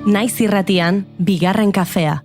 Naiz irratian, bigarren kafea.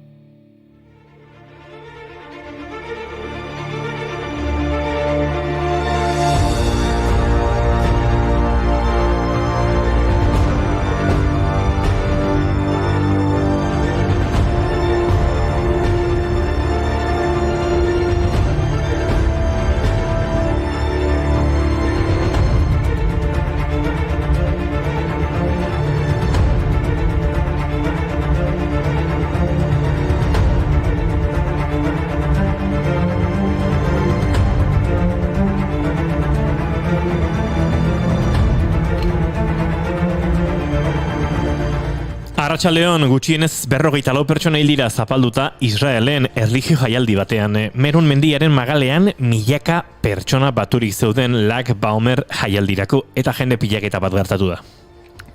Arratsaldeon, gutxienez 44 pertsona hil dira zapalduta Israelen erlijio jaialdi batean. Meron mendiaren magalean milaka pertsona baturik zeuden Lag Baomer jaialdirako eta jende pilaketa bat gertatu da.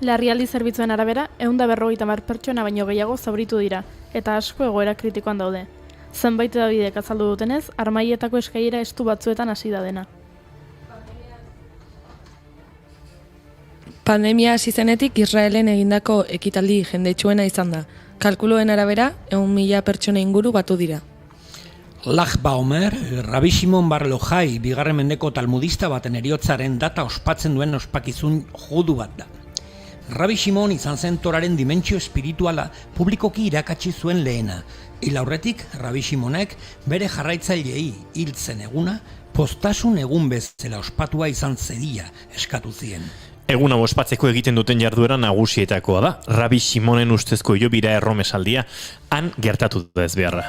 Larrialdi zerbitzuen arabera, 150 pertsona baino gehiago zauritu dira, eta asko egoera kritikoan daude. Zenbait hedabidek azaldu dutenez, armaietako eskailera estu batzuetan hasi da dena. Pandemia hasi zenetik Israelen egindako ekitaldi jendetsuena izan da. Kalkuluen arabera, 100.000 pertsona inguru batu dira. Lag Baomer, Rabbi Shimon Bar Yochai, bigarren mendeko talmudista baten heriotzaren data ospatzen duen ospakizun judu bat da. Rabbi Shimon izan zen Toraren dimentsio espirituala publikoki irakatsi zuen lehena. Hil aurretik, Rabbi Shimonek bere jarraitzaileei hiltzen eguna, postasun egun bezala ospatua izan zedia eskatu zien. Egun hau ospatzeko egiten duten jarduera nagusietakoa da. Rabbi Shimonen ustezko hilobira erromesaldia, han gertatu da ez beharra.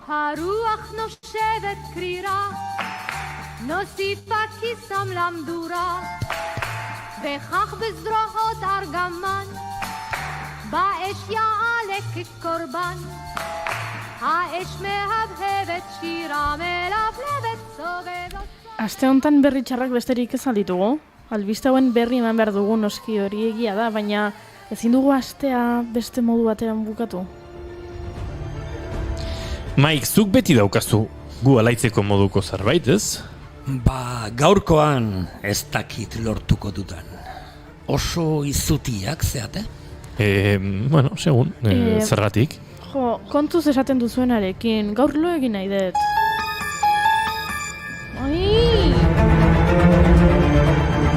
הרוח נושבת קרירה, נוסיפה כיסם למדורה, וכך בזרועות ארגמן, באש יעלה כקורבן. האש מהבהבת שירה מלבלבת סובבת. Aste hontan berri txarrak besterik ez alditugu. Albiste hauen berri eman behar dugu noski hori egia da, baina ezin dugu astea beste modu batean bukatu. Maik, zuk beti daukazu gu alaitzeko moduko zerbait, ez? Gaurkoan ez dakit lortuko dudan. Oso izutiak zeate? Segun, zergatik. Jo, kontuz esaten duzuenarekin, gaur lo egin nahi dut. Ai!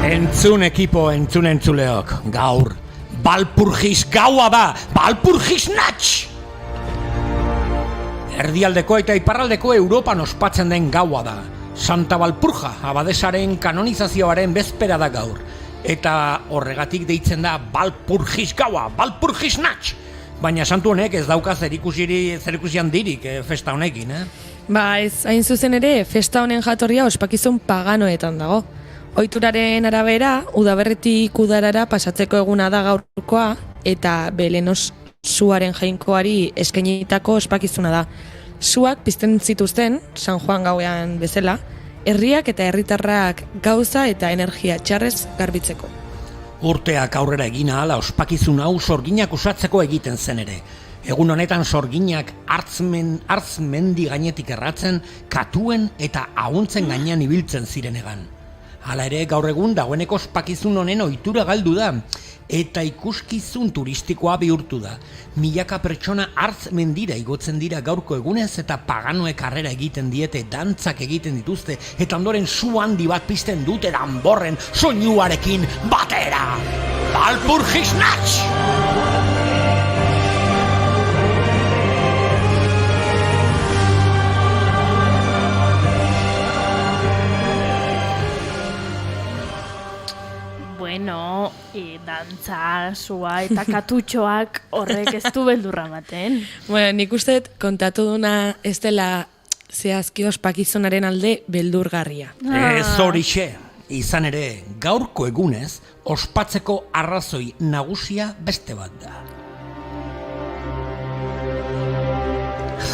Entzun ekipo, entzun entzuleok, gaur. Balpurgis gaua da, Balpurgis natx! Erdialdeko eta iparraldeko Europan ospatzen den gaua da. Santa Balpurja, abadesaren kanonizazioaren bezpera da gaur. Eta horregatik deitzen da Balpurgis gaua, Balpurgis natx! Baina santu honek ez dauka zerikusi handirik festa honekin, Ba ez, hain zuzen ere, festa honen jatorria ospakizun paganoetan dago. Ohituraren arabera, udaberritik udarara pasatzeko eguna da gaurkoa, eta Belenos suaren jainkoari eskainitako ospakizuna da. Suak pizten zituzten, San Juan gauean bezala, herriak eta herritarrak gauza eta energia txarrez garbitzeko. Urteak aurrera egina ala ospakizun hau sorginak usatzeko egiten zen ere. Egun honetan sorginak hartz mendi gainetik erratzen, katuen eta ahuntzen gainean ibiltzen zirenegan. Hala ere, gaur egun dagoeneko ospakizun honen ohitura galdu da, eta ikuskizun turistikoa bihurtu da. Milaka pertsona hartz mendira igotzen dira gaurko egunez eta paganoek harrera egiten diete, dantzak egiten dituzte, eta ondoren su handi bat pizten dute danborren soinuarekin batera. Balpurgis natx! Bueno, dantza, sua eta katutxoak horrek ez du beldurra ematen. Bueno, nik uste kontatu duna ez dela zehazki ospakizunaren alde beldurgarria. Ez horixe, izan ere, gaurko egunez, ospatzeko arrazoi nagusia beste bat da.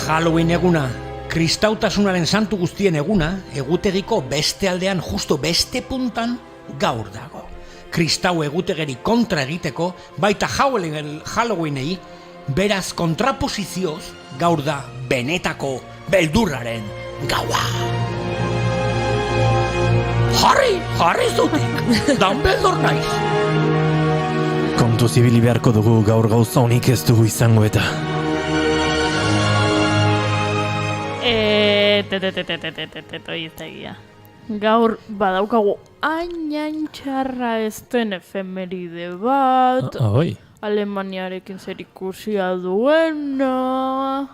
Halloween eguna, kristautasunaren santu guztien eguna, egutegiko beste aldean, justo beste puntan, gaur dago. Kristau egutegeri kontra egiteko, baita Halloweenei, beraz kontraposizioz, gaur da benetako beldurraren gaua. Jarri zutik, Dumbledore naiz. Kontu zibili beharko dugu gaur gauza honik ez dugu izango eta. Iztegia. Gaur badaukagu hain txarra ez den efemeride bat, Oi. Alemaniarekin zer ikusia duena...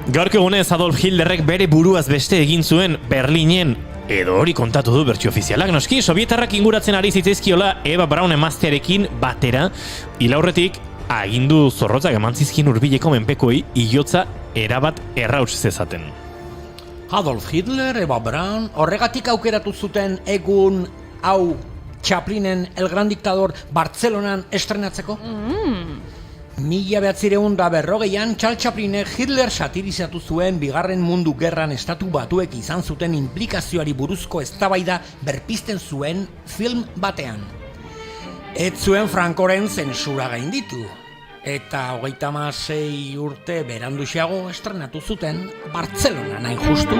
Gaurko egunez Adolf Hitlerrek bere buruaz beste egin zuen Berlinen, edo hori kontatu du bertsio ofizialak, noski, sovietarrak inguratzen ari zitzaizkiola Eva Braun emaztearekin batera, ilaurretik agindu zorrotzak eman zizkien hurbileko menpekoi hilotza erabat errauts zezaten. Adolf Hitler, Eva Braun, horregatik aukeratu zuten egun hau Chaplinen El Gran Dictador Bartzelonan estrenatzeko? 1940an Charles Chaplinek Hitler satirizatu zuen Bigarren Mundu Gerran Estatu Batuek izan zuten inplikazioari buruzko eztabaida berpizten zuen film batean. Ez zuen Frankoren zentsura gainditu, eta 36 urte beranduxeago estrenatu zuten Bartzelonan hain justu.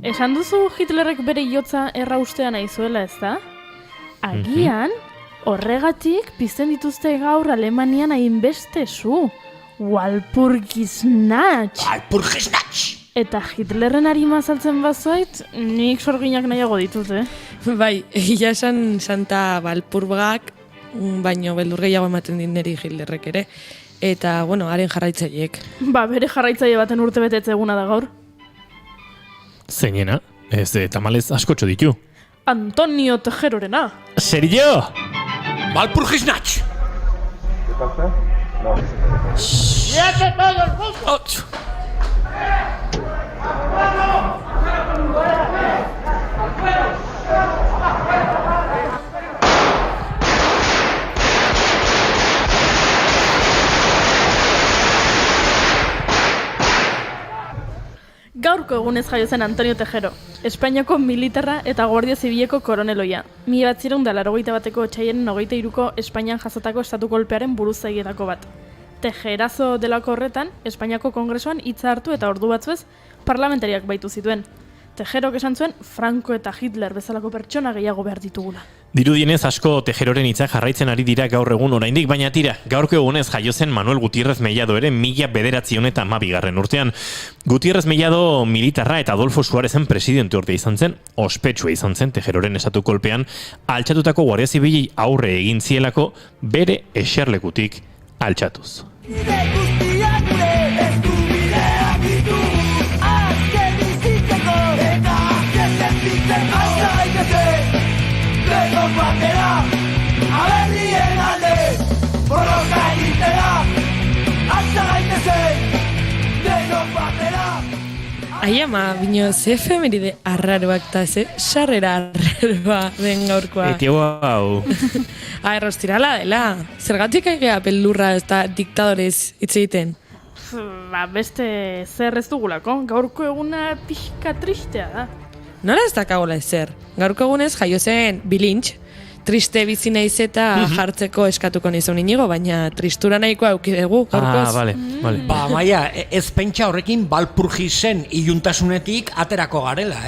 Esan duzu Hitlerrek bere hilotza erraustea nahi zuela, ez da? Agian, horregatik pizten dituzte gaur Alemanian hainbeste zu. Walpurgisnatch! Walpurgisnatch! Eta Hitlerren arima azaltzen bazoit, nik sorginak nahiago ditut, Bai, egia esan Santa Walpurgak, baino beldur gehiago ematen din niri Hitlerrek ere. Eta, bueno, haren jarraitzaileek. Bere jarraitzaile baten urte betetze eguna da gaur. Zeinena, ez tamalez askotxo ditu. Antonio Tejerorena. Serio? Walpurgisnatch! ¿Qué pasa? No. ¡Siete todo el mundo! Gaurko egunez jaio zen Antonio Tejero, Espainiako militarra eta Guardia Zibileko koroneloia. 1981ko otsailaren 23ko Espainian jasotako estatu kolpearen buruzagietako bat. Tejerazo delako horretan, Espainiako Kongresuan hitza hartu eta ordu batzuez parlamentariak baitu zituen. Tejerok esan zuen Franco eta Hitler bezalako pertsona gehiago behar ditugula. Dirudienez asko Tejeroren hitza jarraitzen ari dira gaur egun oraindik, baina tira, gaurko egunez jaio zen Manuel Gutierrez Mellado ere 1912 urtean. Gutierrez Mellado militarra eta Adolfo Suarezen presidente urte izan zen, ospetsua izan zen Tejeroren estatu kolpean, altxatutako Guardia Zibili aurre egin zielako bere eserlekutik altxatuz. Ai ama, bino, ze efemeride arraroak eta ze sarrera arraroa den gaurkoa. Etio hau. Errostirala dela. Zergatik aigea beldurra eta diktadorez hitz egiten. Beste zer ez dugulako, gaurko eguna pixka tristea da. Nola ez dakagola ezer? Gaurko egunez jaio zen bilintx, triste bizi naiz eta jartzeko eskatuko nizun inigo, baina tristura nahikoa aukidegu gaurkoz. Vale. Ba, maia, ez pentsa horrekin Walpurgisen iluntasunetik aterako garela,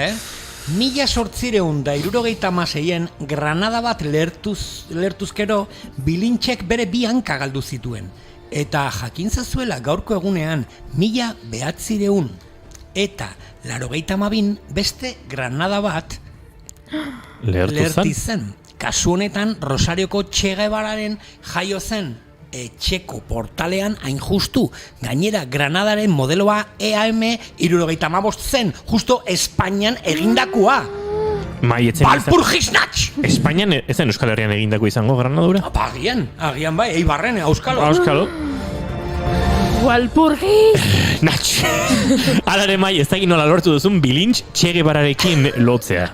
1876an Granada bat lertuzkero bilintxek bere bi hanka galdu zituen. Eta jakintzazuela gaurko egunean 1900 eta 82 beste Granada bat lerti zen. Kasu honetan Rosarioko Che Guevararen jaio zen etxeko portalean hain justu. Gainera Granadaren modeloa EAM 75 zen, justo Espainian egindakoa. Walpurgisnatch! Espainian ezen Euskal Herrian egindako izango Granadura? Agian bai, Eibarren, Auskalo. Walpurgisnatch! Alare mai, ez dakit nola lortu duzun bilintx Che Guevararekin lotzea.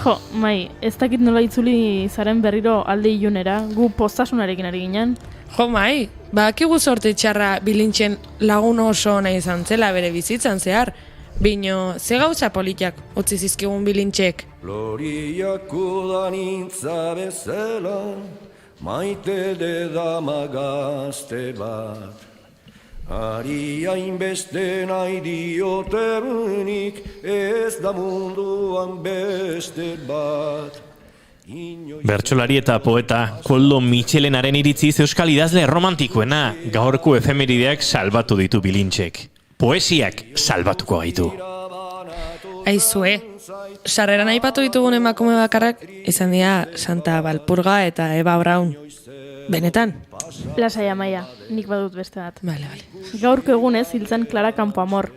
Jo, mai, ez dakit nola itzuli zaren berriro alde ilunera, gu postasunarekin ari ginen. Jo mai, bakigu sorte txarra bilintxen lagun oso nahi izan zela bere bizitzan zehar. Bino, ze gauza politiak utzi zizkigun bilintxek. Gloriako da nintza bezala, maite de dama gazte bat. Ari hainbeste nahi diotenik, ez da munduan beste bat. Bertsolari eta poeta Koldo Mitxelenaren iritziz euskal idazle romantikoena, gaurko efemerideak salbatu ditu bilintxek. Poesiak salbatuko gaitu. Aizue, sarreran aipatu ditugun emakume bakarrak izan dira Santa Valpurga eta Eva Braun. Benetan? Lasai Amaia, nik badut beste bat. Bale. Gaurko egunez hiltzen Clara Campoamor.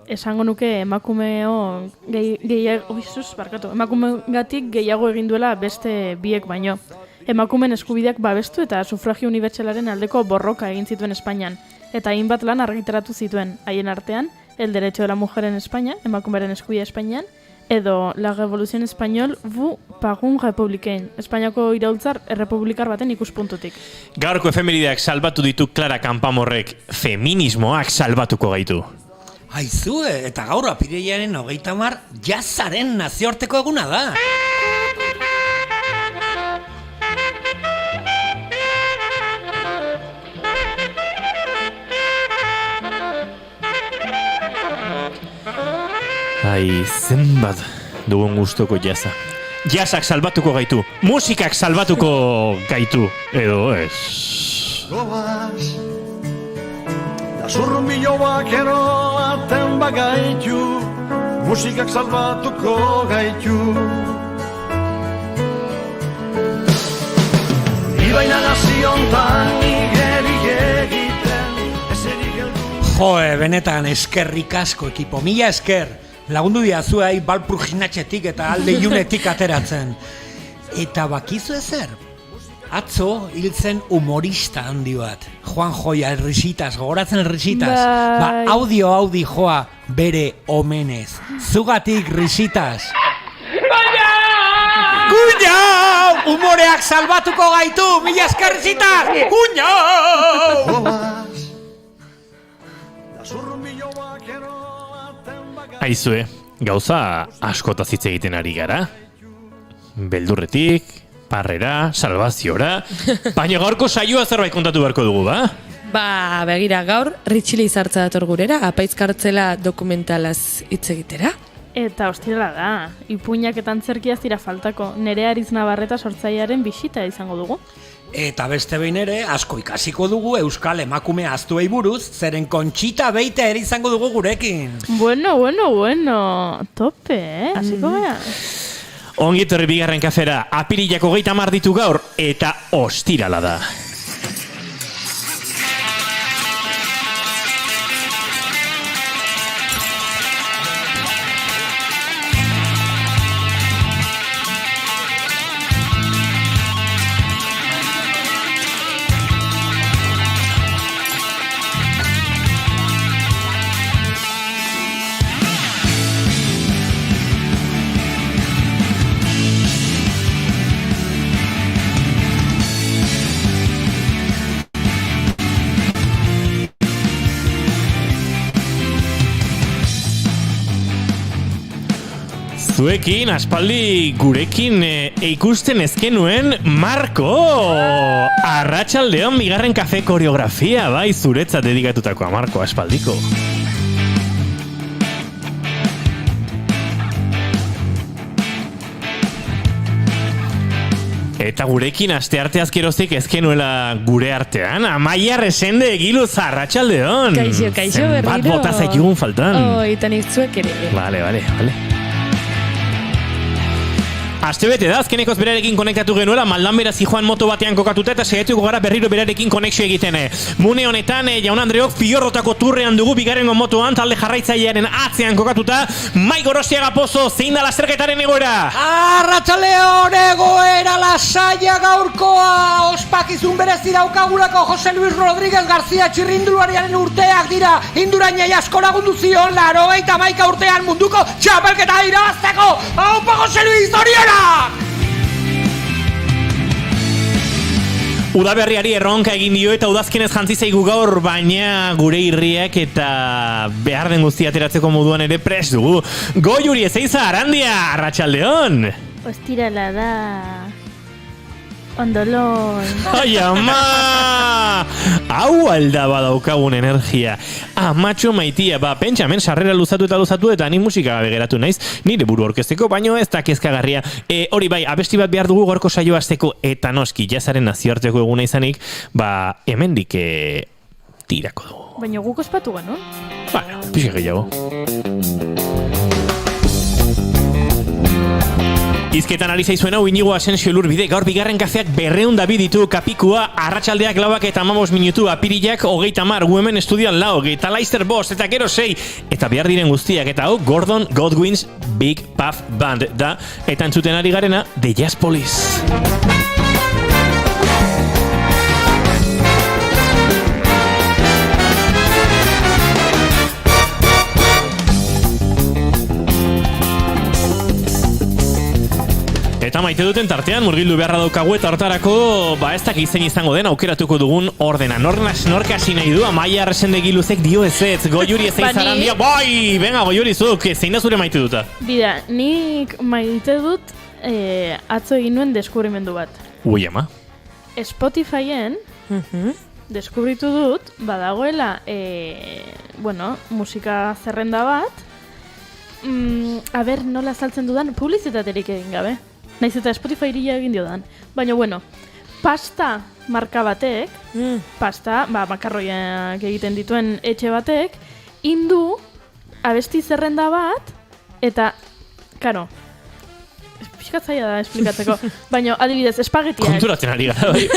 Esango nuke emakumegatik gehiago egin duela beste biek baino. Emakumeen eskubideak babestu eta sufragio unibertsalaren aldeko borroka egin zituen Espainian, eta hainbat lan argitaratu zituen, haien artean, El derecho de la mujer en España, emakumeren eskubidea Espainian, edo La Revolución Español vu pagun republicain, Espainiako iraultzar errepublikar baten ikuspuntutik. Gaurko efemerideak salbatu ditu Clara Campoamorrek, feminismoak salbatuko gaitu. Aizue, eta gaur apirilaren 30 jazzaren nazioarteko eguna da. Ai, zenbat dugun gustoko jazza. Jazzak salbatuko gaitu, musikak salbatuko gaitu, edo ez. Goaz, da zurrumbillo bakero aten bagaitu, musikak salbatuko gaitu. Ibaina naziontan igeri egiten, ezerik heldu. Joe, benetan eskerrik asko ekipo, mila esker. Lagundu diazuei Valpurginatxetik eta alde iunetik ateratzen. Eta bakizu ezer? Atzo hiltzen humorista handi bat. Juan Joia, Risitas, gogoratzen Risitas? Audio joa bere omenez. Zugatik Risitas. Guñau! Humoreak salbatuko gaitu, mila esker Risitas! Guñau! Aizue, gauza askotaz hitz egiten ari gara. Beldurretik, parrera, salvaziora, baina gaurko saioa zerbait kontatu beharko dugu, ba? Ba, begira gaur, Ritxili izartza dator gurera, Apaiz kartzela dokumentalaz hitz egitera. Eta ostirala da, ipuinak eta antzerkiaz dira faltako, Nerea Ariz Navarreta sortzailearen bisita izango dugu. Eta beste behin ere, asko ikasiko dugu euskal emakume ahaztuei buruz, zeren Kontxita Beite ere izango dugu gurekin. Bueno, tope, hasiko gara. Ongi etorri bigarren kafera, apirilako 30 ditu gaur, eta ostirala da. Zuekin, aspaldi gurekin ikusten ezkenuen Marko! Arratsaldeon bigarren kafe koreografia, bai, zuretzat dedikatutakoa Marko, aspaldiko. Eta gurekin astearteaz geroztik ezkenuela gure artean, Amaia Resende egiluz, arratsaldeon! Kaixo, berriro! Bat bota zaitugun faltan. Eta nik zuek ere. Vale. Astebete da, azkenekoz berarekin konektatu genuela, Maldan zijoan moto batean kokatuta eta saiatuko gara berriro berarekin konexio egiten. Mune honetan, Jaun Andreok Fiorrotako turrean dugu bigarrengo motoan, talde jarraitzailearen atzean kokatuta, Mai Gorostiaga Pozo, zein da lasterketaren egoera? Arratsaldeon egoera lasaia gaurkoa, ospakizun berezi daukagulako Jose Luis Rodríguez García txirrindulariaren urteak dira, Indurainei asko lagundu zion, 91 urtean munduko txapelketa irabazteko, aupa Jose Luis, zoriona! Udaberriari erronka egin dio eta udazkenez jantzi zaigu gaur, baina gure irriak eta behar den guztia ateratzeko moduan ere prest dugu. Goiuri Ezeiza, Arandia, arratsaldeon! Ostirala da. Ondoloi. Ai, ama! Hau alda badaukagun energia. Amatxo maitia, pentsa, hemen sarrera luzatu eta ni musika begeratu naiz, nire buru orkesteko, baino ez da kezkagarria. Hori bai, abesti bat behar dugu gorko saio hasteko, eta noski, jazaren nazioarteko eguna izanik, hemendik tirako dugu. Baina guk ospatu genuen? Bueno, pixe gehiago. Izketan ari zaizuen hau Inigo Asensio Lurbide, gaur bigarren kafeak 202 ditu kapikua, arratsaldeak 4 eta 15 minutu, apirilak 30, gu hemen estudioan 4, eta Leicester 5, eta gero 6, eta behar diren guztiak, eta hau Gordon Godwin's Big Puff Band da, eta entzuten ari garena The Jazz Police. Eta maite duten tartean murgildu beharra daukagu eta hortarako ez dakit zein izango den aukeratuko dugun ordena. Nork hasi nahi du, Amaia Arresendegi Luzek dio ezetz, Goiuri ez eizaran dio, bai, venga Goiuri zuk, zein da zure maite duta? Bida, nik maite dut atzo egin nuen deskubrimendu bat. Ui, ama. Spotifyen deskubritu dut, badagoela, musika zerrenda bat, nola saltzen dudan publizitaterik egin gabe. Naiz eta Spotify iria egin diodan. Baina, pasta marka batek, pasta, makarroiak egiten dituen etxe batek, indu abesti zerrenda bat, eta, karo, pixkatzaia da esplikatzeko, baina adibidez, espagetiak. Konturatzen ari gara, bai.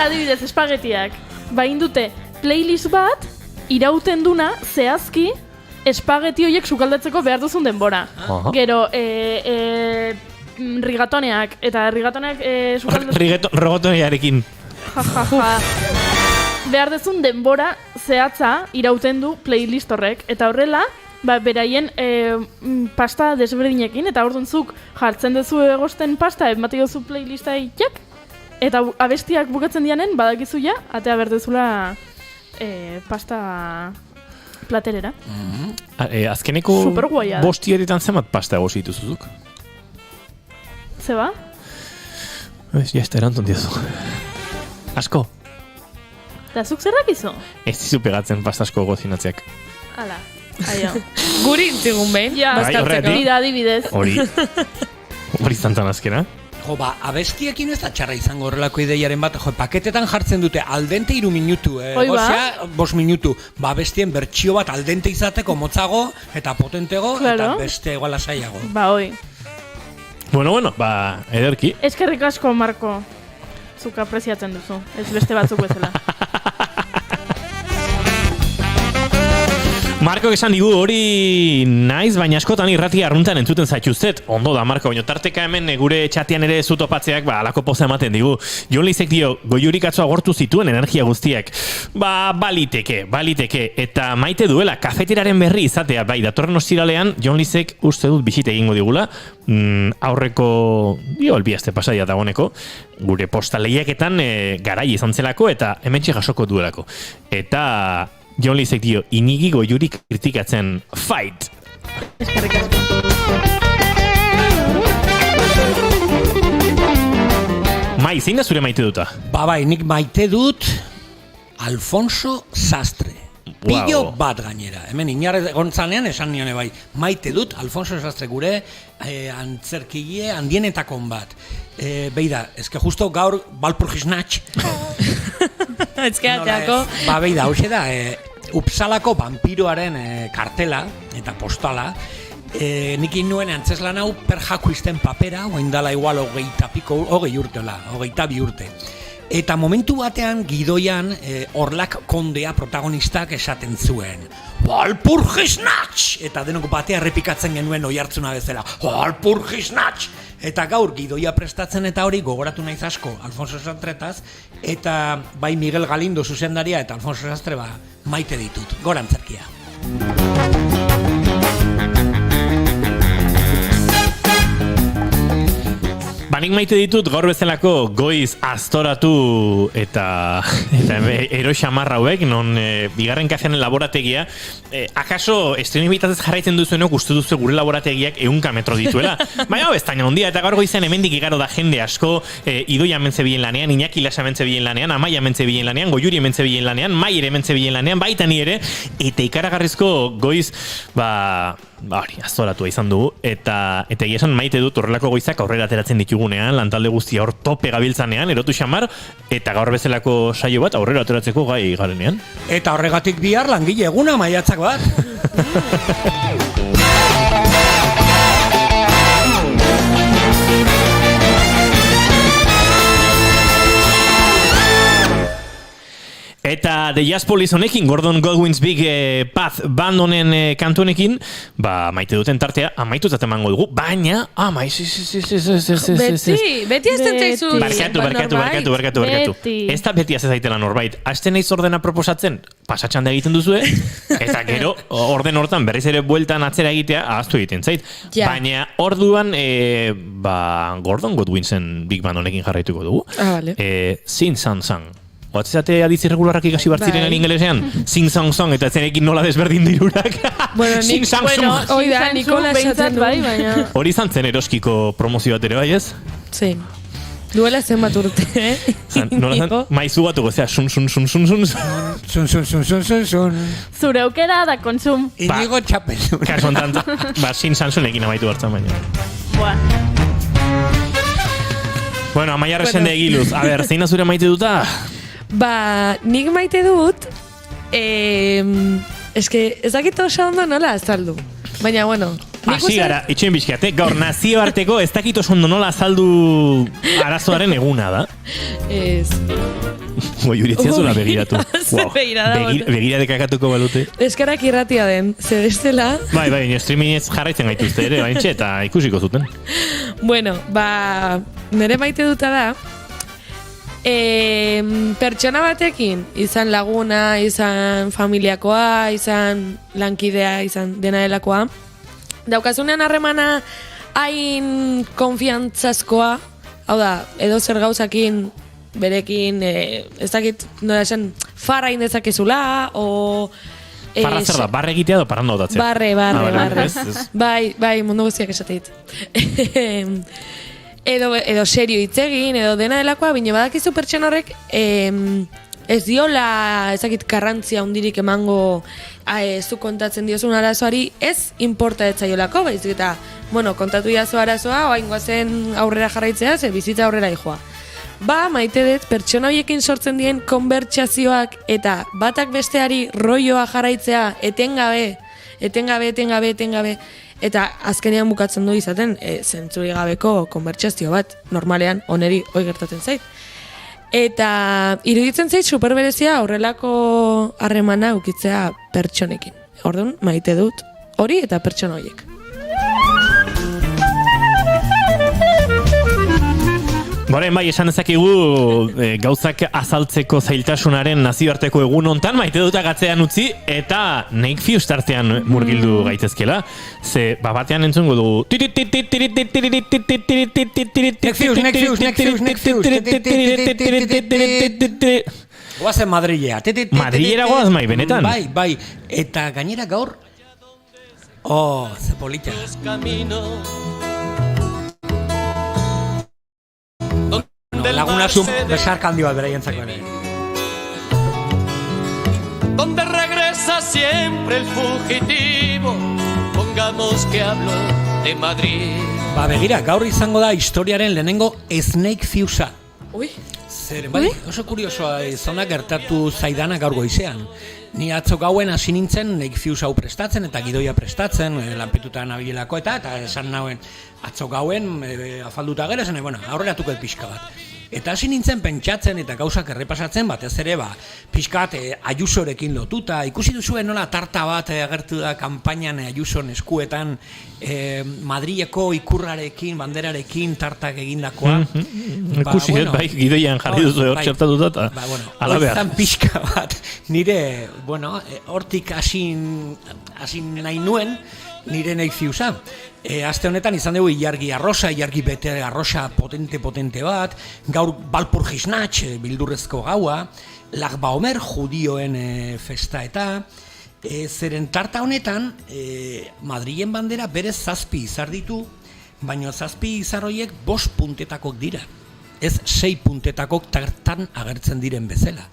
Adibidez, espagetiak, indute playlist bat, irauten duna, zehazki, espageti horiek sukaldatzeko behar duzun denbora. Gero, rigatoneak, eta rigatoneak sukaldatzeko... Rigatonearekin. Behar duzun denbora zehatza irauten du playlist horrek, eta horrela, beraien pasta desberdinekin, eta orduan zuk jartzen duzu egosten pasta, ematik duzu playlista ikiak, eta abestiak bukatzen dianen, badakizu ja, atea berdezula pasta... platerera. Azkeneko bostieretan zemat pasta egozitu zuzuk? Zeba? Ja, ez da erantzun diozu. Asko? Da zuk zerrak izo? Ez dizu pegatzen pasta asko gozinatzeak. Hala, aio. Guri intzigun behin, bazkartzeko. Bida adibidez. Hori zantzan azkena. Abestiekin ez da txarra izango horrelako ideiaren bat, paketetan jartzen dute aldente 3 minutu, Osea, 5 minutu, abestien bertsio bat aldente izateko motzago eta potentego, eta beste egoala saiago. Hoi. Bueno, ederki. Eskerrik asko, Marko, zuk apreziatzen duzu, ez beste batzuk bezala. Marko esan digu hori naiz, baina askotan irratia arruntan entzuten zaituztet. Ondo da, Marko, baina tarteka hemen gure txatian ere zutopatzeak alako poza ematen digu. Jon Lizek dio, Goiurik atzo agortu zituen energia guztiak. Baliteke. Eta maite duela, kafeteraren berri izatea. Datorren ostiralean, Jon Lizek uste dut bisite egingo digula. Aurreko, albiazte pasaia dagoeneko. Gure posta lehiaketan garai izan zelako eta hementxe jasoko duelako. Eta... Jon Lizek dio, Inigi Goiuri kritikatzen fight! Eskerrik asko. Mai, zein da zure maite duta? Nik maite dut Alfonso Sastre. Pillo bat gainera. Hemen inarre gontzanean esan nione bai. Maite dut Alfonso Sastre gure antzerkile handienetakon bat. Beida, eske justo gaur Balpurgisnatx. Ezkeateako. Beida, hoxe da, Upsalako vampiroaren kartela eta postala. Nik nuen antzeslan hau perjakuisten papera, oindala igual 22 urte. Eta momentu batean, gidoian, Orlak kondea protagonistak esaten zuen. Walpurgisnatx! Eta denok batea errepikatzen genuen oihartzuna bezala. Walpurgisnatx! Eta gaur gidoia prestatzen eta hori gogoratu naiz asko Alfonso Sastretaz, eta bai Miguel Galindo zuzendaria eta Alfonso Sastre maite ditut. Gora antzerkia. Nik maite ditut gaur bezalako goiz aztoratu eta ero xamarra hauek, non bigarren kafearen laborategia, akaso estreni bitatez jarraitzen duzuenok uste duzu gure laborategiak 100 metro dituela. Baina ez taina ondia, eta gaur goizean hemendik igaro da jende asko, Idoia hemen zebilen lanean, Iñaki Lasa hemen zebilen lanean, Amaia hemen zebilen lanean, Goiuri hemen zebilen lanean, Maier hemen zebilen lanean, baita ni ere, eta ikaragarrizko goiz, hori, aztoratua izan dugu, eta egia esan maite dut horrelako goizak aurrera ateratzen ditugunean, lantalde guztia hor tope gabiltzanean, erotu xamar, eta gaur bezalako saio bat aurrera ateratzeko gai garenean. Eta horregatik bihar langile eguna maiatzak bat. Eta The Jazz Police honekin, Gordon Goldwyn's Big Path band honen kantu honekin, maite duten tartea amaitutzat emango dugu, baina, Beti ez zaizu. Barkatu. Ez da beti ez zaitela norbait. Aste naiz ordena proposatzen, pasatxanda egiten duzue, eta gero, orden hortan berriz ere bueltan atzera egitea, ahaztu egiten zait. Ja. Baina, orduan, Gordon Goldwyn'sen Big Band honekin jarraituko dugu. Vale. Sing Sang Sang. Oatzate adiz irregularrak ikasi bartziren ingelesean? Sing Song Song, eta zenekin nola desberdin dirurak. Bueno, Sing Sang Song. Hoi da, Nikola esaten du. Baina... Hori izan zen eroskiko promozio bat ere, bai ez? Zein. Duela zenbat urte, Nola zen, maizu batuko, zera, sun. Zure aukera da konsum. Inigo txapel. Kaso ontan, Sing Sang Songekin amaitu hartzen baina. Buah. Bueno, Amaia resende egiluz. A ber, zein azure maite duta? Nik maite dut, eske ezakit oso ondo nola azaldu. Baina, bueno. Hasi gara, itxoin bizkiate, gaur nazioarteko ez dakit oso ondo nola azaldu arazoaren eguna da. Ez. Goiuritzia zula begiratu. Zer begirada. Begira dekakatuko balute. Eskarak irratia den, zer bestela. Bai, streamingez jarraitzen gaituzte ere, baintxe, eta ikusiko zuten. Bueno, nire maite duta da, pertsona batekin, izan laguna, izan familiakoa, izan lankidea, izan dena delakoa, daukazunean harremana hain konfiantzazkoa, hau da, edo zer gauzakin, berekin, ez dakit, nola esan, farra indezakezula, o... Farra zer da, barre egitea edo parando datzea? Barre. Bai, mundu guztiak esatit. Edo serio hitz egin, edo dena delakoa, bine badakizu pertsona horrek, ez diola, ezakit, garrantzia hundirik emango zu kontatzen diozun arazoari, ez importa etzaiolako, baizik eta, bueno, kontatu jazo arazoa, oain goazen aurrera jarraitzea, ze bizitza aurrera ijoa. Maite dut, pertsona horiekin sortzen dien konbertsazioak eta batak besteari rolloa jarraitzea etengabe, eta azkenean bukatzen du izaten zentzuri gabeko konbertsazio bat, normalean oneri hoi gertatzen zait. Eta iruditzen zait superberezia horrelako harremana ukitzea pertsonekin. Orduan, maite dut hori eta pertsona horiek. Boren, bai, esan ezakigu gauzak azaltzeko zailtasunaren nazioarteko egun hontan maite dut agatzean utzi eta Nick Fuse tartean murgildu gaitezkela. Ze, batean entzungo dugu Goazen Madrilea. Madrilera goaz mai, benetan. Bai, eta gainera gaur ze polita. Lagunasun besarka handi bat beraientzako ere. Donde regresa siempre el fugitivo, pongamos que hablo de Madrid. Begira, gaur izango da historiaren lehenengo Snake Fusea. Ui. Zeren, bai, oso kuriosoa izan da gertatu zaidana gaur goizean. Ni atzo gauen hasi nintzen Snake Fuse hau prestatzen eta gidoia prestatzen, lanpetuta nabilelako eta esan nauen atzo gauen afalduta gero zen, aurreratuko pixka bat. Eta hasi nintzen pentsatzen eta gauzak errepasatzen batez ere pixkat Ayusorekin lotuta. Ikusi duzuen nola tarta bat agertu da kanpainan Ayuson eskuetan Madrileko ikurrarekin, banderarekin tartak egindakoa. Ikusi dut, bai, gidoian jarri duzu hor txertatuta eta alabear. Horizan pixka bat nire, hortik hasi nahi nuen nire neiziusa. Aste honetan izan dugu ilargi arrosa, ilargi bete arrosa potente bat, gaur Balpurgisnatx bildurrezko gaua, Lag Baomer judioen festa eta zeren tarta honetan Madrilen bandera berez 7 izar ditu, baina 7 izar horiek 5 puntetakok dira. Ez 6 puntetakok tartan agertzen diren bezala.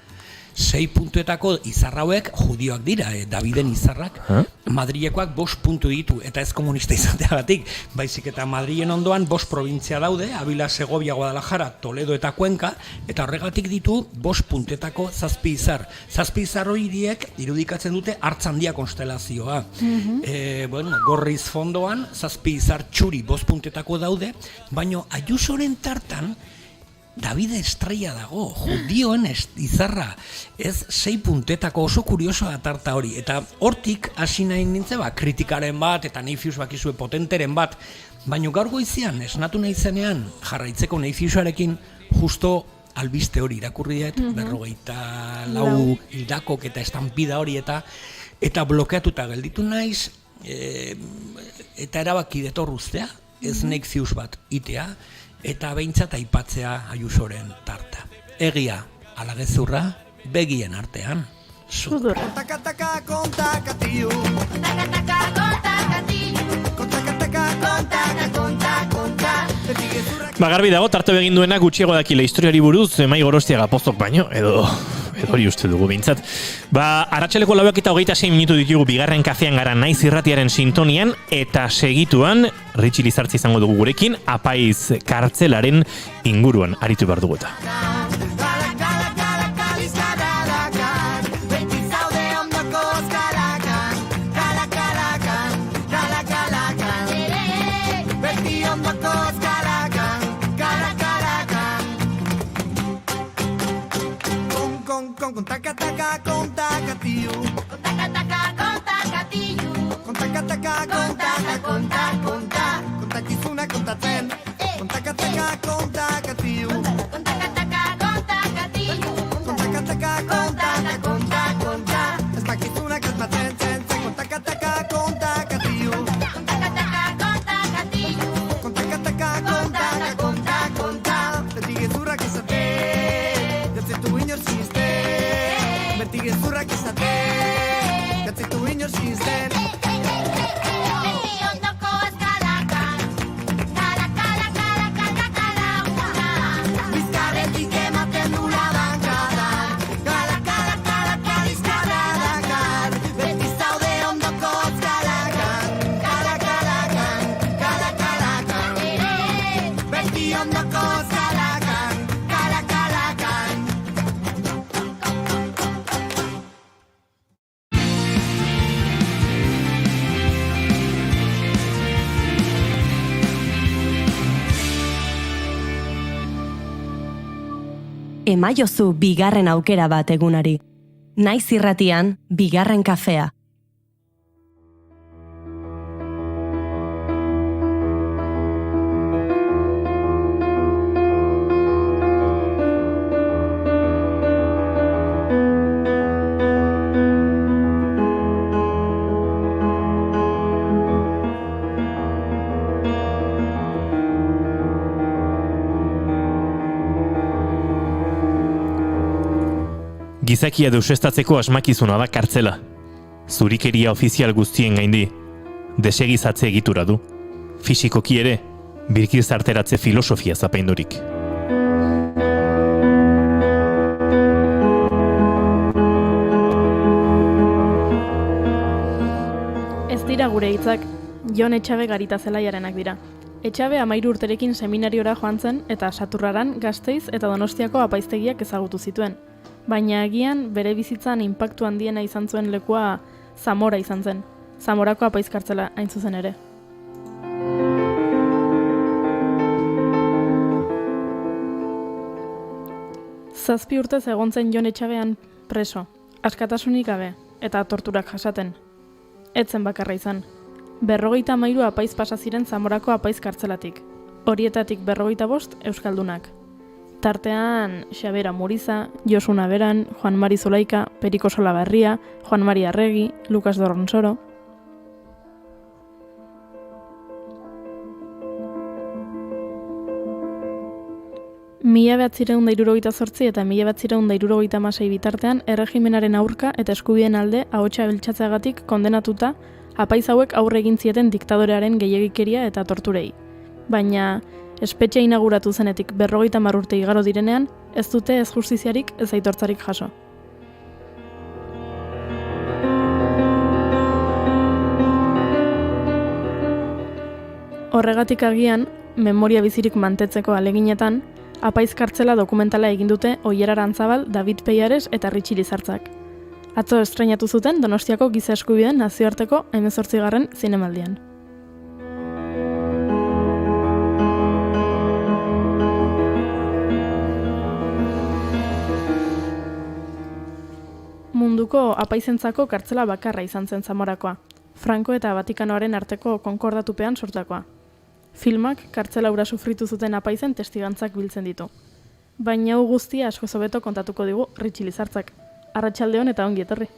6 puntuetako izar hauek judioak dira, Daviden izarrak, Madrilekoak 5 puntu ditu, eta ez komunista izateagatik, baizik eta Madrilen ondoan 5 probintzia daude, Abila, Segovia, Guadalajara, Toledo eta Cuenca, eta horregatik ditu 5 puntetako 7 izar. 7 izar horiek irudikatzen dute Hartz Handia konstelazioa. Gorriz fondoan 7 izar txuri 5 puntetako daude, baina Ayusoren tartan Davide estrella dago, judioen izarra, ez 6 puntetako, oso kuriosoa tarta hori, eta hortik hasi nahi nintzen kritikaren bat, eta neifius bakizue potenteren bat, baina gaur goizian, esnatu nahi zenean, jarraitzeko neifiusarekin, justo albiste hori irakurri dut, 54 hildakok eta estampida hori, eta blokeatuta gelditu naiz, eta erabaki detorruztea, ez neifius bat itea, eta behintzat aipatzea Ayusoren tarta. Egia, ala gezurra, begien artean. Sudurra. Kontaka, kontakatiu. Garbi dago, tarte begin duena gutxiago dakile historiari buruz, Mai Gorostiaga Poztok baino, edo hori uste dugu behintzat. Arratsaleko 9:26 minutu ditugu bigarren kafean gara Naiz Irratiaren sintonian, eta segituan, Ritxi Lizartzi izango dugu gurekin, Apaiz kartzelaren inguruan aritu behar dugu eta. Kontaka, kontakatiu. Kontakizuna kontatzen. Kontaka, kontakatiu. Ez dakizunak ez batzen zen. Kontaka, kontakatiu. Kontaka, beti gezurrak esaten. Jatzitu inor sinisten. Beti gezurrak esaten. Jatzitu inor sinisten. Emaiozu bigarren aukera bat egunari. Naiz Irratian, bigarren kafea. Gizakia deusestatzeko asmakizuna da kartzela. Zurikeria ofizial guztien gaindi. Desegizatze egitura du. Fisikoki ere, birkizarteratze filosofia zapaindurik. Ez dira gure hitzak, Jon Etxabe Garitazelaiarenak dira. Etxabe 13 urterekin seminariora joan zen eta Saturraran, Gasteiz eta Donostiako apaiztegiak ezagutu zituen. Baina agian bere bizitzan inpaktu handiena izan zuen lekua Zamora izan zen. Zamorako apaiz kartzela hain zuzen ere. Zazpi urtez egon zen Jon Etxabean preso, askatasunik gabe eta torturak jasaten. Etzen bakarra izan. 53 apaiz pasa ziren Zamorako apaiz kartzelatik. Horietatik 55 euskaldunak. Tartean Xabera Muriza, Josu Naberan, Juan Mari Zulaika, Periko Solabarria, Juan Mari Arregi, Lukas Dorronsoro. 1978 eta 1976 bitartean erregimenaren aurka eta eskubideen alde ahotsa beltzatzeagatik kondenatuta apaiz hauek aurre egin zieten diktadorearen gehiegikeria eta torturei. Baina espetxe inauguratu zenetik 50 urte igaro direnean, ez dute ez justiziarik ez aitortzarik jaso. Horregatik agian, memoria bizirik mantetzeko aleginetan, apaiz kartzela dokumentala egin dute Oier Arantzabal, David Peiares eta Ritxi Lizartzak. Atzo estreinatu zuten Donostiako Giza Eskubideen nazioarteko 18. zinemaldian. Munduko apaizentzako kartzela bakarra izan zen Zamorakoa, Franco eta Vatikanoaren arteko konkordatupean sortakoa. Filmak kartzela hura sufritu zuten apaizen testigantzak biltzen ditu. Baina hau guztia asko hobeto kontatuko digu Ritxi Lizartzak. Arratsaldeon eta ongi etorri.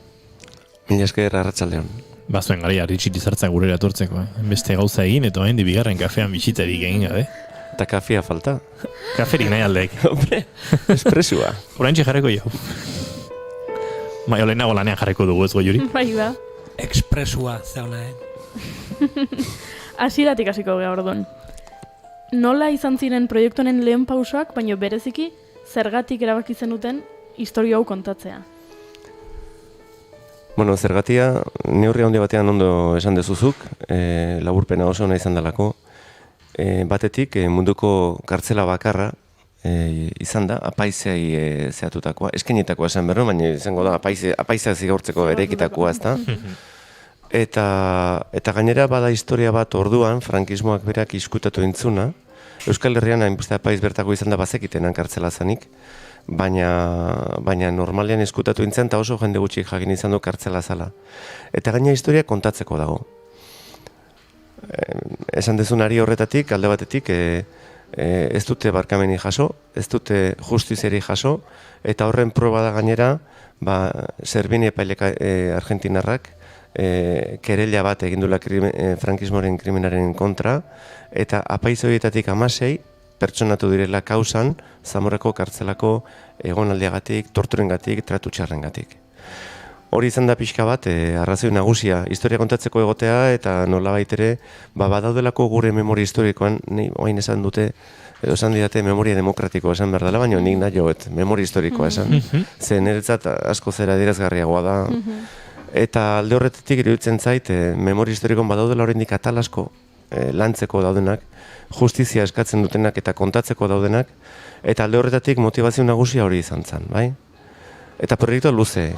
Mila esker, arratsaldeon. Bazuen garia Ritxi Lizartzak gurera etortzeko. Beste gauza egin eta orain bigarren kafean bisitarik egin gabe. Eta kafea falta. Kaferik nahi aldeek. Hombre, espresua. Oraintxe jarriko jo. Bai, olenago lanean jarriko dugu ez Goiuri. Bai da. Expresua zeona, Hasieratik hasiko gara orduan. Nola izan ziren proiektu honen lehen pausoak, baino bereziki zergatik erabaki zenuten istorio hau kontatzea? Bueno, zergatia, neurri handi batean ondo esan dezuzuk, laburpena oso ona izan delako. Batetik, munduko kartzela bakarra izan da, apaizei zehatutakoa, eskenitakoa esan berro, baina izango da apaizea zigortzeko erekitakoa, ez da? Eta gainera bada historia bat orduan, frankismoak berak iskutatu intzuna. Euskal Herrian hainbeste apaiz bertako izan da bazekitenan kartzela zanik, baina normalean iskutatu intzen eta oso jende gutxi jakin izan du kartzela zala. Eta gaina historia kontatzeko dago. Esan dezunari horretatik, alde batetik, ez dute barkameni jaso, ez dute justiziari jaso, eta horren proba da gainera, Zerbini epaileka argentinarrak, kerella bat egindula frankismoaren kriminaren kontra, eta apaiz horietatik 16 pertsonatu direla kausan Zamorako kartzelako egonaldiagatik, torturengatik, tratu txarrengatik. Hori izan da pixka bat, arrazoi nagusia, historia kontatzeko egotea, eta nolabait ere, badaudelako gure memoria historikoan, oain esan dute, esan didate memoria demokratikoa esan behar dela, baina nik nahi joet, memoria historikoa esan. Zer niretzat asko zera adierazgarriagoa da. Eta alde horretatik iruditzen zait, memoria historikoan badaudela oraindik atal asko lantzeko daudenak, justizia eskatzen dutenak eta kontatzeko daudenak, eta alde horretatik motivazio nagusia hori izan zen, bai? Eta proiektua luze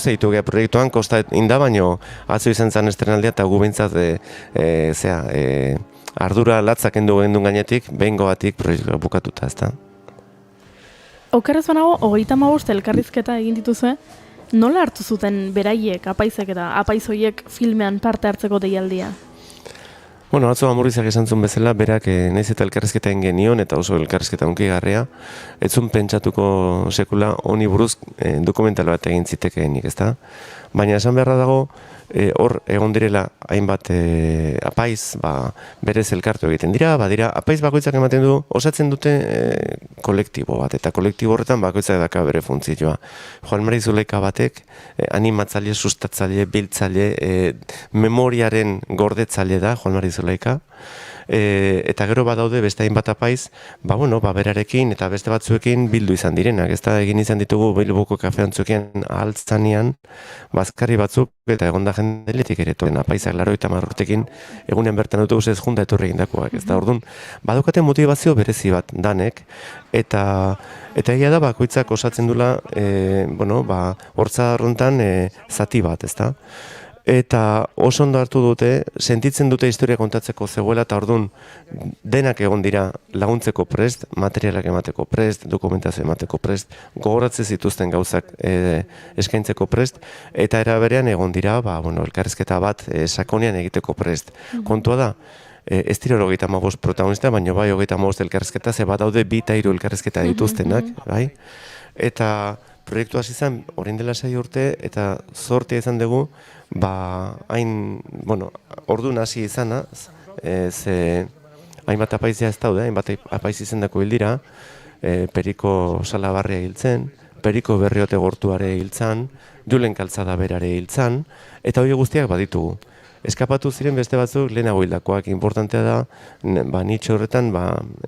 ditu geha proiektuan, kosta inda, baino atzo izan zen estrenaldia eta gu behintzat ardura latzak endu gainetik, behingoatik proiektua bukatuta, ezta? Okerrez banago, 35 elkarrizketa egin dituzue, nola hartu zuten beraiek, apaizek eta apaizoiek filmean parte hartzeko deialdia? Bueno, atzo Amurizak esan zuen bezala, berak naiz eta elkarrizketa egin genion eta oso elkarrizketa hunkigarria, ez zuen pentsatuko sekula honi buruz dokumental bat egin zitekeenik, ezta? Baina esan beharra dago, hor egon direla hainbat apaiz, berez elkartu egiten dira, badira apaiz bakoitzak ematen du, osatzen dute kolektibo bat, eta kolektibo horretan bakoitzak daka bere funtzioa. Juan Mari Zuleika batek animatzaile, sustatzaile, biltzaile, memoriaren gordetzaile da, Juan Mari Zuleika, eta gero badaude beste hainbat apaiz, berarekin eta beste batzuekin bildu izan direnak. Ez da egin izan ditugu Bilboko kafeantzuken ahaltzanean, bazkarri batzuk eta egonda jendeletik ere toren apaizak 80 urtekin egunean bertan autobusez junta etorri egindakoak. Ez da orduan, badaukaten motivazio berezi bat danek, eta egia da bakoitzak osatzen dula, hortza arruntan zati bat, ez da? Eta oso ondo hartu dute, sentitzen dute historia kontatzeko zegoela, eta orduan denak egon dira laguntzeko prest, materialak emateko prest, dokumentazio emateko prest, gogoratzen zituzten gauzak eskaintzeko prest, eta era berean egon dira, elkarrizketa bat sakonean egiteko prest. Kontua da, ez dira 35 protagonista, baina bai 35 elkarrizketa, ze bat daude 2 eta 3 elkarrizketa dituztenak, bai? Eta proiektu hasi zen, orain dela 6 urte, eta zortea izan dugu, orduan hasi izana, hainbat apaizia ez daude, hainbat apaiz izendako hil dira, Periko Salabarria hiltzen, Periko Berriote Gortuare hiltzan, Julen Kaltzada berare hiltzan, eta hori guztiak baditugu. Eskapatu ziren beste batzuk lehenago hildakoak. Importantea da, nitxo horretan,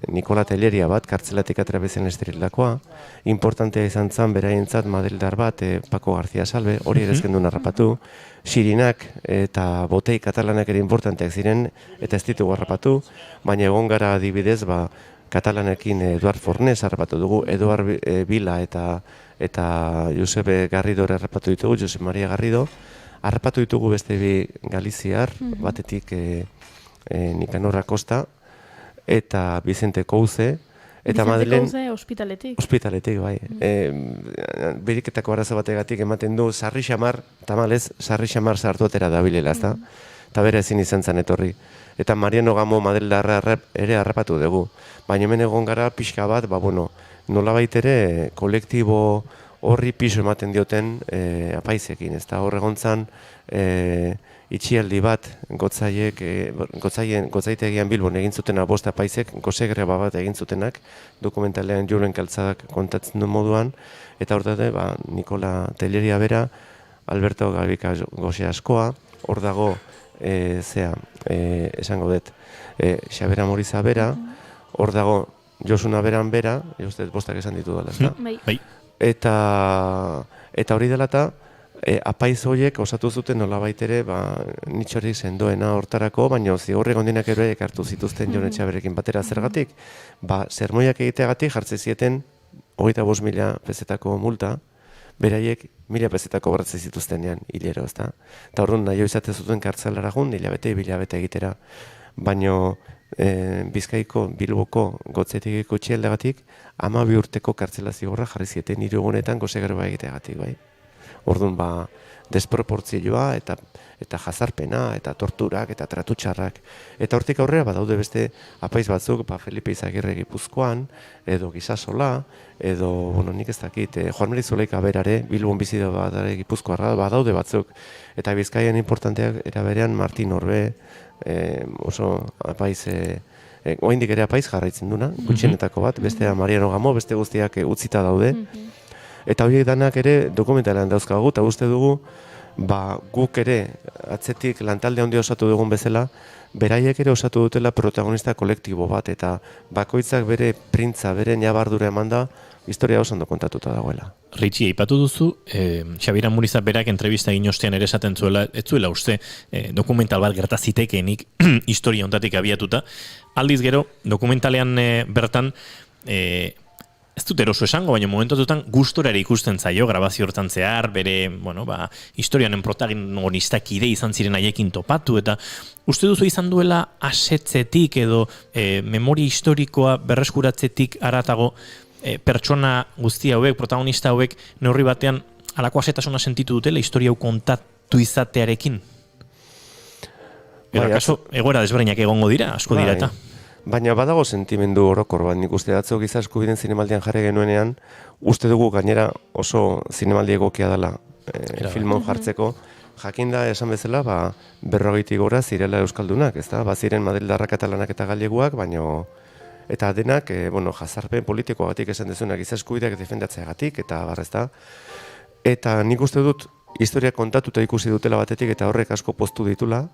Nikola Telleria bat, kartzelatik atera bezen estirildakoa. Importantea izan zen beraientzat Madeldar bat, Paco García Salve, hori ere ezken duen harrapatu. Xirinak eta botei katalanak ere importanteak ziren, eta ez ditugu harrapatu, baina egon gara adibidez, katalanekin Eduard Fornés harrapatu dugu, Eduard Vila eta Josep Garrido harrapatu ditugu, Josep Maria Garrido. Harrapatu ditugu beste bi galiziar, batetik Nicanor Acosta eta Vicente Couze. Eta Madelen... Vicente Couze ospitaletik. Ospitaletik, bai. Beriketako arazo bategatik ematen du sarri xamar, tamalez, sarri xamar sartuatera dabilela, ezta? Eta bere ezin izan zen etorri. Eta Mariano Gamo Madeldarra ere harrapatu dugu. Baina hemen egon gara pixka bat, nolabait ere kolektibo horri piso ematen dioten apaizekin. Ez da hor egontzan itxialdi bat gotzaitegian Bilbon egin zutena bost apaizek, gozegreba bat egin zutenak, dokumentalean Julen Kaltzadak kontatzen du moduan, eta hor daude Nikola Telleria bera, Alberto Gabika Goxe Askoa, hor dago esango dut, Xabera Moriza bera, hor dago Josuna Beran bera, bostak esan ditu dela, ez da? Bai. Eta hori dela eta apaiz horiek osatu zuten nolabait ere nitxorik sendoena hortarako, baina zigorri gondinak ere ekartu zituzten Jon Etxaberekin batera zergatik. Sermoiak egiteagatik jartzen zieten 25.000 pezetako multa, beraiek 1.000 pezetako bratzen zituztenean hilero, ezta? Eta orduan nahi izaten zuten kartzelara jun, hilabete egitera. Baina Bizkaiko, Bilboko, Gotzetegiko txieldegatik 12 urteko kartzela zigorra jarri zieten 3 egunetan gozegreba egiteagatik, bai. Orduan, desproportzioa eta jazarpena, eta torturak, eta tratutxarrak. Eta hortik aurrera badaude beste apaiz batzuk, Felipe Izagirre Gipuzkoan, edo Gisasola, edo, nik ez dakit, Juan Mari Zuleika berare, Bilbon bizi da badare Gipuzkoarra, badaude batzuk. Eta Bizkaian importanteak eraberean Martin Orbe, oso apaiz, oaindik ere apaiz jarraitzen duna, gutxienetako bat, bestea Mariano Gamo, beste guztiak utzita daude. Eta horiek danak ere dokumentalean dauzkagu, eta uste dugu, guk ere atzetik lantalde handi osatu dugun bezala, beraiek ere osatu dutela protagonista kolektibo bat, eta bakoitzak bere printza, bere nabardura eman da, historia oso ondo kontatuta dagoela. Ritxi, aipatu duzu, Xabira Muriza berak entrevista egin ostean ere esaten zuela, ez zuela uste dokumental bat gerta zitekeenik historia ontatik abiatuta. Aldiz gero, dokumentalean bertan, ez dut eroso esango, baina momentuetan gustora ere ikusten zaio, grabazio hortan zehar, bere, historianen protagonistak ide izan ziren haiekin topatu, eta uste duzu izan duela asetzetik edo memoria historikoa berreskuratzetik haratago pertsona guzti hauek, protagonista hauek, neurri batean halako asetasuna sentitu dutela historia hau kontatu izatearekin? Edo akaso, egoera desberdinak egongo dira, asko dira eta. Baina badago sentimendu orokor bat, nik uste atzo giza eskubideen zinemaldian jarri genuenean, uste dugu gainera oso zinemaldi egokia dela filmon jartzeko, jakinda esan bezala, 40 gora zirela euskaldunak, ezta? Baziren Madeldarra katalanak eta galeguak, baina eta denak, jazarpen politikoagatik esan dezunak giza eskubideak defendatzeagatik, eta barrezta. Eta nik uste dut, historia kontatuta ikusi dutela batetik, eta horrek asko poztu ditula,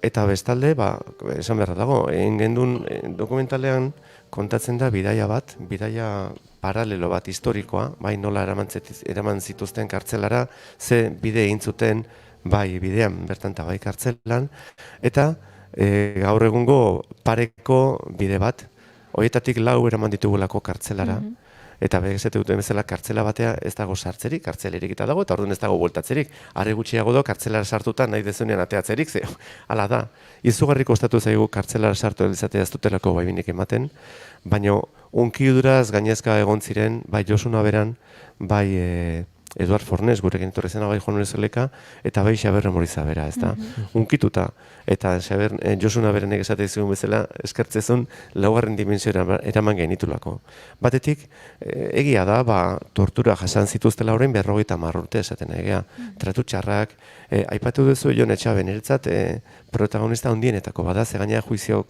eta bestalde, esan beharra dago, egin gendun dokumentalean kontatzen da bidaia bat, bidaia paralelo bat historikoa, bai nola eraman zituzten kartzelara, ze bide egin zuten, bai bidean bertan eta bai kartzelan, eta gaur egungo pareko bide bat, horietatik 4 eraman ditugulako kartzelara, eta begizete duten bezala kartzela batea ez dago sartzerik, kartzelerik eta dago, eta orduan ez dago bueltatzerik. Are gutxiago do, kartzelara sartuta nahi dezunean ateatzerik, ze, hala da. Izugarri kostatu zaigu kartzelara sartu elizatea ez dutelako baibinik ematen, baina unkiduraz gainezka egon ziren, bai Josuna Beran, bai Eduard Fornes, gurekin etorri zena bai Juan Lezeleka, eta bai Xaber Remoriza bera, ez da? Unkituta, eta Xaber, Josuna berenek esate zigun bezala, eskertzezun laugarren dimensioa eraman genitulako. Batetik, egia da, tortura jasan zituztela orain 50 urte esaten egia. Tratu txarrak, aipatu duzu Jon Etxabe, niretzat protagonista handienetako bada, ze gaina juizio,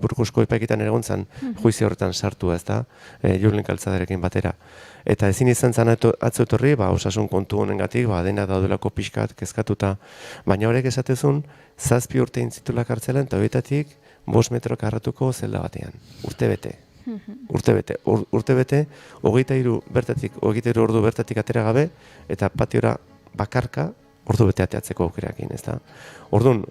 Burgosko epaikitan egontzan juizio horretan sartua, ez da? Julen Kaltzadarekin batera. Eta ezin izan zan atzo etorri, osasun kontu honengatik, dena daudelako pixkat, kezkatuta. Baina horrek esatezun, 7 urte intzitula kartzelan, eta horietatik 5 metro karratuko zelda batean. Urtebete. Urtebete, 23 ordu bertatik atera gabe, eta patiora bakarka, ordu bete ateatzeko aukerakin, ez da? Orduan,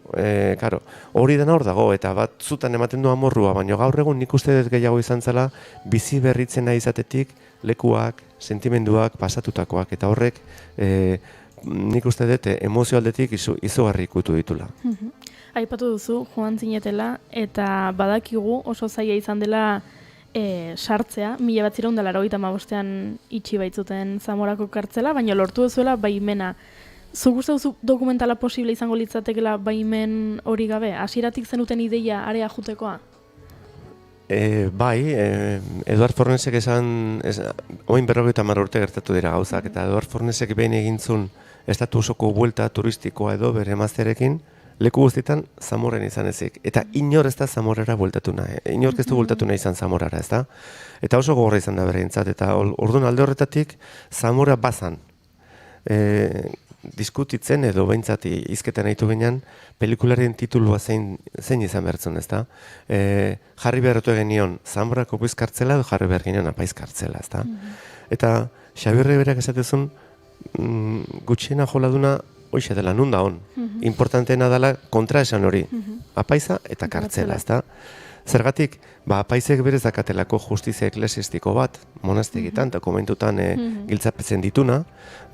hori dena hor dago, eta bat zutan ematen du amorrua, baina gaur egun nik uste dut gehiago izan zela, bizi berritzen nahi izatetik, lekuak, sentimenduak, pasatutakoak, eta horrek nik uste dut emozio aldetik izugarri ikutu ditula. Aipatu duzu, joan zinetela, eta badakigu oso zaila izan dela sartzea, 1985 itxi baitzuten Zamorako kartzela, baina lortu duzuela baimena. Zuk uste duzu dokumentala posible izango litzatekela baimen hori gabe? Hasieratik zenuten ideia area jutekoa? Bai, Eduard Fornesek esan, oin 50 urte gertatu dira gauzak, eta Eduard Fornesek behin egintzun estatu osoko buelta turistikoa edo bere emazterekin, leku guztietan Zamorren izan ezik. Eta inor ez da Zamorrera bueltatu nahi. Inork ez du bueltatu nahi izan Zamorrara, ez da? Eta oso gogorra izan da bereintzat, eta orduan alde horretatik Zamorra bazan. Diskutitzen edo behintzat izketan nahitu ginen, pelikularen titulua zein izan behartzen, ez da? Jarri beharretu egin nion, Zamorako buiz kartzela edo jarri behar ginen apaiz kartzela, ez da? Eta Xabirre berak esatezun, gutxiena joladuna hoxe dela, nun da hon. Importanteena dela kontra esan hori, apaiza eta kartzela, ez da? Zergatik, apaizek berez dakatelako justizia eklesiastiko bat, monastegitan eta komentutan giltzapetzen dituna,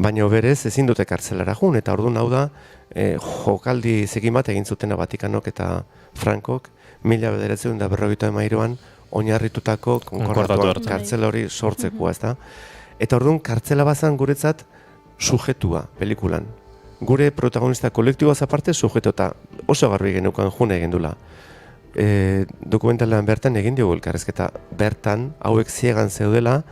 baina berez ezin dute kartzelara jun, eta orduan hau da, jokaldi zegin bat egin zutena Vatikanok eta Frankok, 1953an oinarritutako konkordatuan kartzela hori sortzekoa, ez da? Eta orduan kartzela bazan guretzat sujetua pelikulan. Gure protagonista kolektiboaz aparte sujeto, eta oso garbi genukan june egin dula. Dokumentalean bertan egin diogu elkarrezketa, bertan hauek ziegan zeudela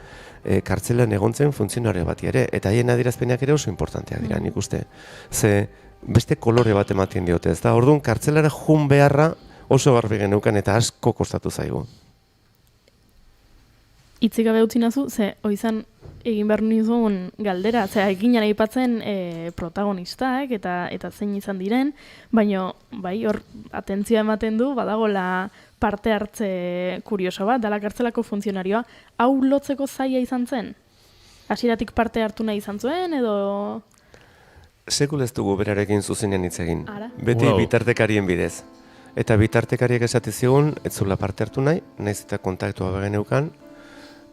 kartzelan egontzen funtzionario bati ere, eta haien adierazpenak ere oso importanteak dira, nik uste. Ze beste kolore bat ematen diote, ez da? Orduan kartzelara jun beharra oso garbi genukan eta asko kostatu zaigu. Itzik gabe utzi nazu, ze oizan egin behar nizun galdera, ze eginan aipatzen protagonistak eta zein izan diren, baina bai hor atentzioa ematen du, badagola parte hartze kurioso bat, dala kartzelako funtzionarioa, hau lotzeko zaila izan zen? Hasieratik parte hartu nahi izan zuen, edo... Sekul ez dugu berarekin zuzenean hitz egin, beti bitartekarien bidez. Eta bitartekariek esate zigun, ez zula parte hartu nahi, nahiz eta kontaktua begeneukan,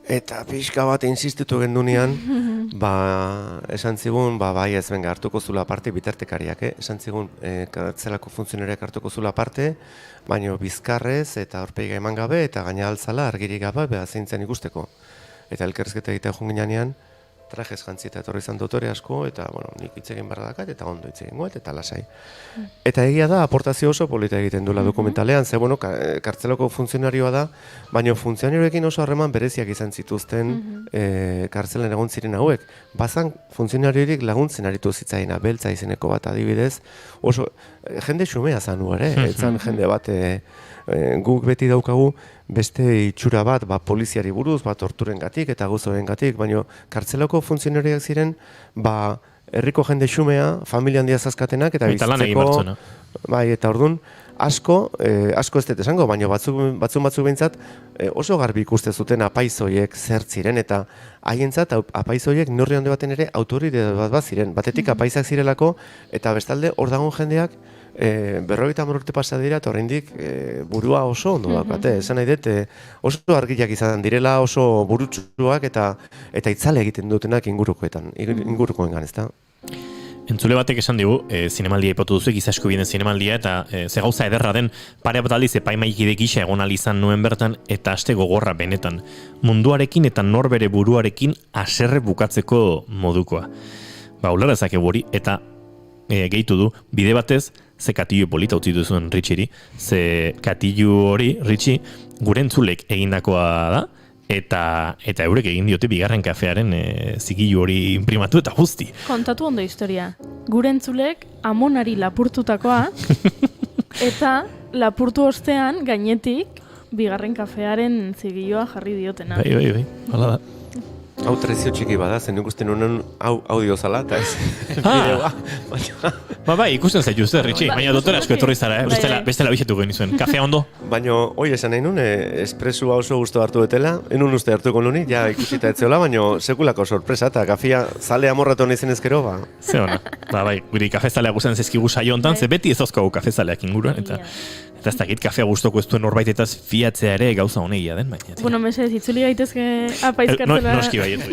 eta pixka bat insistitu gendunean, esan zigun, bai ez benga hartuko zula parte bitartekariak, esan zigun kartzelako funtzionariak hartuko zula parte, baina bizkarrez eta aurpeiga eman gabe eta gaina altzala argirik gabe zeintzen ikusteko. Eta elkarrizketa egitea joan ginean, trajes jantzi eta etorri izan dotore asko, eta nik hitz egin behar dakat, eta ondo hitz egin goet, eta lasai. Eta egia da, aportazio oso polita egiten duela dokumentalean, ze kartzelako funtzionarioa da, baina funtzionarioekin oso harreman bereziak izan zituzten kartzelen egon ziren hauek. Bazan funtzionariorik laguntzen aritu zitzaina, beltza izeneko bat adibidez, oso jende xumea zanu ere, etzan jende bat guk beti daukagu beste itxura bat, poliziari buruz, torturengatik eta gozorengatik, baina kartzelako funtzionariak ziren, herriko jende xumea, familia handia zazkatenak eta bizitzeko, eta orduan, asko ez dut esango, baina batzuk behintzat oso garbi ikuste zuten apaizoiek zer ziren, eta haientzat apaizoiek neurri handi baten ere autoritate bat ziren, batetik apaizak zirelako, eta bestalde hor dagoen jendeak 50 urte pasa dira eta oraindik burua oso ondo daukate. Esan nahi dut, oso argiak izan direla, oso burutsuak eta itzale egiten dutenak ingurukoengan, ezta? Entzule batek esan digu, zinemaldia ipatu duzu, giza eskubideen zinemaldia, eta ze gauza ederra den, pare bat aldiz epaimaikide gisa egon izan nuen bertan, eta aste gogorra benetan. Munduarekin eta norbere buruarekin haserre bukatzeko modukoa. ulerra ezakegu hori, eta gehitu du, bide batez, ze katillo polita utzi duzuen Ritxiri, ze katillo hori, Ritxi, gure entzulek egindakoa da, eta eurek egin diote bigarren kafearen zigilu hori imprimatu eta guzti. Kontatu ondo historia. Gure entzulek amonari lapurtutakoa, eta lapurtu ostean gainetik bigarren kafearen zigilua jarri diotena. Bai, hala da. Hau trezio txiki bada, zen ikusten honen hau audio zala, eta ez bideoa. Bai, ikusten zaitu zer, Ritxi, baina dotora asko etorri zara, bestela bizetu genizuen. Kafea ondo? Baina, hoi esan nahi nun, espresua oso gustu hartu betela, enun uste hartuko nuni, ja ikusita etzeola, baina sekulako sorpresa, eta kafea zale amorratu nahi zen ezkero, ba. Ze ona, bai, guri kafezaleak guztien zezkigu saio hontan, ze beti ez ozkogu kafezaleak inguruan, eta ez dakit kafea gustoko ez duen norbaitetaz fiatzea ere gauza honegia den, baina. Bueno, mesedez, itzuli gaitezke apaizkartzela. Noski baiet,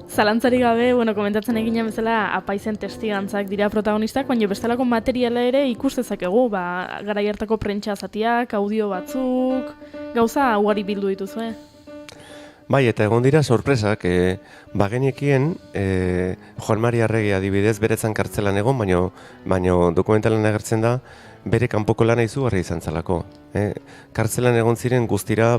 Zalantzari gabe, komentatzen eginen bezala apaizen testigantzak dira protagonistak, baina bestelako materiala ere ikus dezakegu, garai hartako prentsa zatiak, audio batzuk, gauza ugari bildu dituzue. Bai, eta egon dira sorpresak, bagenekien Juan Mari Arregi adibidez beretzan kartzelan egon, baina dokumentalan agertzen da bere kanpoko lana izugarri izan zalako. Kartzelan egon ziren guztira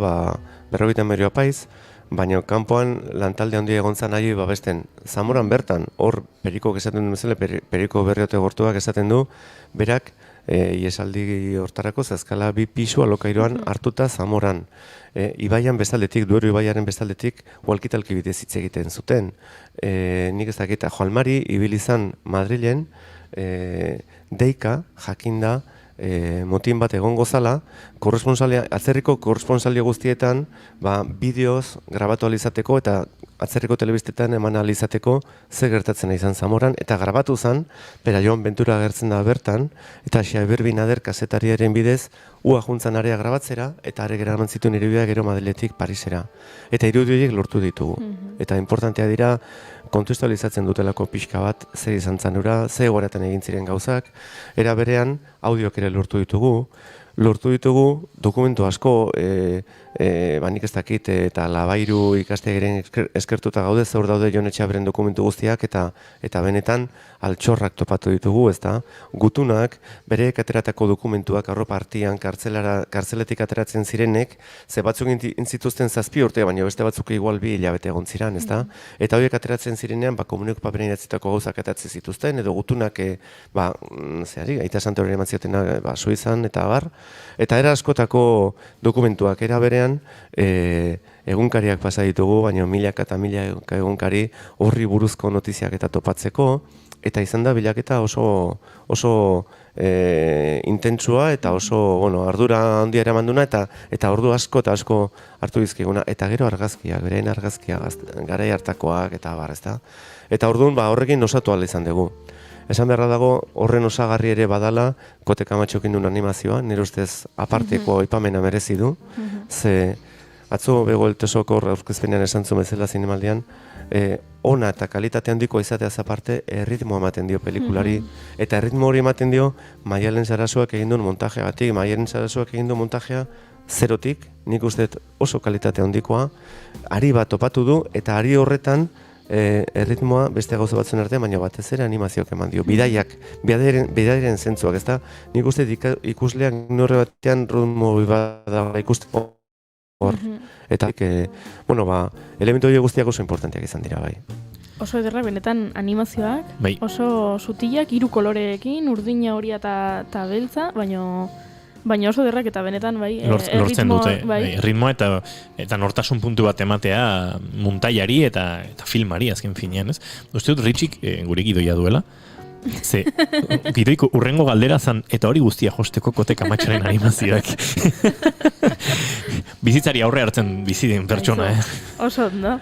50 apaiz, baina kanpoan lantalde handia egon zan nahi babesten. Zamoran bertan, hor Periko esaten du bezala, Periko Berriote Gortuak esaten du, berak iesaldi hortarako zazkala 2 pisu alokairoan hartuta Zamoran. Ibaian bestaldetik, Duero ibaiaren bestaldetik, walkitalki bidez hitz egiten zuten. Nik ez dakit, Juan Mari ibili izan Madrilen, deika jakinda motin bat egongo zala, atzerriko korresponsalia guztietan bideoz grabatu alizateko eta atzerriko telebistetan eman alizateko ze gertatzen izan Zamoran, eta grabatu zen, Pera Joan Ventura agertzen da bertan, eta Xabier Binader kazetariaren bidez ua juntzan area grabatzera, eta are geraman zituen irudiak gero Madriletik Parisera. Eta irudiak lortu ditugu. Eta importantea dira, kontestualizatzen dutelako pixka bat, zer izan zanura, ze egoeratan egin ziren gauzak, era berean audioak ere lortu ditugu dokumentu asko, nik ez dakit, eta Labairu ikastegeren eskertuta gaude, zaur daude Jon Etxaberen dokumentu guztiak, eta benetan altxorrak topatu ditugu, ezta? Gutunak, bereek ateratako dokumentuak arropa artean kartzeletik ateratzen zirenek, ze batzuk intzituzten 7 urte, baina beste batzuk igual 2 hilabete egon ziren, ezta? Eta horiek ateratzen zirenean, komunik paperein atzitako gauzak atatzen zituzten, edo gutunak, Aita Santoren eman ziotena Suizan, eta bar, eta era askotako dokumentuak era berean, egunkariak pasa ditugu, baina milaka eta milaka egunkari horri buruzko notiziak eta topatzeko, eta izan da bilaketa oso intentsua eta oso ardura handia eraman duna, eta ordu asko eta asko hartu dizkiguna, eta gero argazkiak, beraien argazkiak, garai hartakoak eta bar, ezta? Eta orduan horrekin osatu ahal izan dugu. Esan beharra dago, horren osagarri ere badala, Kote Kamatxokin duen animazioa, nire ustez aparteko aipamena merezi du, ze atzo Bego Eltesoko aurkezpenean esan zuen bezala zinemaldian, ona eta kalitate handiko izateaz aparte, erritmo ematen dio pelikulari, eta erritmo hori ematen dio Maialen Sarasuak egin duen montajeagatik. Maialen Sarasuak egin duen montajea zerotik, nik uste oso kalitate handikoa, ari bat topatu du, eta ari horretan erritmoa beste gauza batzuen artean, baina batez ere animazioak eman dio. Bidaiaren zentzuak, ezta? Nik uste ikusleak norre batean ritmo bat da ikusteko hor. Eta, elementu hori guztiak oso importanteak izan dira, bai. Oso ederra, benetan animazioak, oso sutilak, 3 koloreekin, urdina horia eta beltza, baina oso derrak eta benetan, lortzen dute, ritmoa eta nortasun puntu bat ematea muntaiari eta filmari azken finean, ez? Uste dut Ritxik gure gidoia duela, ze gidoiko urrengo galdera zan, eta hori guztia josteko Kote Kamatxaren animazioak. Bizitzari aurre hartzen bizi den pertsona, Oso ondo.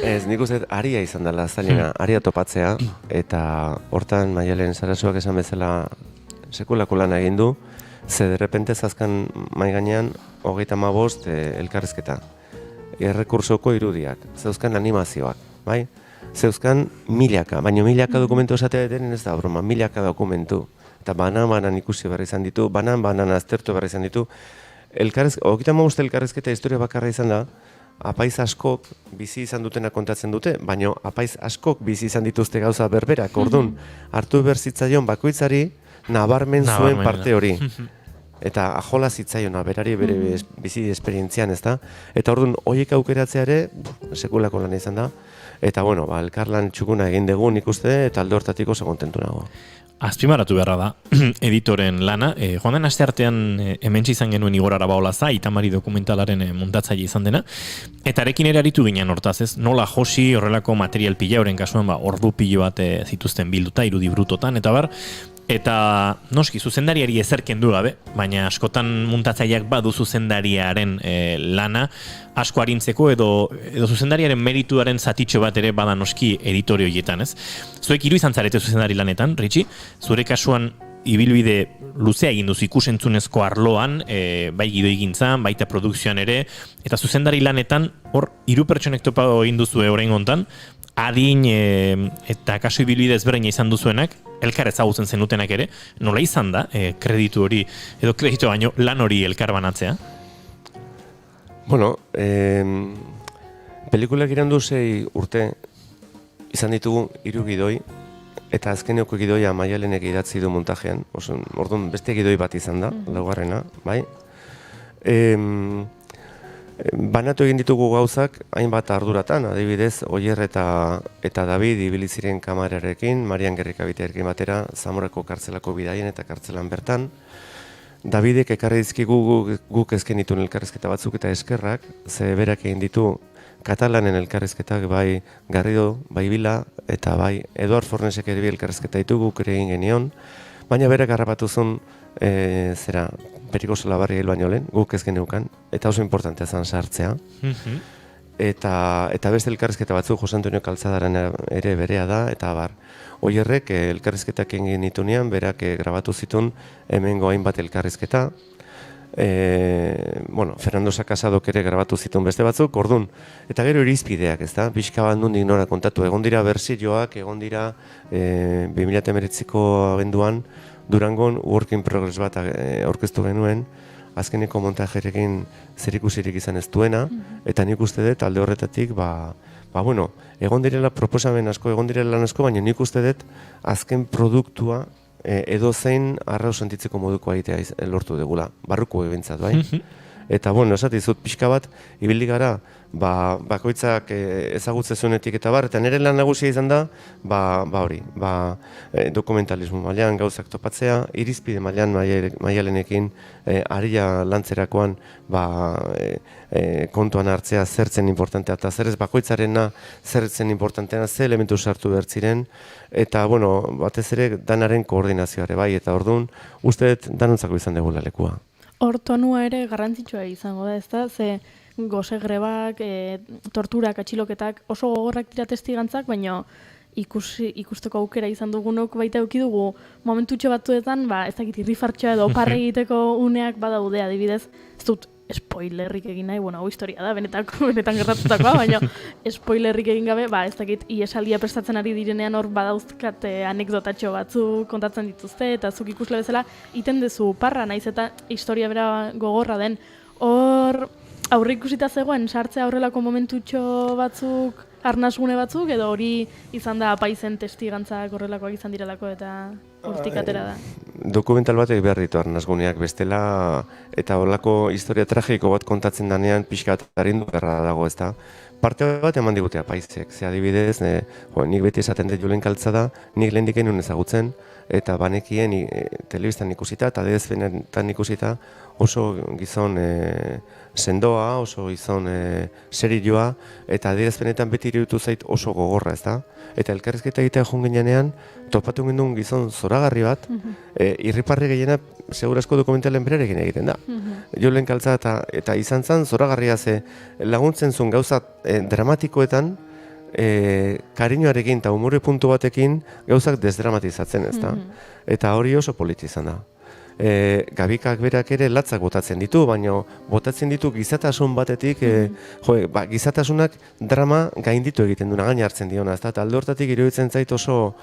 Ez, nik uste aria izan dela zailena, aria topatzea, eta hortan Maialen Sarasuak esan bezala sekulako lana egin du, ze derrepente zazkan mai gainean 35 elkarrizketa. Errekursoko irudiak, zeuzkan animazioak, bai? Zeuzkan milaka, baina milaka dokumentu esatea denen ez da broma, milaka dokumentu. Eta banan ikusi berri izan ditu, banan aztertu berri izan ditu. 35 elkarrizketa historia bakarra izan da, apaiz askok bizi izan dutena kontatzen dute, baina apaiz askok bizi izan dituzte gauza berberak, orduan, hartu berzitzaion bakoitzari nabarmen zuen parte hori. Eta ajola zitzaiona, berari bere bizi esperientzian, ezta? Eta orduan, horiek aukeratzea ere, sekulako lan izan da. Eta, bueno, elkarlan txukuna egin dugu nik uste, eta alde hortatik oso kontentu nago. Azpimarratu beharra da, editoren lana. Joan den aste artean hementsi izan genuen Igor Arabaolaza, Itamari dokumentalaren muntatzaile izan dena. Eta arekin ere aritu ginen hortaz, ez? Nola josi horrelako material pila, horren kasuan ordu pilo bat zituzten bilduta, irudi brutotan, eta bar. Eta noski, zuzendariari ezerken du gabe, baina askotan muntatzaileak badu zuzendariaren lana asko arintzeko edo zuzendariaren merituaren zatitxo bat ere bada noski editore horietan, ez? Zuek hiru izan zarete zuzendari lanetan, Ritxi, zure kasuan ibilbide luzea egin duzu ikusentzunezko arloan, bai gidoigintzan, baita produkzioan ere, eta zuzendari lanetan hor hiru pertsonek topa egin duzu orain hontan, adin eta kasu ibilbide ezberdina izan duzuenak, elkar ezagutzen zenutenak ere, nola izan da kreditu hori, edo kreditu baino lan hori elkar banatzea? Bueno, pelikulak irandu 6 urte izan ditugu 3 gidoi, eta azkeneko gidoia Maialenek idatzi du montajean, orduan beste gidoi bat izan da, laugarrena, bai? Banatu egin ditugu gauzak hainbat arduratan, adibidez, Oier eta David ibili ziren kamararekin, Marian Gerrikabitearekin batera, Zamorako kartzelako bidaien eta kartzelan bertan. Davidek ekarri dizkigu guk ezken dituen elkarrizketa batzuk eta eskerrak, ze berak egin ditu katalanen elkarrizketak bai Garrido, bai Bila, eta bai Eduard Fornesek ere elkarrizketa ditugu guk ere egin genion, baina berak harrapatu zuen Periko Solabarri hil baino lehen, guk ez geneukan, eta oso importantea zen sartzea. Eta beste elkarrizketa batzuk, Jose Antonio Calzadaren ere berea da, eta bar. Oierrek elkarrizketak egin nitunean, berak grabatu zituen hemengo hainbat elkarrizketa. Fernando Sakasadok ere grabatu zituen beste batzuk, orduan. Eta gero irizpideak, ez da? Pixka bat nondik nora kontatu. Egon dira bersioak, egon dira 2019ko abenduan, Durangon work in progress bat aurkeztu genuen, azkeneko montajerekin zerikusirik izan ez duena, eta nik uste dut alde horretatik, egon direla proposamen asko, egon direla lan asko, baina nik uste dut azken produktua edo zein arrau sentitzeko moduko aitea lortu degula, barruko ebentzat, bai? Eta, esatizut pixka bat, ibili gara, bakoitzak ezagutze zuenetik eta bar, eta nire lan nagusia izan da, dokumentalismo mailan gauzak topatzea, irizpide mailan Maialenekin, aria lantzerakoan kontuan hartzea zertzen importantea, eta zer ez bakoitzarena zertzen importanteana, ze elementu sartu behar ziren, eta, batez ere danaren koordinazioare bai, eta orduan, uste dut danontzako izan degula lekua. Hor tonua ere garrantzitsua izango da, ezta? Ze gose grebak, torturak, atxiloketak oso gogorrak dira testigantzak, baina ikusteko aukera izan dugunok baita eduki dugu momentutxo batzuetan, ez dakit irrifartxoa edo parre egiteko uneak badaude, adibidez, ez dut spoilerrik egin nahi, hau historia da, benetan gertatutakoa, baina spoilerrik egin gabe, ez dakit iesaldia prestatzen ari direnean hor badauzkat anekdotatxo batzuk kontatzen dituzte, eta zuk ikusle bezala iten dezu parra, naiz eta historia bera gogorra den. Hor aurreikusita zegoen sartzea horrelako momentutxo batzuk, arnasgune batzuk, edo hori izan da apaizen testigantzak horrelakoak izan direlako eta hortik atera da. Dokumental batek behar ditu arnasguneak bestela, eta horrelako historia tragiko bat kontatzen danean pixka bat arindu beharra dago, ez da. Parte bat eman digute apaizek, ze adibidez, nik beti esaten dut Julen Calzada, nik lehendik egin ezagutzen, eta banekien telebistan ikusita eta adierazpenetan ikusita oso gizon sendoa, oso gizon serioa, eta adierazpenetan beti iruditu zait oso gogorra, ez da? Eta elkarrizketa egitea joan ginean, topatu gendun gizon zoragarri bat, irriparri gehiena segurazko dokumentalen berarekin egiten da. Julen Calzada eta izan zen zoragarria ze laguntzen zuen gauza dramatikoetan, kariñoarekin eta umore puntu batekin gauzak desdramatizatzen, ez da? Eta hori oso politi izan da. Gabikak berak ere latzak botatzen ditu, baina botatzen ditu gizatasun batetik, gizatasunak drama gainditu egiten duna, gain hartzen diona, eta alde hortatik iruditzen zait oso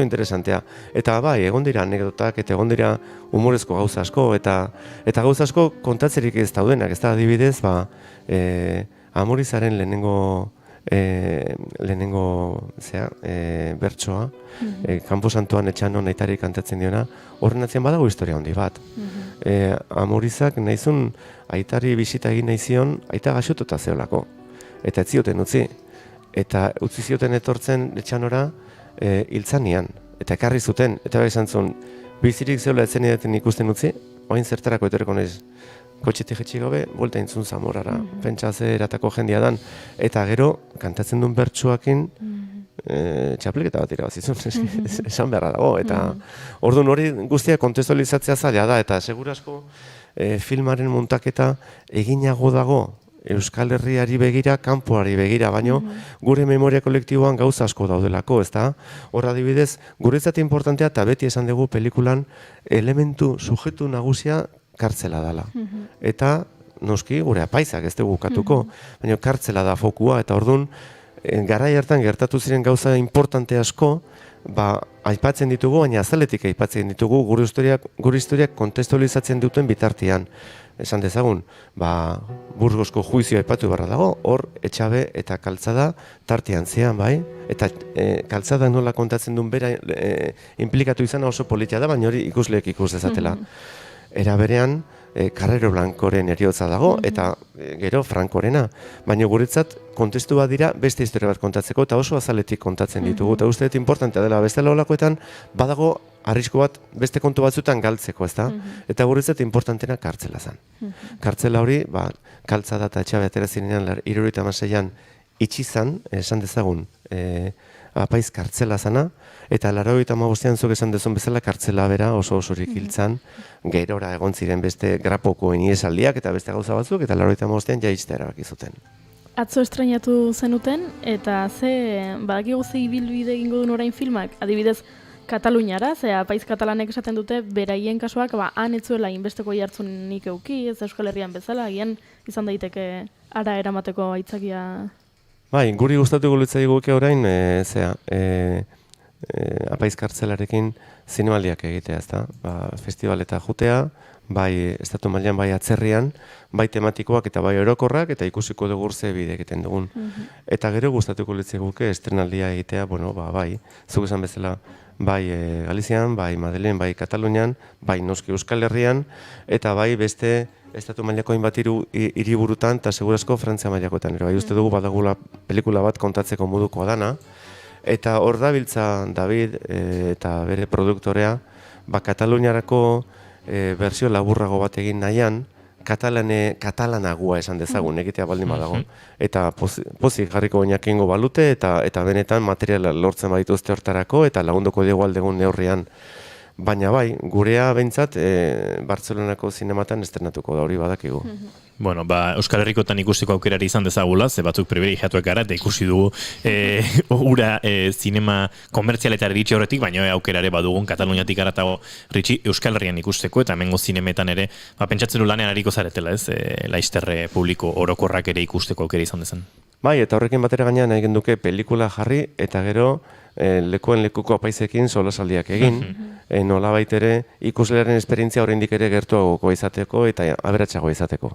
interesantea. Eta egon dira anekdotak, eta egon dira humorezko gauza asko, eta gauza asko kontatzerik ez daudenak, ez da adibidez, Amurizaren lehenengo bertsoa, Kanpo Santuan Etxanon aitari kantatzen diona, horren atzean badago historia handi bat. Amurizak nahizun aitari bisita egin nahi zion, aita gaxotuta zeolako. Eta ez zioten utzi. Eta utzi zioten etortzen Etxanora hiltzanian. Eta ekarri zuten, eta bai izan zuen, bizirik zeola etzen edaten ikusten utzi, oain zertarako etorreko nahiz kotxetik jetxik gabe, bolta intzun Zamorara, pentsa ze eratako jendia dan. Eta gero, kantatzen duen bertsuakin, txapliketa bat irabazizun, esan beharra dago. Eta orduan hori guztia kontestualizatzea zaila da, eta segurasko filmaren muntaketa eginago dago, Euskal Herriari begira, kanpoari begira, baino gure memoria kolektiboan gauza asko daudelako, ezta? Hor adibidez, guretzat importantea eta beti esan dugu pelikulan elementu sujetu nagusia kartzela dela. Eta noski gure apaizak ez dugu ukatuko, baina kartzela da fokua, eta orduan garai hartan gertatu ziren gauza importante asko, aipatzen ditugu, baina azaletik aipatzen ditugu gure historiak kontestualizatzen duten bitartean. Esan dezagun, Burgosko juizioa aipatu barra dago, hor Etxabe eta Kaltzada tartean zean, bai? Eta Kaltzada nola kontatzen duen bera implikatu izana oso politia da, baina hori ikusleek ikus dezatela. Era berean, Carrero Blancoren heriotza dago, eta gero Frankorena. Baina guretzat, kontestu bat dira beste historia bat kontatzeko, eta oso azaletik kontatzen ditugu. Eta uste dut importantea dela, bestela olakoetan, badago arrisku bat beste kontu batzutan galtzeko, ezta? Eta guretzat importantena kartzela zen. Kartzela hori, Kaltzada eta Etxabe atera zirenean 76an itxi zan, esan dezagun, apaiz kartzela zana, eta 85an zuk esan dezun bezala kartzela bera oso-osorik hiltzan, gerora egon ziren beste grapokoen iesaldiak eta beste gauza batzuk, eta 85an jaistea erabaki zuten. Atzo estrenatu zenuten, eta badakigu ze ibilbide egingo duen orain filmak, adibidez, Kataluniara, apaiz katalanek esaten dute, beraien kasuak, han etzuela inbesteko jartzunik euki, ez Euskal Herrian bezala, agian izan daiteke ara eramateko aitzakia. Guri gustatuko litzaigu orain, apaiz kartzelarekin zinemaldiak egitea, ezta? Festivaleta jutea, bai estatu mailan, bai atzerrian, bai tematikoak eta bai orokorrak, eta ikusiko dugu ze bide egiten dugun. Eta gero gustatuko litzaiguke estrenaldia egitea, bai, zuk esan bezala, bai Galizian, bai Madelen, bai Katalunian, bai noski Euskal Herrian, eta bai beste estatu mailako hainbat hiriburutan eta segurazko Frantzia mailakoetan. Bai uste dugu badagula pelikula bat kontatzeko modukoa dana, eta hor dabiltza David eta bere produktorea, Kataluniarako bersio laburrago bat egin nahian, katalanagoa esan dezagun, egitea baldin badago. Eta pozik jarriko oinak egingo balute, eta benetan materiala lortzen badituzte hortarako, eta lagunduko diegu aldegun neurrian. Baina bai, gurea behintzat Bartzelonako zinematan estrenatuko da, hori badakigu. Bueno, Euskal Herrikotan ikusteko aukerari izan dezagula, ze batzuk privilegiatuak gara, eta ikusi dugu ura zinema komertzialetara iritsi horretik, baina aukerare badugun Kataluniatik aratago ritxi Euskal Herrian ikusteko, eta hemengo zinemetan ere, pentsatzen du lanean ariko zaretela, ez? Laisterre publiko orokorrak ere ikusteko aukera izan dezen. Bai, eta horrekin batera gainean egin duke pelikula jarri, eta gero lekuen lekuko apaizekin solasaldiak egin, nolabait ere ikuslearen esperientzia oraindik ere gertuagoko izateko eta aberatsago izateko.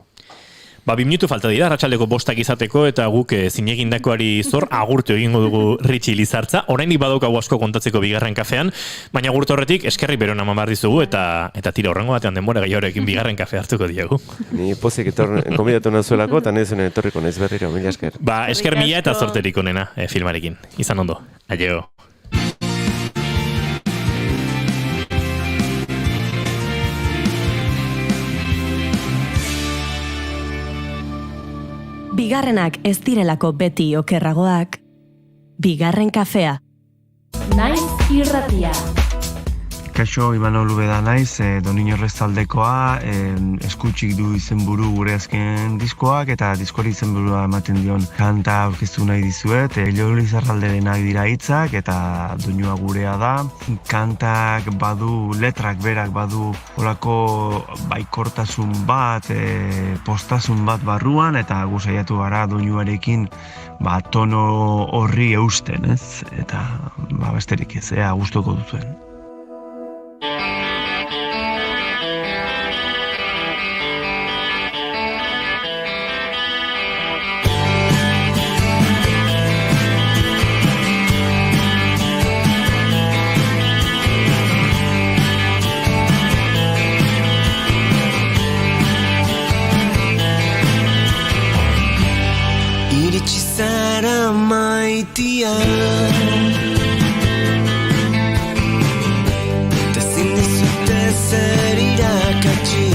2 minutu falta dira, arratsaldeko 5 izateko, eta guk zinegindakoari zor agurtu egingo dugu Ritxi Lizartza. Oraindik badaukagu asko kontatzeko bigarren kafean, baina agurtu horretik eskerri beron eman behar dizugu, eta tira horrengo batean denbora gehiagorekin bigarren kafe hartuko diegu. Ni pozik konbidatu nazuelako, eta nahi zuen etorriko naiz berriro, mila esker. Esker mila eta zorterik onena filmarekin. Izan ondo. Aio. Bigarrenak ez direlako beti okerragoak, bigarren kafea. Naiz irratia. Kaixo, Imanol Ubeda naiz, Donino Restaldekoa, eskutsik du izenburu gure azken diskoak, eta diskori izenburua ematen dion kanta aurkeztu nahi dizuet. Ilori Zarralderenak dira hitzak, eta doinua gurea da. Kantak badu, letrak berak badu olako baikortasun bat, postasun bat barruan, eta guzaiatu gara doinuarekin tono horri eusten, ez? Eta besterik ez, gustuko duzuen. maitia ezin dizute zer irakatsi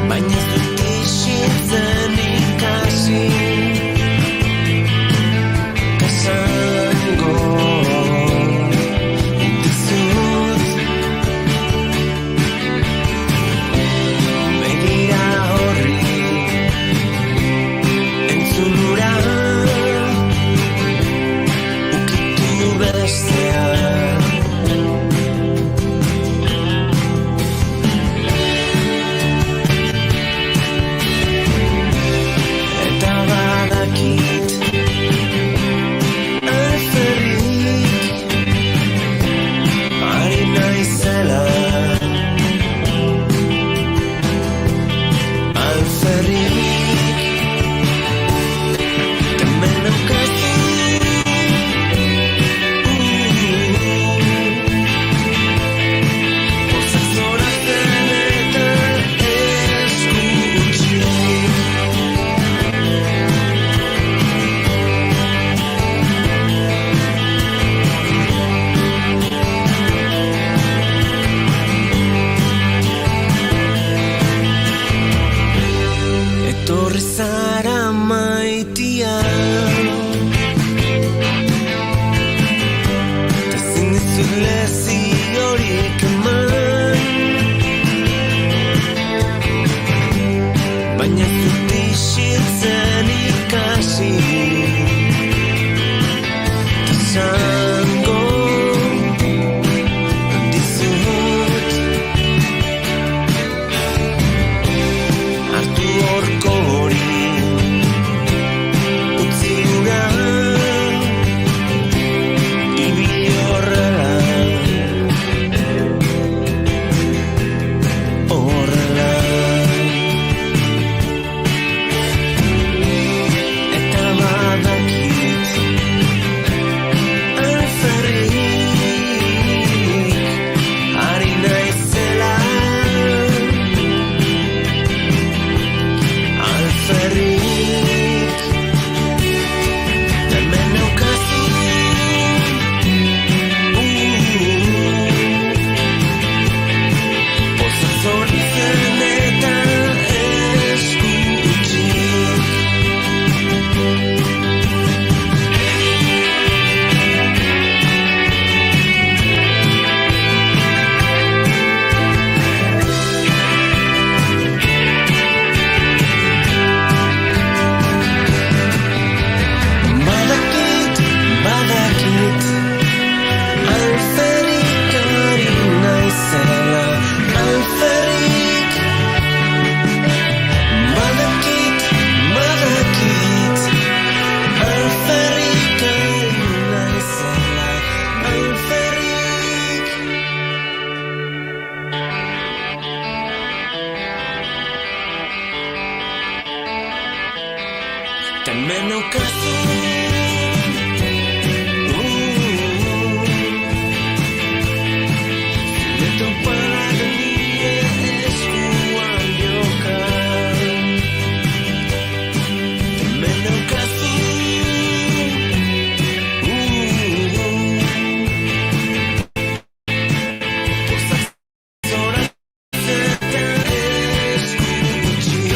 baina ez dut isiltzen ikasi kasango dizut begira horri entzunura ukitu bestea eta badakit alferrik ari naizela alferrik temen aukazu pozak zoratzen eta esku utzik etorri zara maitia ezin dizut leziorik eman baina ez dut isiltzen ikasi esango dizut hartu horko hori utzi hura ibili horrela horrela eta badakit alferrik ari naizela alferrik temen aukazu pozak zortzen eta esku utzik badakit alferrik ari naizela alferrik badakit alferrik ari naizela alferrik temen aukazu zure para nire eskuan joka temen aukazu pozak zoratzen eta esku utzik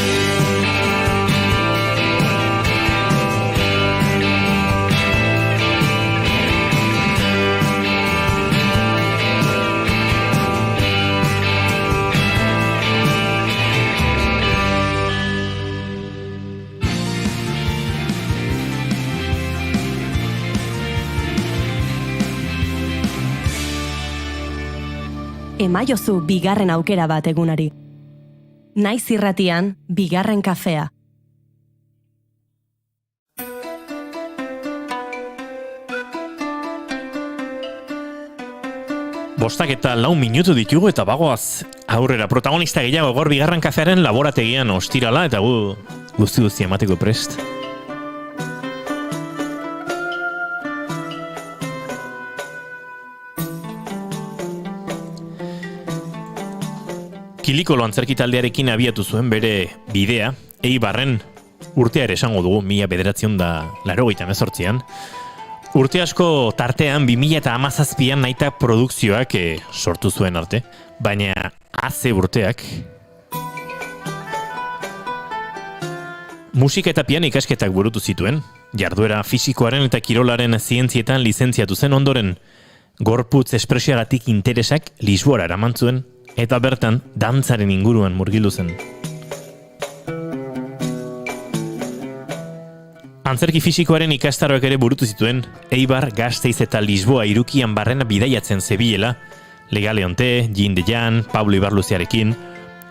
Emaiozu bigarren aukera bat egunari. Naiz irratian, bigarren kafea. Bostak eta 4 minutu ditugu eta bagoaz aurrera. Protagonista gehiago gaur bigarren kafearen laborategian ostirala eta gu guzti emateko prest. Kilikolo antzerki taldearekin abiatu zuen bere bidea, Eibarren urtea ere esango dugu, 1988an. Urte asko tartean 2017an nahita produkzioak sortu zuen arte, baina haze urteak musika eta piano ikasketak burutu zituen, jarduera fisikoaren eta kirolaren zientzietan lizentziatu zen ondoren, gorputz espresiagatik interesak Lisboara eraman zuen, eta bertan dantzaren inguruan murgildu zen. Antzerki fisikoaren ikastaroak ere burutu zituen, Eibar, Gasteiz eta Lisboa irukian barrena bidaiatzen zebilela, Legaleonte, Jean de Jan, Pablo Ibarluziarekin,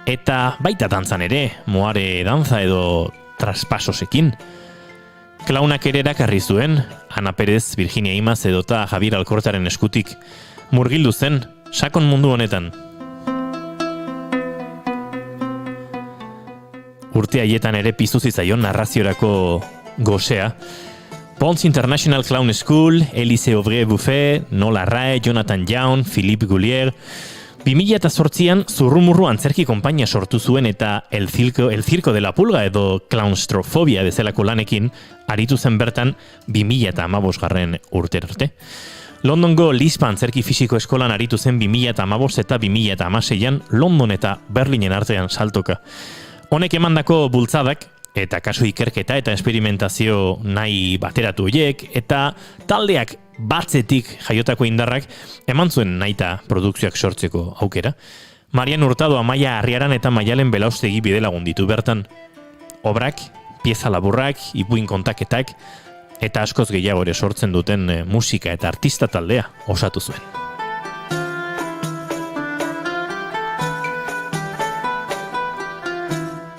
eta baita dantzan ere, Moare danza edo traspasosekin. Klaunak ere erakarri zuen, Ana Perez, Virginia Imaz edota Javier Alkortaren eskutik, murgildu zen, sakon mundu honetan. Urte haietan ere piztu zitzaion narraziorako gosea. Pons International Clown School, Elise Auvrier Buffet, Nola Rae, Jonathan Jaun, Philippe Goulier. 2008an zurrumurru antzerki konpainia sortu zuen eta El Circo de la Pulga edo Claustrofobia bezalako lanekin aritu zen bertan 2015 urterarte. Londongo Lispa antzerki fisiko eskolan aritu zen 2015 eta 2016an London eta Berlinen artean saltoka. Honek emandako bultzadak eta kasu ikerketa eta esperimentazio nahi bateratu horiek eta taldeak batzetik jaiotako indarrak eman zuen nahita produkzioak sortzeko aukera. Marian Hurtado, Amaia Arriaran eta Maialen Belaustegi bidelagun ditu bertan. Obrak, pieza laburrak, ipuin kontaketak eta askoz gehiago ere sortzen duten musika eta artista taldea osatu zuen.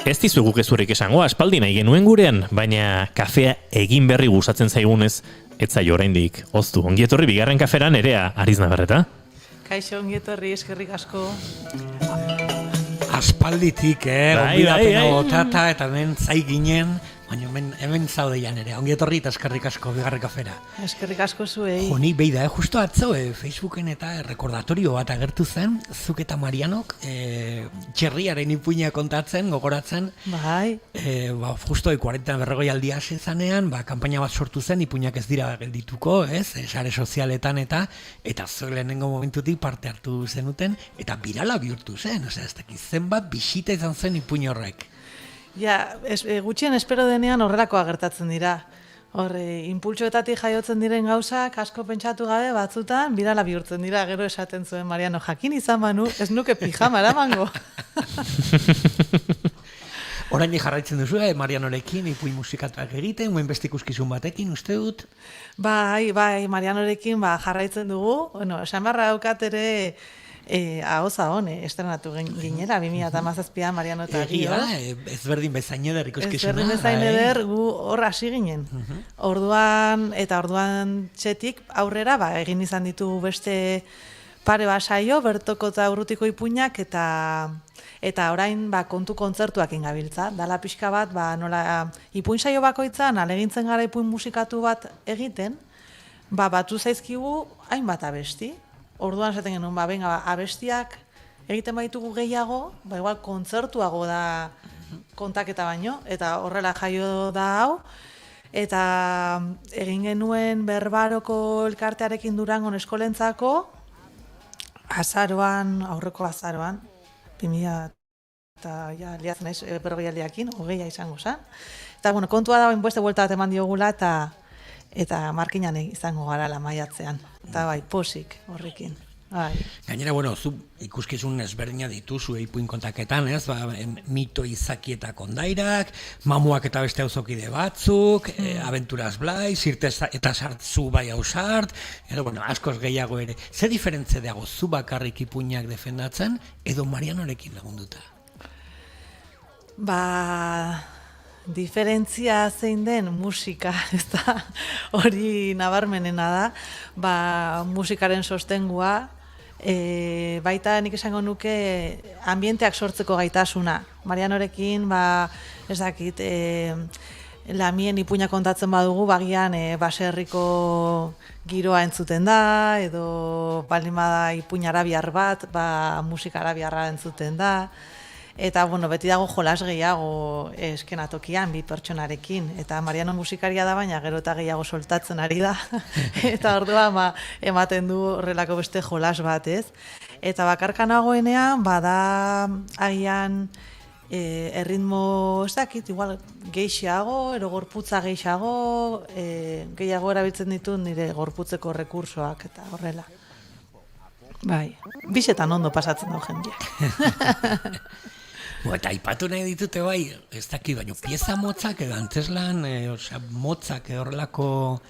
Ez dizu guk ezurrik esango, aspaldi nahi genuen gurean, baina kafea egin berri gustatzen zaigunez, ez zaio oraindik oztu. Ongietorri bigarren kaferan Nerea Ariznabarreta. Kaixo, ongietorri, eskerrik asko. Aspalditik, gonbidapena botata eta hemen zai ginen, baina hemen zaudeian ere. Ongietorri eta eskerrik asko bigarren kafera. Eskerrik asko zuei. Nik beida, justo atzo Facebooken eta rekordatorio bat agertu zen, zuk eta Marianok, txerriaren ipuina kontatzen, gogoratzen. Bai. Justo 40 aldia zanean, kanpaina bat sortu zen, ipuinak ez dira geldituko, sare sozialetan eta zuek lehenengo momentutik parte hartu zenuten, eta birala bihurtu zen, ez dakit zenbat bisita izan zen ipuin horrek. Ja, gutxien espero denean horrelakoa gertatzen dira. Impultsoetatik jaiotzen diren gauzak, asko pentsatu gabe batzutan, birala bihurtzen dira, gero esaten zuen Mariano, jakin izan banu, ez nuke pijama eramango. Orain jarraitzen duzu, Marianorekin, ipuin musikatuak egiten, muen beste ikuskizun batekin, uste dut? Bai, Marianorekin jarraitzen dugu. Esan barra daukat ere, ahoza hone, estrenatu ginera, 2017an Mariano eta Gio. Ezberdin bezain eder ikuskizuna. Ezberdin bezain eder gu hor hasi ginen. Orduan txetik aurrera, egin izan ditugu beste pare saio, Bertoko eta Urrutiko ipuinak eta orain kontu kontzertuak ingabiltza. Dala pixka bat, nola ipuin saio bakoitzan, alegintzen gara ipuin musikatu bat egiten, batu zaizkigu hainbat abesti. Orduan esaten genuen, abestiak egiten baitugu gehiago, igual kontzertuago da kontaketa baino, eta horrela jaio da hau, eta egin genuen Berbaroko elkartearekin Durangon eskolentzako, aurreko azaroan, 2000 eta liatzen naiz berrogeialdiakin, 20 izango zen. Eta kontua da, beste buelta bat eman diogula, eta markinan izango gara la maiatzean. Eta posik horrekin. Gainera, zu ikuskizun ezberdina dituzu ipuin kontaketan, mito izaki eta kondairak, mamuak eta beste auzokide batzuk, aventuras blai, zirte eta sartzu bai hausart, askoz gehiago ere. Ze diferentze dago zu bakarrik ipuinak defendatzen, edo Marianorekin lagunduta? Diferentzia zein den musika, ez da, hori nabarmenena da, musikaren sostengua, baita nik esango nuke ambienteak sortzeko gaitasuna. Marianorekin, ez dakit, lamien ipuina kontatzen badugu, bagian baserriko giroa entzuten da, edo baldin bada ipuin arabiar bat, musika arabiarra entzuten da, Eta, bueno, beti dago jolas gehiago eskenatokian, bi pertsonarekin. Eta Mariano musikaria da, baina gero eta gehiago soltatzen ari da. Eta orduan, ematen du horrelako beste jolas bat, ez? Eta bakarka nagoenean, bada agian erritmo, ez dakit, igual gehiago, ero gorputza gehiago, gehiago erabiltzen ditu nire gorputzeko rekursoak eta horrela. Bai, bisetan ondo pasatzen du jendeak. Eta aipatu nahi ditute bai, ez dakit, baina pieza motzak edo antzeslan, motzak horrelako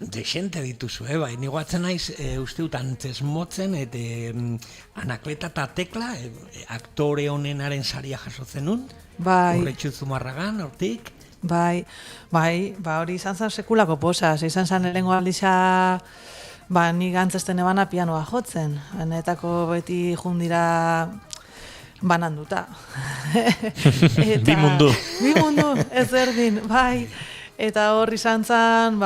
desente dituzu, bai, nigoatzen naiz, uste dut antzes motzen, eta Anakleta eta Tekla, aktore honenaren saria jasotzen nun, Urretxu Zumarragan, hortik. Bai, hori izan zen sekulako posa, izan zen lehengo aldiza, nik antzesten ebana pianoa jotzen, netako beti jundira bananduta. Bi mundu. Bi mundu, ez erdin, bai. Eta hor izan zen,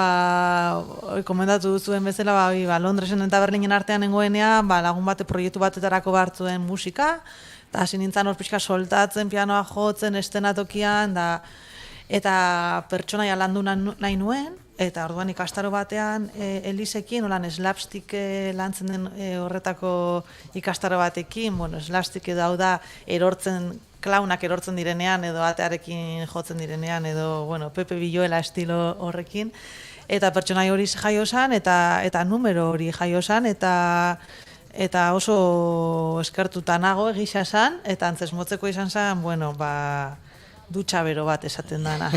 komendatu duzuen bezala, Londresen eta Berlinen artean nengoenean, lagun bate proiektu batetarako bartzuen musika, eta hasi nintzen hor pixka soltatzen, pianoa jotzen, estenatokian, eta pertsonaia landu nahi nuen, eta orduan ikastaro batean Elisekin, holan slapstick lantzen den horretako ikastaro batekin, slapstick edo hau da erortzen, klaunak erortzen direnean edo atearekin jotzen direnean edo, Pepe Villoela estilo horrekin, eta pertsonai hori jaio zen, eta numero hori jaio zen, eta oso eskertuta nago egisa zen, eta antzes motzeko izan zen, dutxa bero bat esaten dana.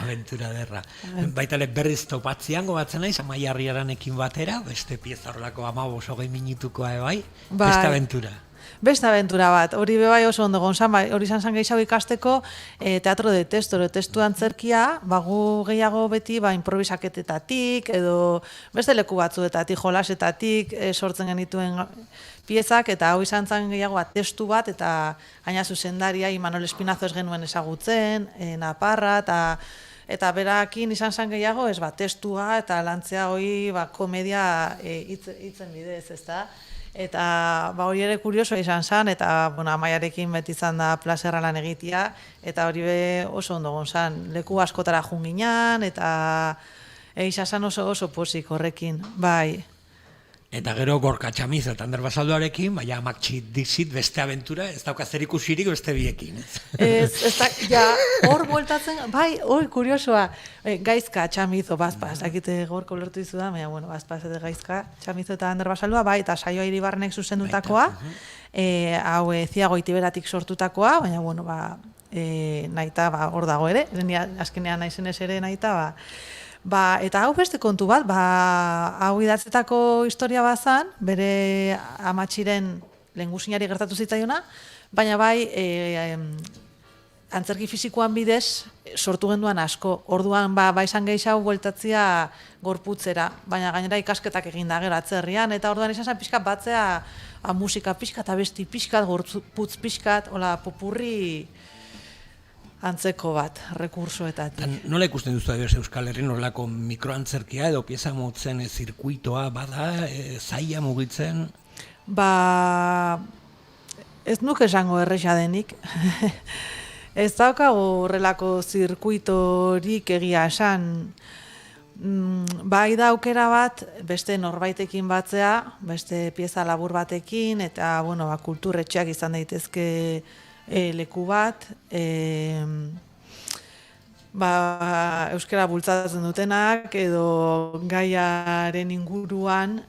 Aventura derra. Baitale berriz topatzean gobatzen naiz, Amaia Arriaranekin batera, beste pieza horrelako 15-20 minutukoa bai, beste aventura. Beste aventura bat, hori bebai oso ondo gonzan, hori izan zen gehiago ikasteko teatro de testu antzerkia, gu gehiago beti improvisaketetatik, edo beste leku batzuetatik, jolasetatik sortzen genituen piezak, eta hau izan zen gehiago testu bat, eta gaina zuzendaria Imanol Espinazo ez genuen ezagutzen, Naparra, eta berakin izan zen gehiago, testua, eta lantzea hori komedia hitzen bidez, ez da? Eta hori ere kuriosoa izan zen, eta Amaiarekin beti izan da plazerra lan egitea, eta hori oso ondo gonzan, leku askotara junginan, eta izan zen oso posik horrekin, bai. Eta gero Gorka Txamiz eta Ander Basaldoarekin, amak dizit beste aventura, ez dauka zer ikusirik beste biekin. Hor bueltatzen, hori kuriosoa, Gaizka Txamizo, Bazpaz, akite Gorko lertu izu da, Bazpaz eta Gaizka Txamizo eta Ander Basaldoa, eta Saioa Iribarrenek zuzendutakoa, hau Ziago Itiberatik sortutakoa, baina, nahita hor dago ere, azkenean naizenez ere nahita, eta hau beste kontu bat, hau idatzetako historia bazan, bere amatxiren lehengusinari gertatu zitzaiona, baina antzerki fisikoan bidez sortu genduan asko. Orduan izan gehiago bueltatzea gorputzera, baina gainera ikasketak eginda gero atzerrian, eta orduan izan zen pixkat batzea musika pixkat, abesti pixkat, gorputz pixkat, popurri antzeko bat, rekursoetatik. Nola ikusten duzu adibidez Euskal Herrin horrelako mikroantzerkia edo pieza motzen zirkuitoa bada, zaila mugitzen? Ez nuke esango erresa denik. Ez daukagu horrelako zirkuitorik egia esan. Bai da aukera bat, beste norbaitekin batzea, beste pieza labur batekin, eta kulturretxeak izan daitezke leku bat, euskara bultzatzen dutenak, edo gaiaren inguruan,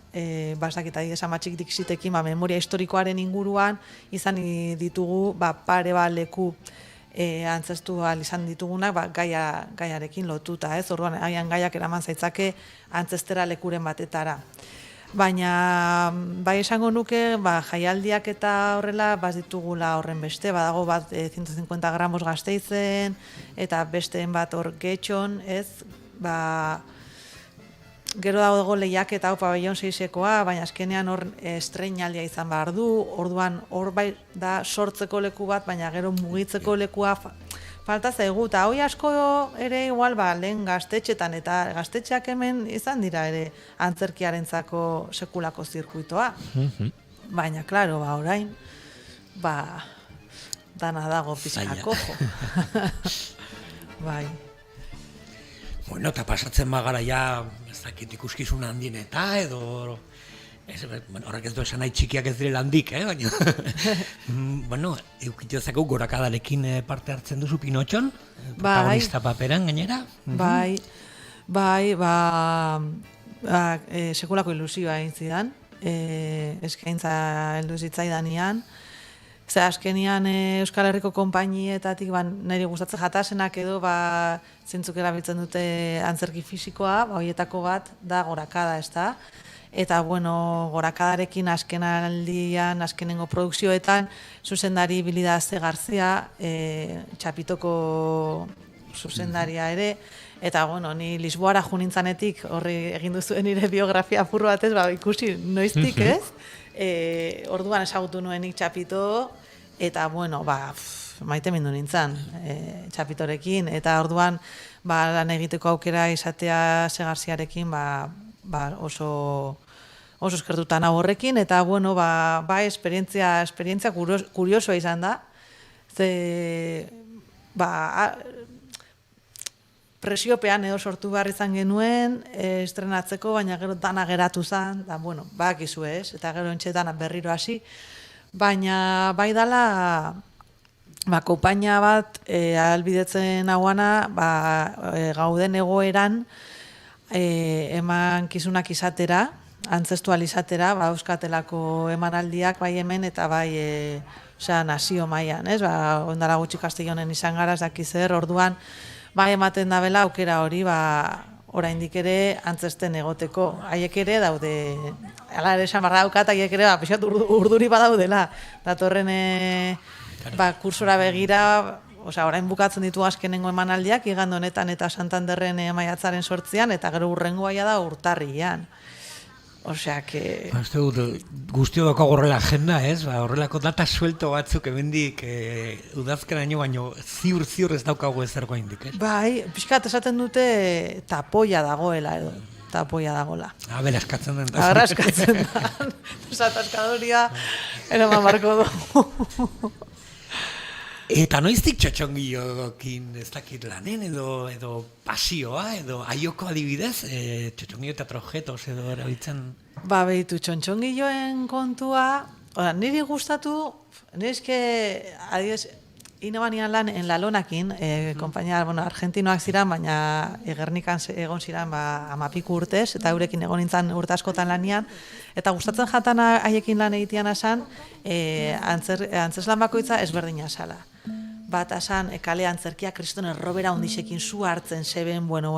basaketa amatxik dixitekin, memoria historikoaren inguruan, izan ditugu pare bat leku antzestu izan ditugunak gaiarekin lotuta, ez? Orduan, haian gaiak eraman zaitzake antzestera lekuren batetara. Baina, esango nuke, jaialdiak eta horrela, ditugula horren beste, badago 150 gramos Gasteizen, eta besteen bat hor Getxon, ez? Gero dago lehiak eta pabellon 6ekoa, baina azkenean hor estreinaldia izan behar du, orduan hor da sortzeko leku bat, baina gero mugitzeko lekua falta zaigu, eta hoi asko ere igual lehen gaztetxetan, eta gaztetxeak hemen izan dira ere antzerkiarentzako sekulako zirkuitoa. Baina, klaro, orain, dana dago pizkako. Bai. Bueno, eta pasatzen bagara ja, ez dakit ikuskizun handien eta edo... bueno, horrek ez du esan nahi txikiak ez direla handik, baina... bueno, eukitiozako gorakadarekin parte hartzen duzu Pinotxon, protagonista paperan gainera. Bai, sekulako ilusioa egin zidan, eskaintza heldu zitzaidanean. Ze azkenian Euskal Herriko konpainietatik niri gustatzen jatasenak edo zentzuk erabiltzen dute antzerki fisikoa, horietako bat da gorakada, ez da? Eta, bueno, gorakadarekin azkenengo produkzioetan, zuzendari Bilida Azte Garzia, Txapitoko zuzendaria ere, eta, bueno, ni Lisboara junintzanetik horri egin duzuen nire biografia apur batez, ikusi noiztik ez, orduan ezagutu nuenik Txapito, eta, bueno, maite mindu nintzen Txapitorekin, eta orduan lan egiteko aukera izatea Segarziarekin oso eskertuta nago horrekin, eta, bueno, esperientzia kuriosoa izan da, ze, presiopean edo sortu behar izan genuen, estrenatzeko, baina gero dana geratu zen, da, bueno, bakizu ez, eta gero entxetan berriro hasi, baina bai dala, konpainia bat ahalbidetzen hauana, gauden egoeran, eman kizunak izatera, antzestual izatera, euskatelako emanaldiak bai hemen, eta bai nazio mailan, ez? Ondara gutxi Kastellonen izan gara, ez dakiz zer, orduan, ematen dabela aukera hori, oraindik ere antzesten egoteko. Haiek ere daude, ala ere esan barra daukat, haiek ere pixat urduri badaudela. Datorren kursora begira, orain bukatzen ditu azkenengo emanaldiak, igande honetan eta Santanderren maiatzaren 8an, eta gero urrengoa da urtarrian. Osea, que... Guztio doko horrela agenda, ez? Horrelako data suelto batzuk emendik udazkeraino, baino ziur ez daukagu ezergo indik, ez? Bai, pixkat esaten dute tapoia dagoela edo. Tapoia dagoela. Aberaskatzen den. Aberaskatzen den. Ataskadoria, eraman marko du. Eta noiztik txotxongillokin ez dakit lanen edo pasioa, edo aioko adibidez, txotxongillo eta trojetos edo erabiltzen? Behitu, txotxongilloen kontua, niri gustatu, nizke, adibidez, inobanian lan en Lalonakin, kompainia, argentinoak ziren, baina Gernikan egon ziren 10 urtez, eta eurekin egon nintzen urte askotan lanian, eta gustatzen jatan haiekin lan egitean esan, antzeslan bakoitza ezberdina zala. Bat asan, kale antzerkia kriston errobera hondisekin zu hartzen zeben, bueno,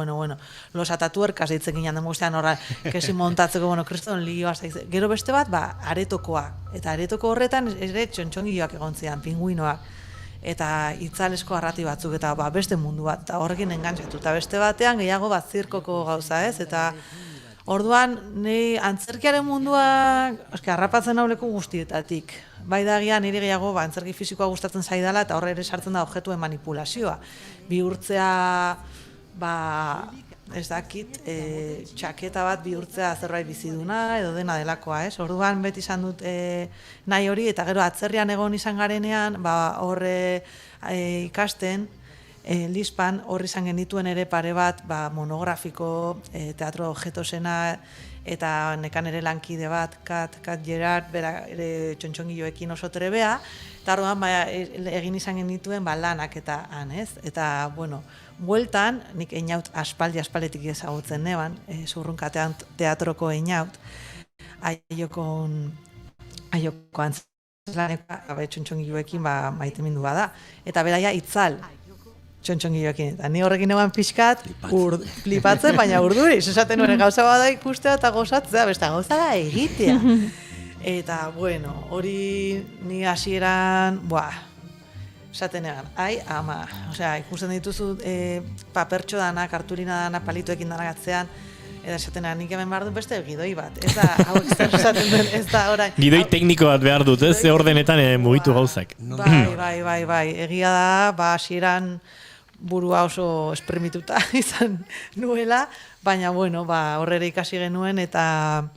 los atatuerkas ditzen ginen den guztian horra, kesi montatzeko, kriston lioa zaiz. Gero beste bat, aretokoa. Eta aretoko horretan, ere txontxongilloak egon zian, pinguinoak. Eta itzalesko arrati batzuk, eta beste mundu bat, eta horrekin engantzatu. Eta beste batean, gehiago zirkoko gauza ez, eta orduan, nahi antzerkiaren mundua, harrapatzen nauleko guztietatik. Bai da gian, niri gehiago, antzerki fisikoa gustatzen zaidala, eta horre ere sartzen da objektuen manipulazioa. Bihurtzea, ez dakit, txaketa bat bihurtzea zerbait biziduna, edo dena delakoa, ez? Orduan beti izan dut nahi hori, eta gero atzerrian egon izan garenean, horre ikasten, Lispan, horri izan genituen ere pare bat monografiko, teatro objetosena, eta nekan ere lankide bat, Kat Gerard, bera ere txontxongilloekin oso trebea, eta orduan egin izan genituen lanak eta han, ez? Eta, bueno, bueltan, nik einaut aspaldetik ezagutzen neban, Zurrunka teatroko einaut, aioko antzeslaneko txontxongilloekin maite mindu bada, eta beraia itzal, txontxongilloekin. Eta ni horrekin eman pixkat, flipatzen, baina urduri. Esaten nuen gauza bada ikustea eta gozatzea, besta gauza da egitea. Eta, bueno, hori ni hasieran, esaten egan, ama. Osea, ikusten dituzu papertxo danak, kartulina danak, palitoekin danak atzean, eta esaten egan, nik hemen behar dut beste gidoi bat. Ez da, hauek zer esaten duen, ez da, orain. Gidoi tekniko bat behar dut, ez? Ze ordenetan mugitu gauzak. Bai. Egia da, hasieran burua oso esprimituta izan nuela, baina, bueno, horrere ikasi genuen, eta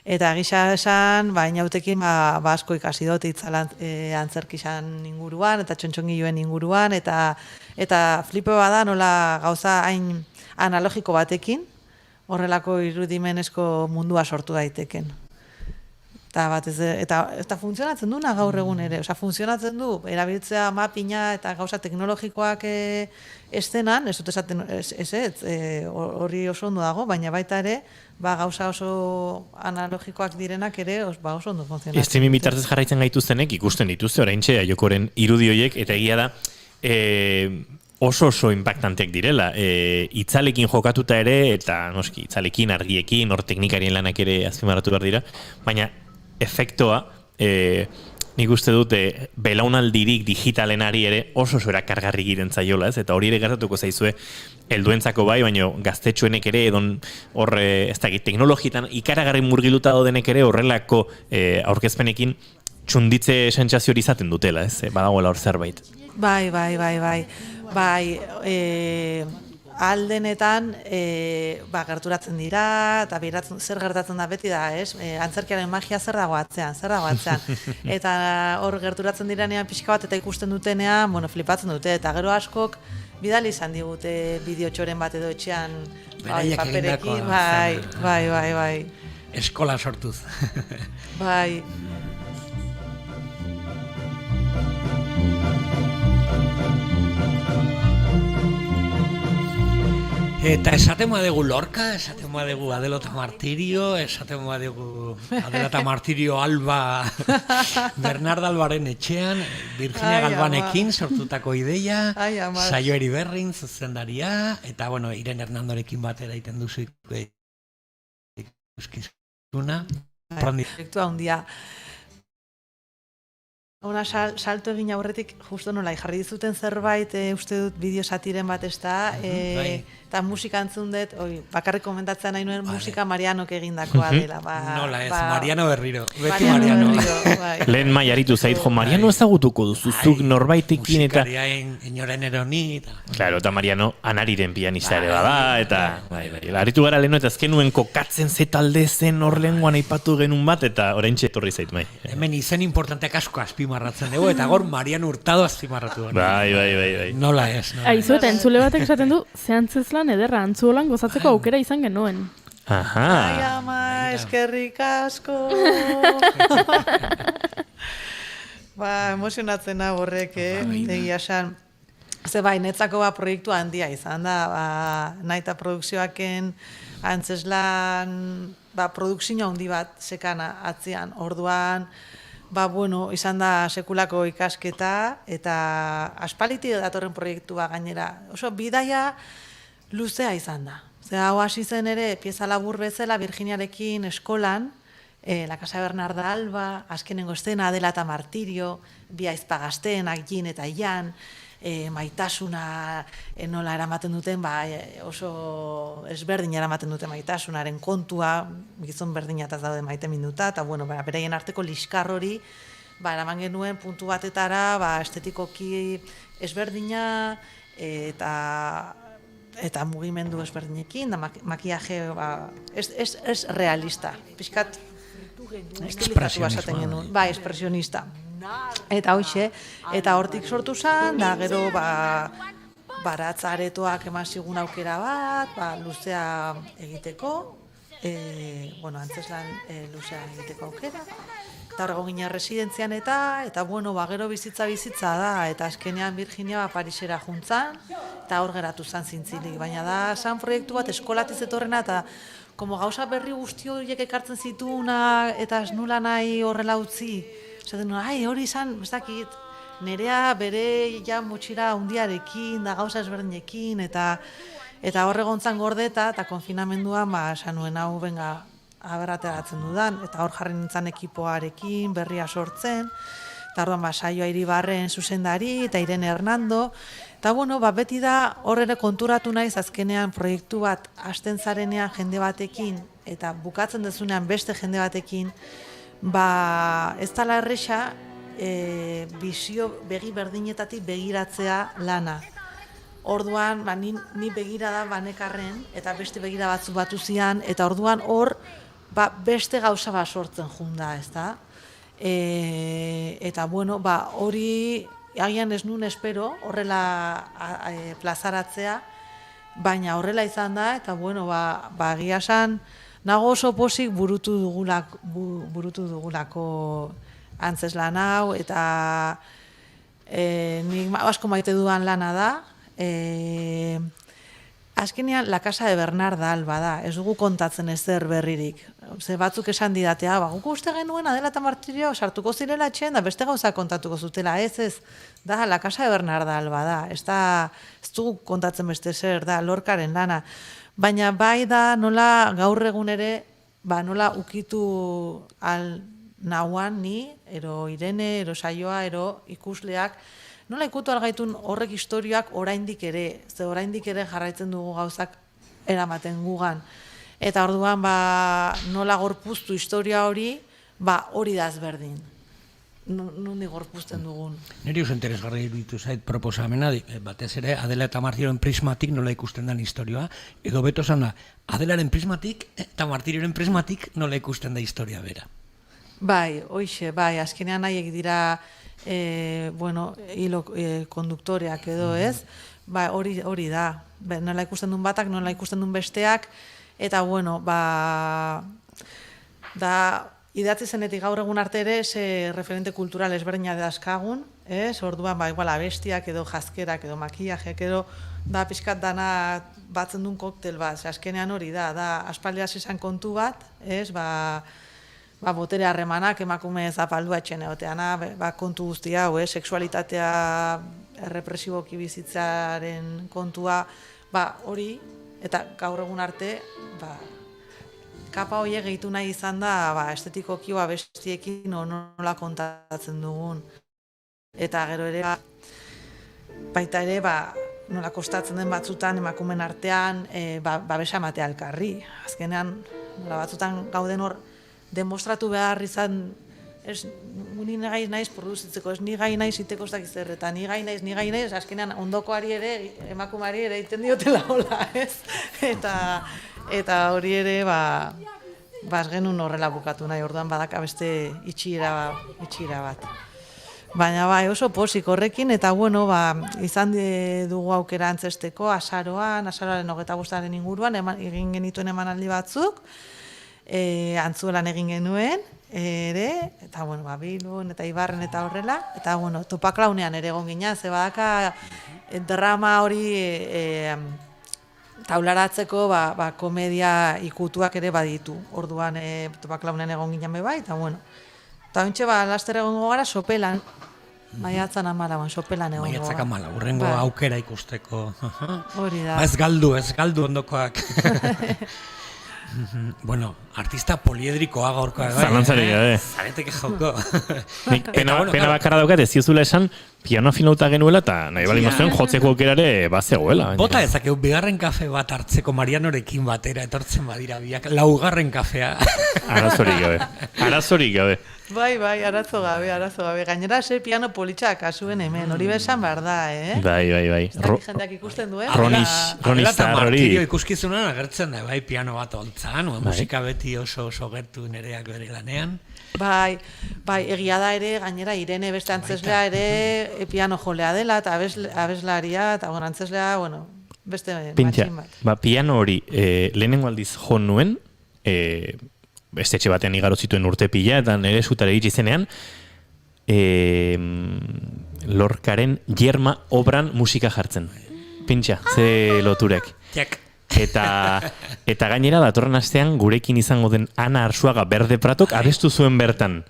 Eta gisa esan, inautekin asko ikasi dut itzala antzerkizan inguruan, eta txontxongilloen inguruan, eta flipe bada nola gauza hain analogiko batekin, horrelako irudimenezko mundua sortu daiteken. Eta funtzionatzen duna gaur egun ere, funtzionatzen du, erabiltzea mapina eta gauza teknologikoak estenan, ez dut esaten, hori oso ondo dago, baina baita ere, gauza oso analogikoak direnak ere, oso ondo funtzionatzen. Streaming bitartez jarraitzen gaituztenek ikusten dituzte, oraintxe Aiokoren irudioiek, eta egia da, oso impactanteak direla. Itzalekin jokatuta ere, eta noski, itzalekin, argiekin, hor teknikarien lanak ere azpimarratu behar dira, baina efektoa, nik uste dut belaunaldirik digitalenari ere oso erakargarri giren zaiola, eta hori ere gertatuko zaizue helduentzako bai, baina gaztetxoenek ere edon hor, ez dakit, teknologietan ikaragarri murgiluta daudenek ere horrelako aurkezpenekin txunditze sentsazio hori izaten dutela, ez? Badagoela hor zerbait. Bai, aldenetan gerturatzen dira, eta zer gertatzen da beti da, ez? Antzerkiaren magia zer dago atzean. Eta hor gerturatzen diranean pixka bat eta ikusten dutenean, flipatzen dute, eta gero askok bidali izan digute bideotxoren bat edo etxean paperekin, bai. Eskola sortuz. Bai. Eta esaten badugu Lorca, esaten badugu Adelo eta Martirio, esaten badugu Adela eta Martirio Alba, Bernardo Albaren etxean, Virginia Galvanekin sortutako ideia, Saio Eriberrin zuzendaria, eta Irene Hernandorekin batera egiten duzu ikuskizuna. Proiektua handia. Ona salto egin aurretik, justo nola, jarri dizuten zerbait, uste dut bideo satiren bat ez da, eta musika entzun dut, bakarrik komentatzen nahi nuen musika Marianok egindakoa dela. Nola ez, Mariano Berriro, beti Mariano. Lehen maiaritu zait, Mariano ezagutuko duzuzuk norbaitekin eta... Musikaria inoren eroni. Claro, eta Mariano anariren pianista ere bada, eta... Aritu gara lehenu eta azkenuen kokatzen zetalde zen hor lehenguan aipatu genuen bat, eta oraintxe etorri zait mai. Hemen izen importanteak asko azpimarratzen dugu, eta gor Mariano Hurtado azpimarratu. Bai. Nola ez. Aizu eta entzule batek esaten du, zehantzezlan ederra, antzuolan gozatzeko aukera izan genuen. Aha. Ai ama, eskerrik asko. Emozionatzen hau horrek, egia esan. Ze netzako proiektu handia izan da, naita produkzioaken antzeslan, produkzio handi bat sekana atzian, orduan, izan da sekulako ikasketa, eta aspaliti datorren proiektua gainera. Oso, bidaia luzea izan da. Hau hasi zen ere, pieza labur bezala, Virginiarekin eskolan, La Casa Bernarda Alba, azkenengo estena, Adela eta Martirio, bi aizpa gazteen, Agin eta Ian, maitasuna nola eramaten duten, oso ezberdin eramaten duten maitasunaren kontua, gizon berdinataz daude maite minuta, eta beraien arteko liskar hori, eraman genuen puntu batetara, estetikoki ezberdina, eta mugimendu ezberdinekin, da makiaje ez realista, pixkat estilizatu basaten genuen, espresionista. Eta hoxe, eta hortik sortu zen, da gero baratzaretoak eman zigun aukera bat, luzea egiteko, antzeslan luzea egiteko aukera, eta horrego gina residentzian eta gero bizitza da, eta azkenean Virginia Parisera juntzan, eta hor geratu zen zintzilik, baina da zan proiektu bat eskolatiz etorrena, eta gauza berri guzti horiek ekartzen zituna, eta ez nula nahi horrela utzi, hori izan, ez dakit, nerea bere motxira hundiarekin, da gauza ezberdinekin, eta horregontzan gordeta, eta konfinamenduan, esan nuen hau, aberrateratzen dudan, eta hor jarri nintzen ekipoarekin, berria sortzen, eta orduan Saio Iribarren zuzendari, eta Irene Hernando, eta beti da hor ere konturatu naiz azkenean proiektu bat hasten zarenean jende batekin, eta bukatzen dezunean beste jende batekin, ez dala erresa bizio begi berdinetatik begiratzea lana. Orduan, ni begira da banekarren, eta beste begira batzu batu zian, eta orduan hor, beste gauza bat sortzen junda, ez da? Eta, bueno, hori, agian ez nun espero, horrela plazaratzea, baina horrela izan da, eta, bueno, egia esan, nago oso pozik burutu dugulako antzeslan hau, eta nik asko maite dudan lana da, azkenean, La Casa de Bernarda Alba da, ez dugu kontatzen ezer berririk. Ze batzuk esan didatea, guk uste genuen Adela eta Martirio sartuko zirela etxean, da beste gauza kontatuko zutela, ez, da La Casa de Bernarda Alba da, ez dugu kontatzen beste zer, da Lorcaren lana. Baina bai da nola gaur egun ere, nola ukitu nahuan ni, ero Irene, ero Saioa, ero ikusleak, nola ikutu algaitun horrek historioak oraindik ere, ze oraindik ere jarraitzen dugu gauzak eramaten gugan. Eta orduan nola gorpuztu historia hori, hori da ezberdin. Nundi gorpuzten dugun. Neri oso interesgarri iruditu zait proposamena, batez ere Adela eta Martirioren prismatik nola ikusten den historioa, edo beto zana, Adelaren prismatik eta Martirioren prismatik nola ikusten da historia bera. Bai, hoixe, azkenean nahiek dira hilo konduktoreak edo ez, hori da, nola ikusten duen batak, nola ikusten duen besteak, eta idatzi zenetik gaur egun arte ere, ze referente kultural ezberdina dazkagun, orduan igual abestiak edo jazkerak edo makillajeak edo da pixkat dana batzen duen koktel bat, azkenean hori da aspaldiaz izan kontu bat, botere harremanak emakume zapaldua etxen egoteana, kontu guztia, sexualitatea errepresiboki bizitzaren kontua, hori, eta gaur egun arte, kapa horiek gehitu nahi izan da, estetikoki bestiekin nola kontatzen dugun. Eta gero ere, baita ere, nola kostatzen den batzutan emakumen artean, babesa ematea elkarri. Azkenean, nola batzutan gauden hor, demostratu behar izan, ni gai naiz produzitzeko, ni gai naiz iteko ez dakiz zer, eta ni gai naiz, azkenean ondokoari ere, emakumari ere egiten diotela hola, ez? Eta hori ere, ez genuen horrela bukatu nahi, orduan badaka beste itxiera bat. Baina oso pozik horrekin, eta izan dugu aukera antzesteko, azaroaren 25. inguruan, egin genituen emanaldi batzuk, Antzuelan egin genuen, ere, eta Bilbon eta Ibarren eta horrela, eta Topaklaunean ere egon ginen, ze badaka drama hori taularatzeko komedia ikutuak ere baditu. Orduan Topaklaunean egon ginen bai, eta eta ontxe laster egongo gara Sopelan, maiatzan 14, Sopelan egongo gara. Maiatzak 14, urrengo aukera ikusteko. Hori da. Ez galdu ondokoak. Bueno, artista poliedrikoa gaurkoa. Zalantzarik gabe. Zareteke jauko. Pena bakarra daukat ez ziozula esan, piano afinauta genuela eta nahi bali mazuen jotzeko aukerare bazegoela. Bota ezakeu, bigarren kafe bat hartzeko Marianorekin batera etortzen badira biak, laugarren kafea. Arazorik gabe. Bai, arazo gabe. Gainera, piano politxak kasuen hemen, hori besan behar da, Bai. Jendeak ikusten duen. Ronis Martirio ikuskizunan agertzen da, bai, piano bat holtzan, musika beti oso gertu nereak bere lanean. Bai, egia da ere, gainera, Irene beste antzeslea ere piano jolea dela, eta abeslaria, eta antzeslea, beste matxin bat. Piano hori, lehenengo aldiz jo nuen, estetxe batean igaro zituen urte pila, eta nire esutara iritsi zenean, Lorcaren Yerma obran musika jartzen. Pintxa, ze loturek. Eta gainera, datorren astean, gurekin izango den Ana Arsuaga Berde Pratok abestu zuen bertan.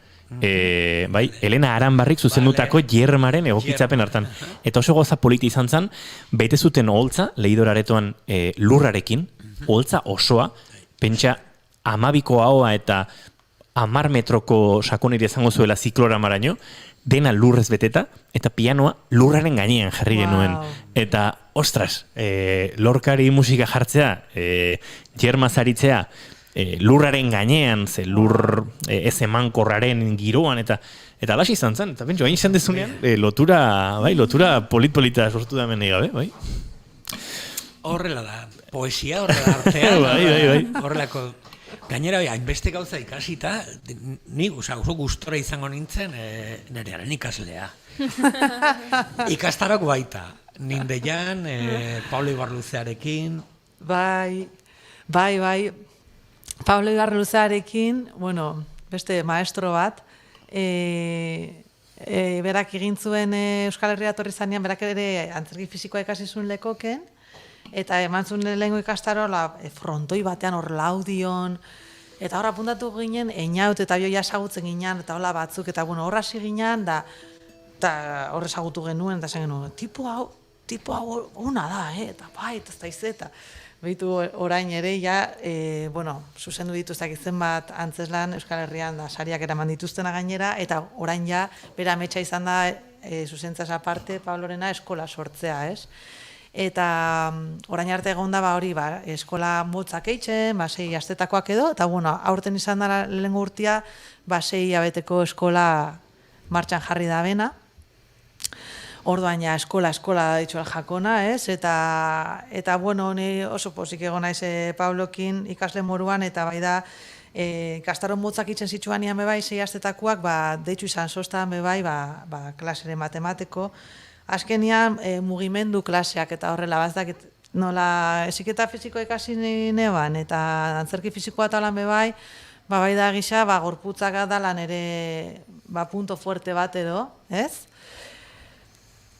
Elena Aranbarrik zuzendutako Yermaren egokitzapen hartan. Eta oso goza politi izan zen, bete zuten oholtza, Leidor Aretoan lurrarekin, oholtza osoa, pentsa 12ko ahoa eta 10 metroko sakonire izango zuela zikloramaraino, dena lurrez beteta, eta pianoa lurraren gainean jarri genuen. Eta, ostras, Lorcari musika jartzea, Yerma zaritzea, lurraren gainean, ze lur ez emankorraren giroan, eta alaxi izan zen, eta bentsu, hain izan dezunean, lotura polit-polita sortu da hemen gabe, bai? Horrela da, poesia, horrela artea, bai. Horrelako Gainera, hainbeste gauza ikasita, ni oso gustora izango nintzen nerearen ikaslea. Ikastarok baita, Nindeian, Pablo Ibarluzearekin. Bai. Pablo Ibarluzearekin, bueno, beste maestro bat, berak egin zuen Euskal Herria etorri zanean, berak ere antzerki fisikoa ikasi zuen Lekoken, eta eman zuen lehengo ikastaroa frontoi batean hor laudion, eta hor apuntatu ginen, einaut eta joia esagutzen ginen, eta hola batzuk, eta bueno, hor hasi ginen, da hor esagutu genuen, eta esan genuen, tipo hau ona da, eta bai, eta ez da izeta. Behitu orain ere, bueno, zuzendu dituztak zenbat antzeslan Euskal Herrian da sariak eraman dituztena gainera, eta orain bera ametsa izan da, zuzentzaz aparte, Pablorena eskola sortzea, ez? Eta orain arte egon da, hori, eskola motzak eitzen, 6 astetakoak edo, eta bueno, aurten izan da lehengo urtia, 6 hilabeteko eskola martxan jarri da bena. Orduan eskola ditxuel jakona, ez? Eta bueno, ni oso pozik egon naiz Pablokin ikasle moruan, eta bai da, ikastaron motzak itzen zituan ian bebai, 6 astetakoak, deitzu izan sostan bebai, klasere matemateko. Azkenian mugimendu klaseak eta horrela, bazdak, nola heziketa fisiko ikasi neban, eta antzerki fisikoa eta holan bebai, bai da gisa, gorputzak adalan ere, punto fuerte bat edo, ez?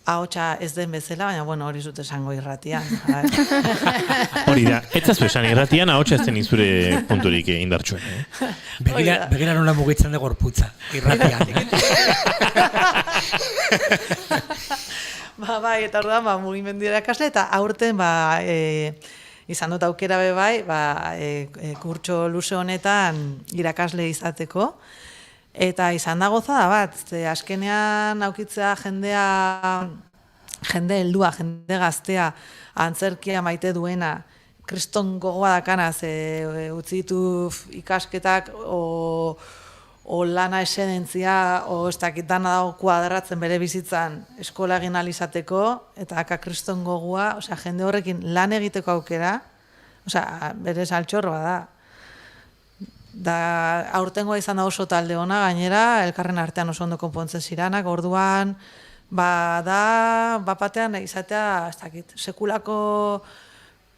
Ahotsa ez den bezala, baina bueno, hori zut esango irratian. Hori da, ez zazu esan irratian, ahotsa ez zen izure punturik indartsuen. Begira nola mugitzen de gorputza, irratian. Bai, eta orduan, mugimendu irakasle, eta aurten, izan dut aukera bebai, kurtso luze honetan irakasle izateko, eta izan da gozada bat, azkenean aukitzea jende heldua, jende gaztea, antzerkia maite duena, kriston gogoa dakanaz, utzi ditu ikasketak, o lana esedentzia, o ez dakit dana dago kuadratzen bere bizitzan eskola egin alizateko, eta kriston gogoa, jende horrekin lan egiteko aukera, bere saltxorroa da. Da, aurtengoa izan da oso talde ona, gainera, elkarren artean oso ondo konpontzen ziranak, orduan, batean izatea, ez dakit, sekulako,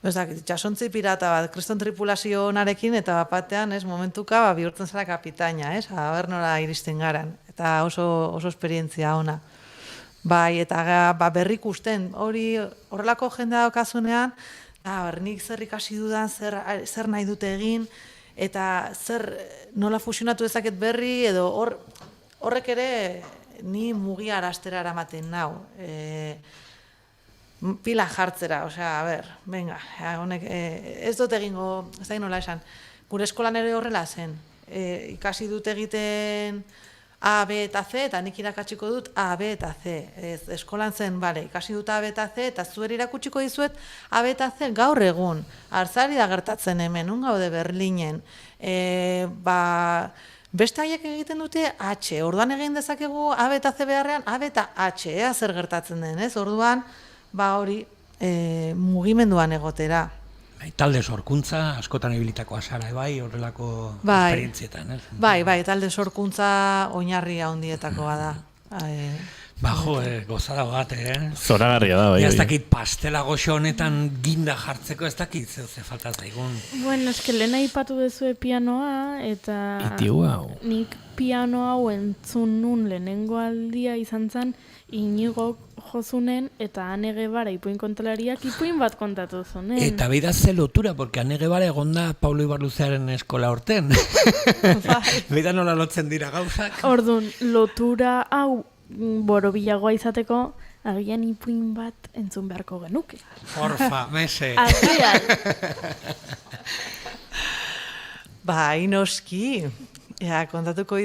ez dakit, itxasontzi pirata bat, kriston tripulazio onarekin, eta batean, momentuka, bihurtzen zara kapitaina, aber nola iristen garan, eta oso esperientzia ona. Bai, eta berrik usten, horrelako jendea daukazunean, nik zer ikasi dudan, zer nahi dute egin, eta nola fusionatu dezaket berri, edo horrek ere ni mugia arastera eramaten nau. Pila jartzera, venga, honek, ez dut egingo, ez da nola esan, gure eskolan ere horrela zen, ikasi dut egiten A, B eta C, eta nik irakatsiko dut A, B eta C. Eskolan zen, ikasi dut A, B eta C, eta zuer irakutsiko dizuet A, B eta C gaur egun. Artzari da gertatzen hemen, gaude Berlinen. Beste haiek egiten dute H, orduan egin dezakegu A, B eta C beharrean, A, B eta H, zer gertatzen den, ez? Orduan, hori mugimenduan egotera. Talde sorkuntza, askotan ibilitakoa zara, horrelako esperientzietan, ez? Bai, talde sorkuntza oinarria handietakoa da. Gozada bat, Zoragarria da, bai. Ez dakit pastela goxo honetan ginda jartzeko, ez dakit ze falta zaigun. Bueno, eske lehen aipatu duzue pianoa, eta nik piano hau entzun nun lehenengo aldia izan zen, Inigo jozunen eta Ane Guevara ipuin kontalariak ipuin bat kontatu zunen. Eta beida ze lotura, porque Ane Guevara egonda Pablo Ibarluzearen eskola horten. Beida nola lotzen dira gauzak. Orduan, lotura hau borobilagoa izateko, agian ipuin bat entzun beharko genuke. Porfa, mese. Agian. Noski. Kontatuko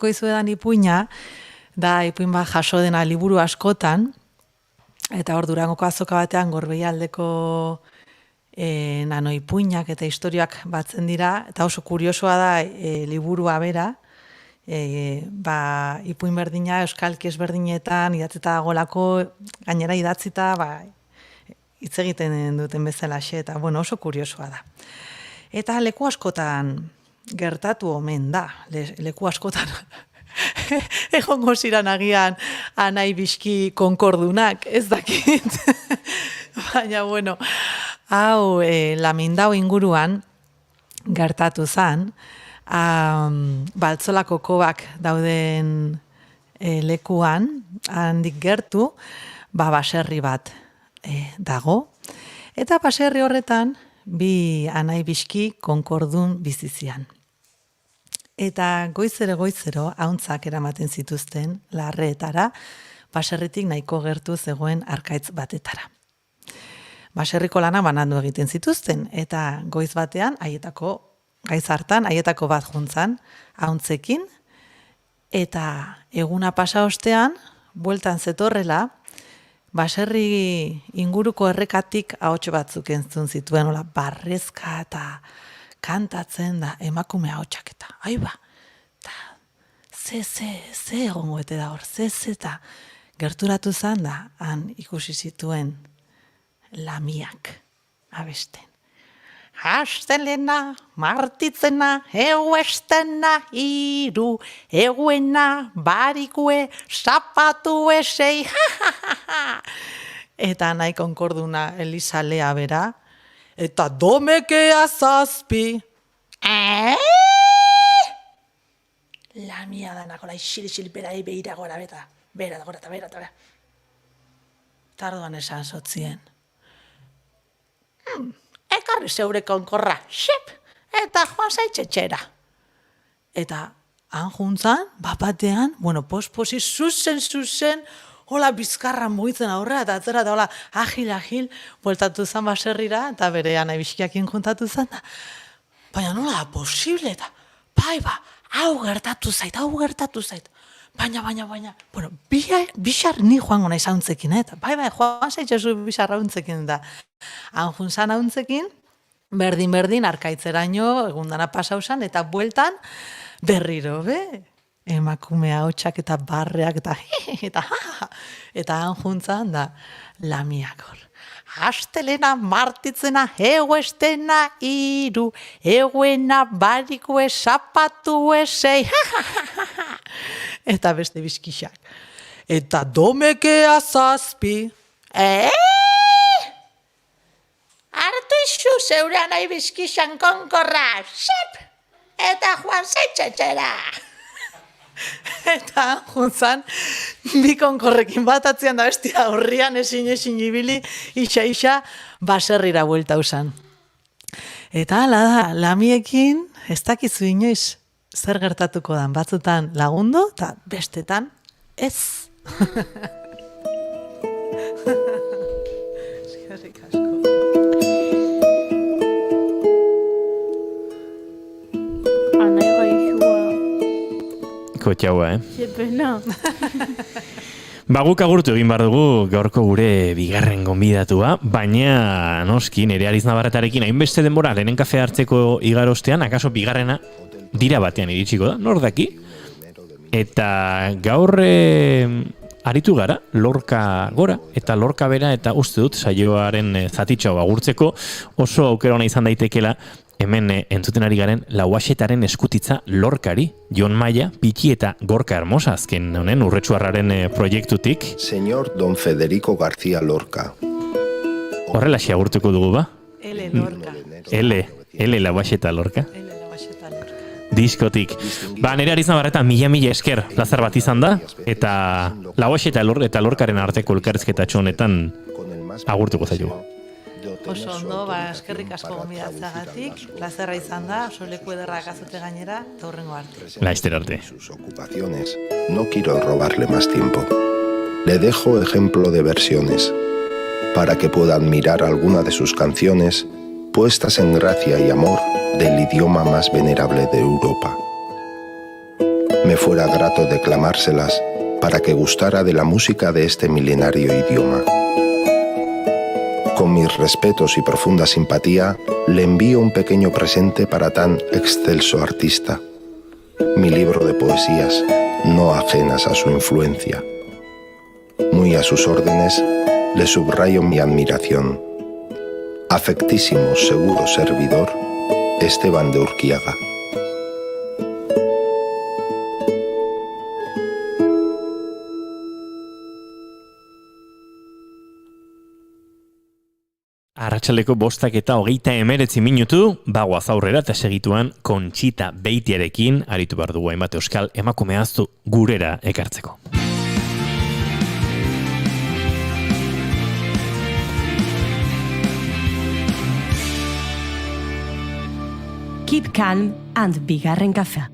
dizuetan ipuina, da ipuin bat jaso dena liburu askotan, eta hor Durangoko azoka batean Gorbeialdeko ipuinak eta historiak batzen dira, eta oso kuriosoa da liburua bera, ipuin berdina, euskalki ezberdinetan, idatzita golako, gainera idatzita, hitz egiten duten bezalaxe, eta oso kuriosoa da. Eta leku askotan gertatu omen da, leku askotan egongo ziran agian anai bizki konkordunak, ez dakit. Baina, bueno, hau Lamindao inguruan gertatu zen, Baltzolako kobak dauden lekuan, handik gertu, baserri bat dago, eta baserri horretan bi anai bizki konkordun bizizian. Eta goizero hauntzak eramaten zituzten larreetara, baserritik nahiko gertu zegoen arkaitz batetara. Baserriko lana banandu egiten zituzten, eta goiz batean, gaiz hartan, haietako bat juntzan, hauntzekin, eta eguna pasa ostean, bueltan zetorrela, baserri inguruko errekatik ahots batzuk entzun zituen, hola, barrezka eta kantatzen da emakume ahotsak eta, aiba, ze egongoete da hor, eta gerturatu zan da, han ikusi zituen Lamiak abesten. Hastelena, martitzena, euestena, iru, euena, barikue, zapatue, sei, Eta nahi konkorduna Elizalea bera, eta domekea zazpi. Lamia danako, xili berai behira gora, bera. Tarduan esan zotzien. Ekarri zeure konkorra, eta joan zaitxetxera. Eta han juntzan, bapatean, posposi, zuzen, hola bizkarra mugitzen aurrera, eta atzera, eta hola, agil, bueltatu zen baserrira, eta bere anai biskiakin juntatu zen, baina nola da posible, eta hau gertatu zait. Baina, bixar ni joango nahi zauntzekin, eta joan zaitxezu bixar hauntzekin da. Han juntzan hauntzekin, berdin arkaitzeraino egundana pasausan, eta bueltan berriro, emakumea hotxak eta barreak eta han juntzan da Lamiak hor. Hastelena, martitzena, euestena, iru, euena, barikue, zapatue, sei, eta beste bizkixak. Eta domekea zazpi. Hartu izu zeure anai bizkixan konkorra, eta joan zaitxetxera. Eta juntzan, bi konkorrekin bat atzian da bestia horrian ezin ibili, isa baserrira buelta usan. Eta hala da, Lamiekin ez dakizu inoiz zer gertatuko dan, batzutan lagundu eta bestetan ez. Eskerrik asko. Kotxaua, Jepena. Guk agurtu egin behar dugu gaurko gure bigarren gonbidatua, baina noski nire Ariz Navarretarekin hainbeste denbora lehenen kafe hartzeko igarostean, akaso bigarrena dira batean iritsiko da, nor daki? Eta gaur aritu gara, Lorca gora, eta Lorca bera, eta uste dut saioaren zatitxo agurtzeko oso aukera ona izan daitekela hemen entzuten ari garen Lauaxetaren eskutitza Lorcari, Jon Maia, Pitxi eta Gorka Hermosa azken honen urretsuarraren proiektutik. Señor Don Federico García Lorca. Horrelaxe agurtuko dugu ba? L. Lorca. L. Lauaxeta Lorca. Diskotik. Nire Ariz Navarreta mila esker plazer bat izan da, eta Lauaxeta eta Lorcaren arteko elkarrizketatxo honetan agurtuko zaitu. Oso ondo, eskerrik asko gomidatzagatik, plazerra izan da, oso leku ederrak azute gainera, eta hurrengo arte. Laizter arte. Sus ocupaciones. No quiero robarle más tiempo. Le dejo ejemplo de versiones, para que pueda admirar alguna de sus canciones, puestas en gracia y amor del idioma más venerable de Europa. Me fuera grato declamárselas para que gustara de la música de este milenario idioma. Con mis respetos y profunda simpatía, le envío un pequeño presente para tan excelso artista. Mi libro de poesías, no ajenas a su influencia. Muy a sus órdenes, le subrayo mi admiración. Afectísimo, seguro servidor, Esteban de Urquiaga. Arratsaldeko 5:29 minutu, bagoaz aurrera eta segituan Kontxita Beitiarekin aritu behar dugu hainbat euskal emakume ahaztu gurera ekartzeko. Keep calm and bigarren kafea.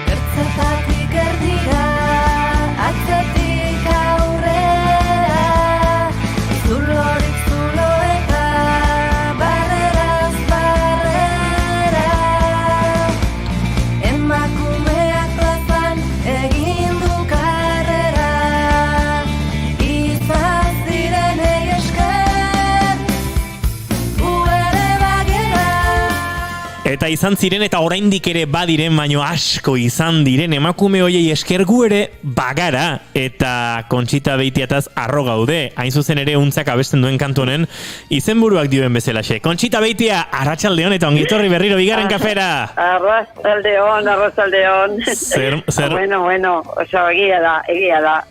Ertzetatik erdira, atzetik aurrera, zulorik zulo eta barreraz barrera. Emakumeak plazan egin du karrera, izan zirenei esker, gu ere bagera. Eta izan ziren eta oraindik ere badiren, baino asko izan diren emakume hoiei esker gu ere bagara, eta Kontxita Beitiataz arro gaude, hain zuzen ere untzak abesten duen kantu honen izenburuak dioen bezalaxe. Kontxita Beitia, arratsaldeon eta ongitorri berriro bigarren kafera. Arratsaldeon. Zer? Bueno, oso egia da,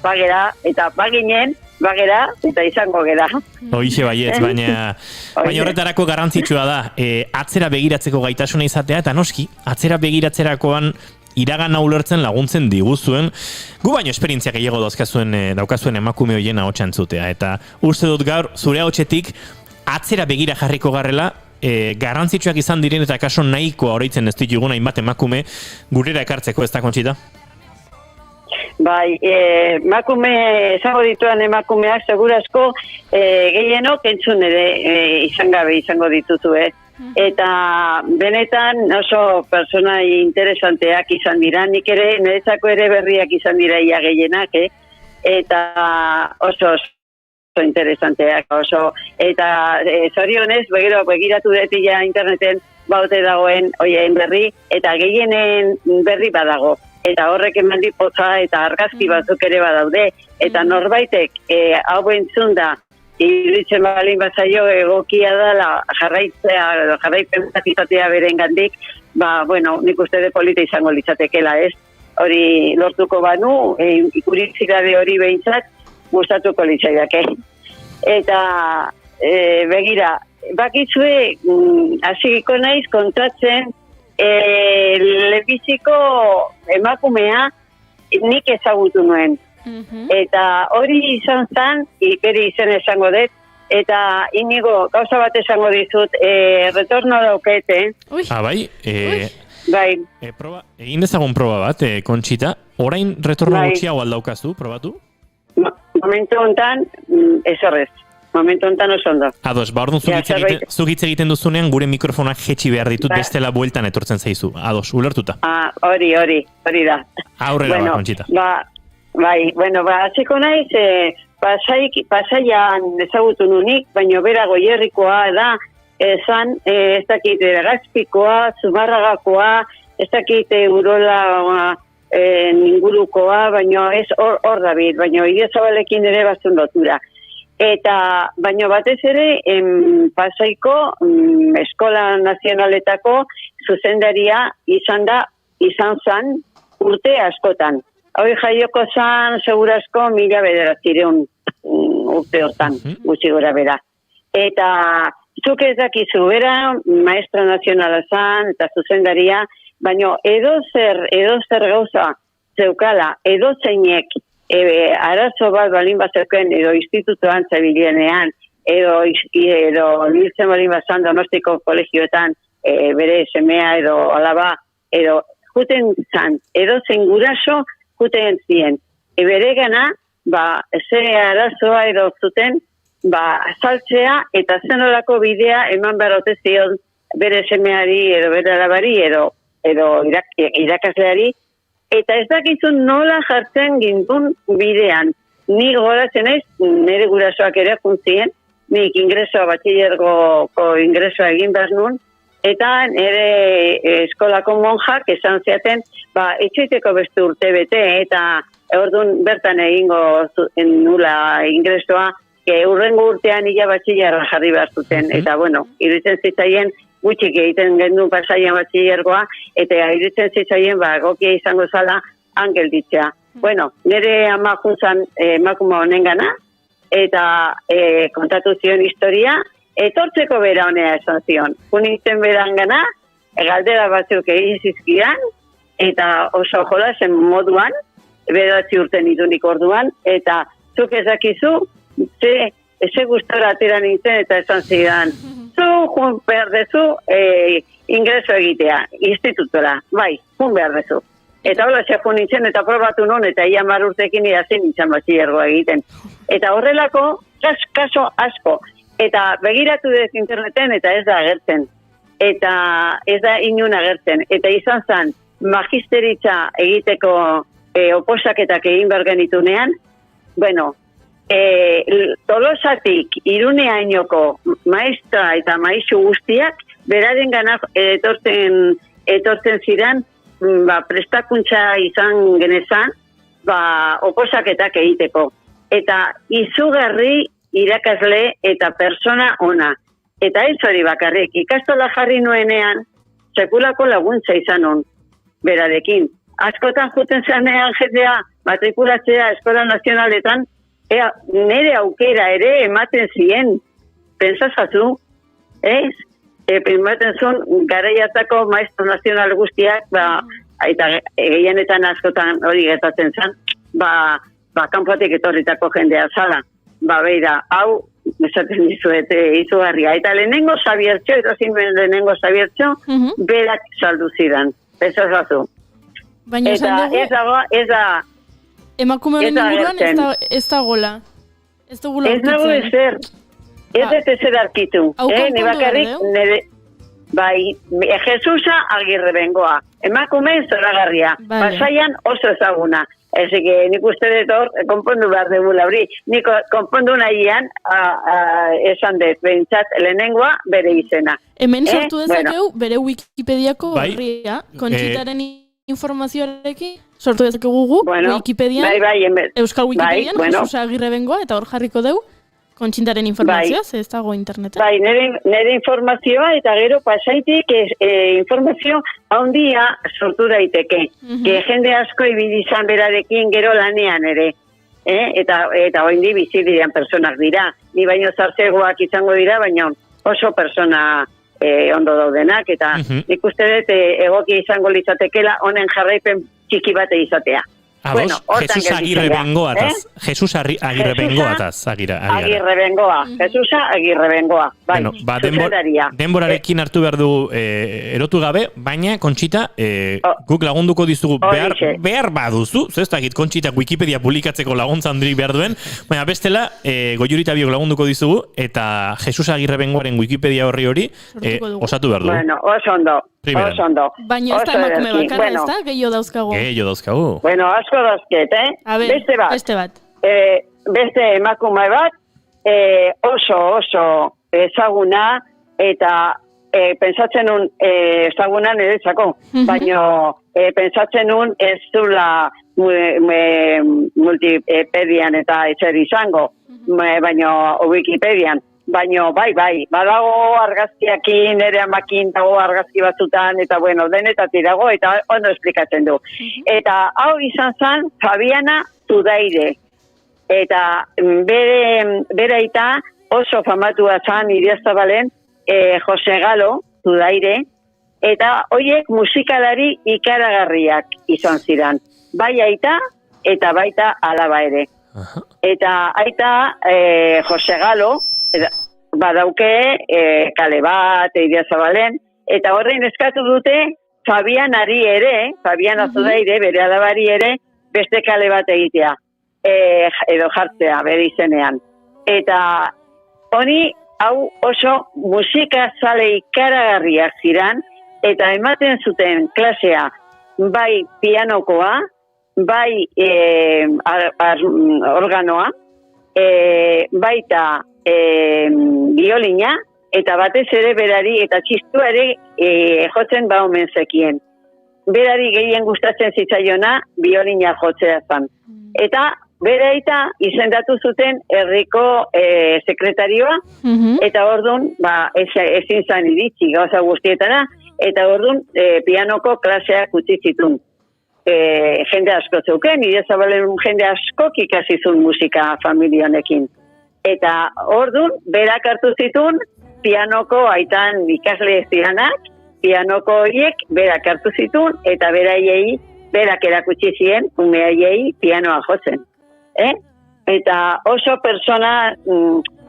bagera, eta baginen, bagera, eta izango gera. Hoixe baietz, baina horretarako garrantzitsua da, atzera begiratzeko gaitasuna izatea, eta noski, atzera begiratzerakoan iragana ulertzen laguntzen diguzuen, gu baino esperientzia gehiago daukazuen emakume hoien ahotsa entzutea, eta uste dut gaur, zure ahotsetik, atzera begira jarriko garrela, garrantzitsuak izan diren eta kaso nahikoa oroitzen ez ditugun hainbat emakume gurera ekartzeko, ez da, Kontxita? Bai, esango dituen emakumeak segurazko gehienok entzun ere izan gabe izango dituzue. Eta benetan oso persona interesanteak izan dira, nik ere, niretzako ere berriak izan dira ia gehienak, eta oso interesanteak, eta zorionez, begiratu dut ja interneten baute dagoen oien berri, eta gehienen berri badago. Eta horrek eman dipotza eta argazki batzuk ere badaude. Eta norbaitek hau entzun da, iruditzen balin bazaio egokia dela jarraipen bat izatea beren gandik, nik uste de polita izango litzatekela, ez? Hori lortuko banu, ikuritzikabe hori behintzat, gustatuko litzaidake. Eta begira, bakizue, hasiko naiz kontatzen, lehenbiziko emakumea nik ezagutu nuen. Eta hori izan zen, ikeri izen esango dut, eta inigo gauza bat esango dizut, retorno daukete. Bai? Bai. Egin dezagun proba bat, Kontxita, orain retorno gutxiago aldaukazu, probatu? Momentu honetan, ez horrez. Momentu honetan oso ondo. Ados, orduan zuk hitz egiten duzunean gure mikrofonak jetxi behar ditut bestela bueltan etortzen zaizu. Ados, ulertuta. Hori da. Aurrera Kontxita. Bai, hasiko naiz, Pasaian ezagutu nunik, baina bera Goierrikoa da, ez dakit Legazpikoa, Zumarragakoa, ez dakit Urola ingurukoa, baina ez hor David, baina Idiazabalekin ere bazun lotura. Eta, baina batez ere, Pasaiko Eskola Nazionaletako zuzendaria izan zan urte askotan. Hoi jaioko zan, segurazko, 1900 urte hortan, gutxi gora bera. Eta, zuk ez dakizu, bera, maestra nazionala zan, eta zuzendaria, baina edozer gauza zeukala, edozeinek, arazo bat balin bazeuken, edo institutuan zabilenean, edo niltzen balin bazan Donostiko kolegioetan, bere semea edo alaba, edo juten zan, edozein guraso, juten zien. Bere gana, ze arazoa edo zuten, azaltzea eta zenolako bidea eman berote zion bere semeari edo bere alabari edo irakasleari, eta ez dakizun nola jartzen gintun bidean. Ni goratzen ez, nire gurasoak ere juntzien, nik ingresoa, batxillergoko ingresoa egin behar nun, eta nire eskolako monjak esan ziaten, etxoiteko beste urte bete, eta orduan bertan egingo nula ingresoa, urrengo urtean ila batxillerra jarri behar zuten, eta bueno, iruditzen zitzaien gutxik egiten gendu pasaian batxillergoa, eta iruditzen zitzaien gokia izango zala gelditzea. Bueno, nire ama juntzan emakuma honen gana, eta kontatu zion historia, etortzeko bera honea esan zion. Junintzen beran gana, galdera batzuk egin zizkidan, eta oso jolasen moduan, beratzi urten itunik orduan, eta zuk ezakizu, ze gustora atera nintzen, eta esan zidan, zu jun behar dezu ingreso egitea, institutora, bai, jun behar dezu. Eta hola xefu nintzen, eta probatu non, eta ia marurtekin idazin nintzen batxillergoa egiten. Eta horrelako, kaso asko. Eta begiratu dez interneten, eta ez da agertzen. Eta ez da inun agertzen. Eta izan zen, magisteritza egiteko oposaketak egin behar genitunean, bueno, Tolosatik Iruneainoko maestra eta maisu guztiak, beraren gana etortzen ziren, prestakuntza izan genezan, oposaketak egiteko. Eta izugarri irakasle eta persona ona. Eta ez hori bakarrik, ikastola jarri nuenean, sekulako laguntza izan on, berarekin. Askotan juten zanean jendea, matrikulatzea eskola nazionaletan, nire aukera ere ematen zien, pentsazatu, ez? Ematen zuen garaiatako maestro nazional guztiak, eta gehienetan askotan hori gertatzen zen, kanpotik etorritako jendea zala. Beira, hau, esaten dizuet, izugarria. Eta lehenengo Xabiertxo, eta zinuen lehenengo Xabiertxo, berak saldu zidan. Pentsazatu. Baina ez da... Emakume horren inguruan ez da gola. Ez dugula aurkitzen. Ez dago ezer. Ez ezer arkitu. Ni bakarrik, bai, Jesusa Agirre Bengoa. Emakume zoragarria. Pasaian oso ezaguna. Ez nik uste dut hor, konpondu behar dugula hori. Nik konpondu nahian, esan dut, behintzat, lehenengoa bere izena. Hemen sortu dezakegu, bere Wikipediako horria, Kontxitaren informazioarekin, sortu dezakegu gu, Wikipedian, Euskal Wikipedian, Jesusa Agirre Bengoa, eta hor jarriko dugu, Kontxintaren informazioa, ez dago interneten. Bai, nire informazioa, eta gero pasaitik informazio handia sortu daiteke. Jende asko ibili izan berarekin gero lanean ere. Eta oindi bizi diren personak dira. Ni baino zartzegoak izango dira, baina oso persona ondo daudenak. Eta nik uste dut egoki izango litzatekela honen jarraipen txiki bate izatea. Bueno, Jesus Agirre Bengoataz. Jesus Agirre Bengoataz. Agirre Bengoa. Jesusa Agirre Bengoa. Bai, denborarekin hartu behar du erotu gabe, baina Kontxita, guk lagunduko dizugu behar baduzu, zestakit Kontxita Wikipedia publikatzeko laguntza handiri behar duen, baina bestela, Goiurita biok lagunduko dizugu, eta Jesus Agirre Bengoaren Wikipedia hori osatu behar du. Bueno, oso ondo. Baina ez da emakume bakarra, ez da? Gehiago dauzkagu. Bueno, asko dauzket, Beste bat. Beste emakume bat, oso ezaguna, eta pentsatzen nun ezaguna niretzako, baina pentsatzen nun ez zula multipedian eta etxer izango, baina Wikipedian. Baina, bai, badago argazkiakin, ere amakin dago argazki batzutan, eta bueno, denetatik dago, eta ondo esplikatzen du. Eta hau izan zen, Fabiana Zudaire. Eta bere aita oso famatua zen, Idiazabalen, Jose Galo Zudaire, eta horiek musikalari ikaragarriak izan ziren. Bai aita, eta baita alaba ere. Eta aita Jose Galo, badauke kale bat, Idiazabalen, eta horrein eskatu dute Fabianari ere, Fabiana Zudaire, bere alabari ere, beste kale bat egitea, edo jartzea, bere izenean. Eta honi, hau oso musika zale ikaragarriak ziren, eta ematen zuten klasea, bai pianokoa, bai organoa, baita biolina, eta batez ere berari, eta txistuare jotzen omen zekien. Berari gehien gustatzen zitzaiona biolina jotzea zan. Eta bere aita izendatu zuten herriko sekretarioa, eta orduan, ezin zan iritsi gauza guztietara, eta orduan pianoko klaseak utzi zituen. Jende asko zeuken, nire Zabalen jende askok ikasi zuen musika familia honekin. Eta orduan, berak hartu zituen, pianoko aitan ikasle ez diranak, pianoko horiek berak hartu zituen, eta berak erakutsi zien, umeaiei pianoa jotzen. Eta oso persona,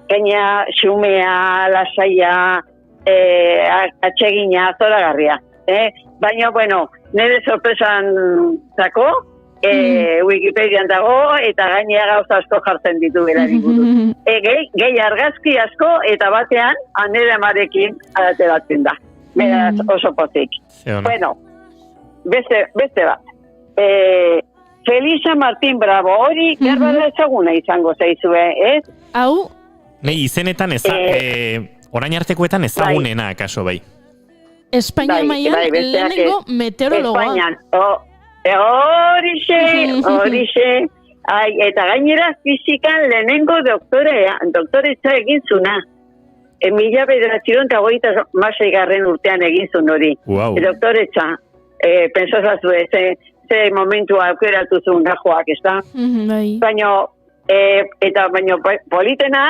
gaina xumea, lasaia, atsegina, zoragarria. Baina, bueno, nire sorpresan zako, Wikipedian dago, eta gainea gauza asko jartzen ditu berari buruz. Gehi argazki asko, eta batean, nire amarekin ateratzen da. Beraz, oso pozik. Bueno, beste bat. Felisa Martín Bravo, hori gerbara ezaguna izango zaizue, ez? Hau? Nei, izenetan orain artekoetan ezagunena, akaso bai? Espainia mailan lehenengo meteorologoa. Espainian, horixe. Eta gainera fizikan lehenengo doktoretza egin zuna. 1926 urtean egin zuen hori. Doktoretza, pensazazu ze momentua aukeratu zuen gajoak, ez da? Baina politena,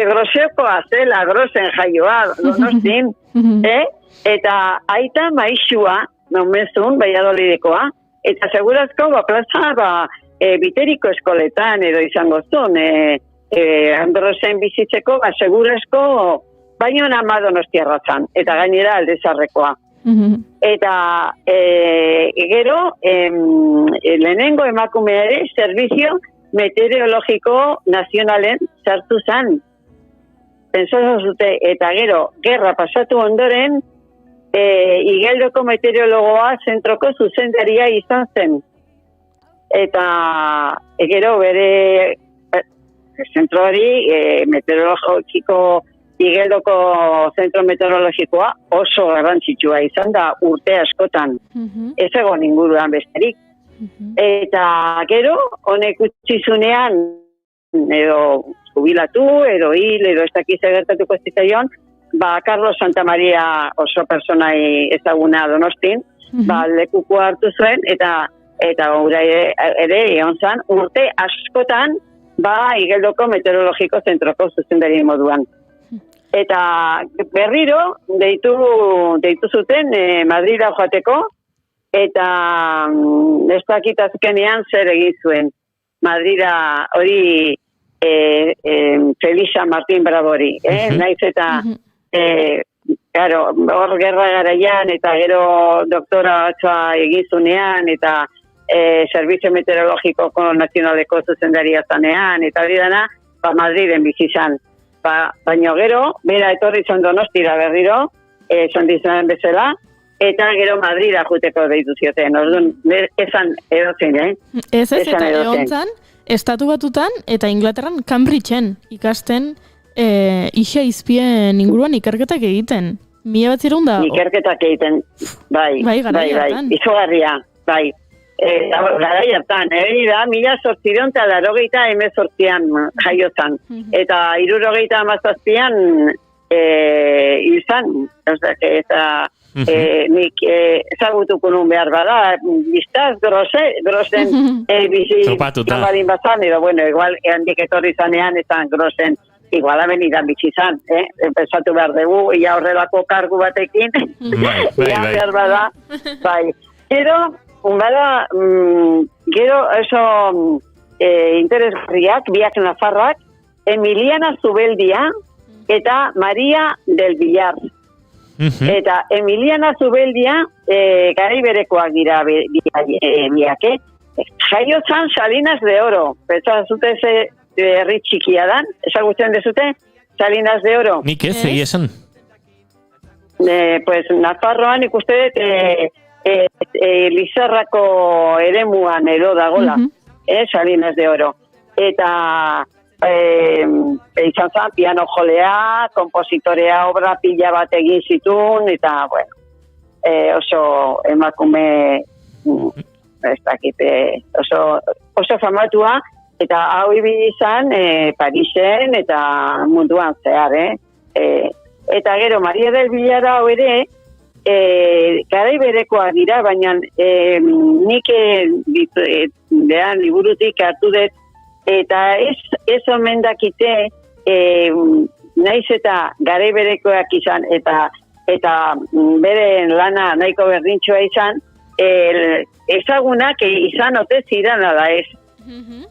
groseokoa zela, grosen jaioa, Donostin, eta aita maixua, nomezun, Valladolidekoa, eta segurazko, plaza, biteriko eskoletan, edo izango zuen, Androsen bizitzeko, segurazko, baino nama Donostiarratzan, eta gainera Aldezarrekoa. Eta gero, lehenengo emakumea ere, Servizio Meteorologiko Nazionalen sartu zan. Pentsatzen zute, eta gero, gerra pasatu ondoren, Igeldoko meteorologoa zentroko zuzendaria izan zen. Eta gero, bere zentro hori, meteorologiko Igeldoko zentro meteorologikoa oso garrantzitsua izan da urte askotan. Ez egon inguruan besterik. Eta gero, honek utzizunean, edo jubilatu, edo hil, edo ez dakiz egertatuko zitzaion, Carlos Santamaria oso personai ezaguna Donostin, lekuko hartu zuen, eta gura ere egon zan, urte askotan, Igeldoko meteorologiko zentroko zuzendari moduan. Eta berriro, deitu zuten Madrida joateko, eta ez dakit azkenean zer egin zuen. Madrida hori Felisa Martín Bravori, naiz eta hor gerra garaian, eta gero doktora batzoa egin zunean, eta Servizio Meteorologiko Nazionaleko zuzendaria zanean, eta hori dana, Madriden bizi izan. Baina gero, bera etorri zon Donostira berriro, zon dizuen bezala, eta gero Madrida juteko deitu zioten. Orduan, esan edotzen, Ez, eta egon zan, Estatu Batutan eta Inglaterran Cambridgeen ikasten isa izpien inguruan ikerketak egiten. 1900 da... Ikerketak egiten, bai, izugarria, bai. Garai hartan, da, 1888an jaiozan, eta 1967an izan, eta nik ezagutuko nun behar bada, biztaz, grosen bizi kamalin bazan, edo, bueno, igual, handik etorri zanean, ezan grosen, igual amenidan bizi zan, pensatu behar dugu, ia horrelako kargu batekin, behar bada, bai. Gero oso interesgarriak, biak nafarrak, Emiliana Zubeldia eta Maria del Villar. Eta Emiliana Zubeldia garai berekoak dira biak, jaiozan Salinas de Oro. Pentsa zute ze herri txikia dan, ezagutzen dezute Salinas de Oro. Nik ez, egia esan. Pues Nafarroan ikuste dut Lizarrako eremuan edo dagola, Salinas de Oro. Eta izan zan, piano jolea, kompositorea, obra pila bat egin zituen, eta, bueno, oso emakume, ez dakit, oso famatua, Eta hau ibili izan Parisen eta munduan zehar, Eta gero, Maria del Villar hau ere, garai berekoak dira, baina nik liburutik hartu dut, eta ez omen dakite, naiz eta garai berekoak izan, eta beren lana nahiko berdintxoa izan, ezagunak izan ote zidan da ez.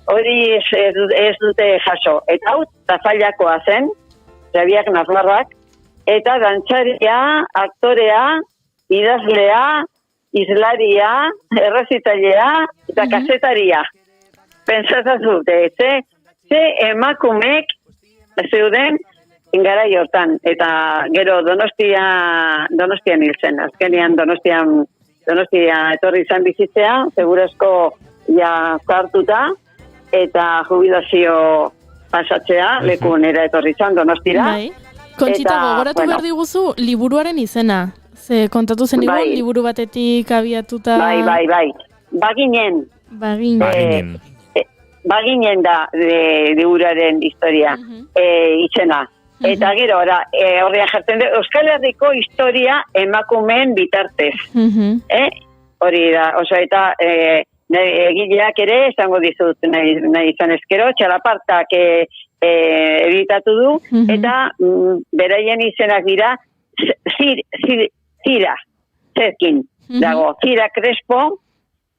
Hori ez dute jaso. Eta hau, Tafailakoa zen, Xabiak Nafarrak, eta dantzaria, aktorea, idazlea, izlaria, errezitailea, eta kazetaria. Pentsatzu, ze emakumek zeuden garai hortan, eta gero Donostian hil zen. Azkenean Donostia etorri izan bizitzea, segurazko ja zartuta, eta jubilazio pasatzea, leku onera etorri izan Donostira. Bai. Kontxita, gogoratu behar diguzu liburuaren izena. Ze kontatu zen liburu batetik abiatuta... Bai. Baginen. Baginen da liburuaren historia, izena. Eta gero, horrean jartzen du, Euskal Herriko historia emakumeen bitartez. Hori da, eta egileak ere, esango dizut nahi izan ezkero, Txalapartak editatu du, eta beraien izenak dira Zira, Zerkin dago, Zira Crespo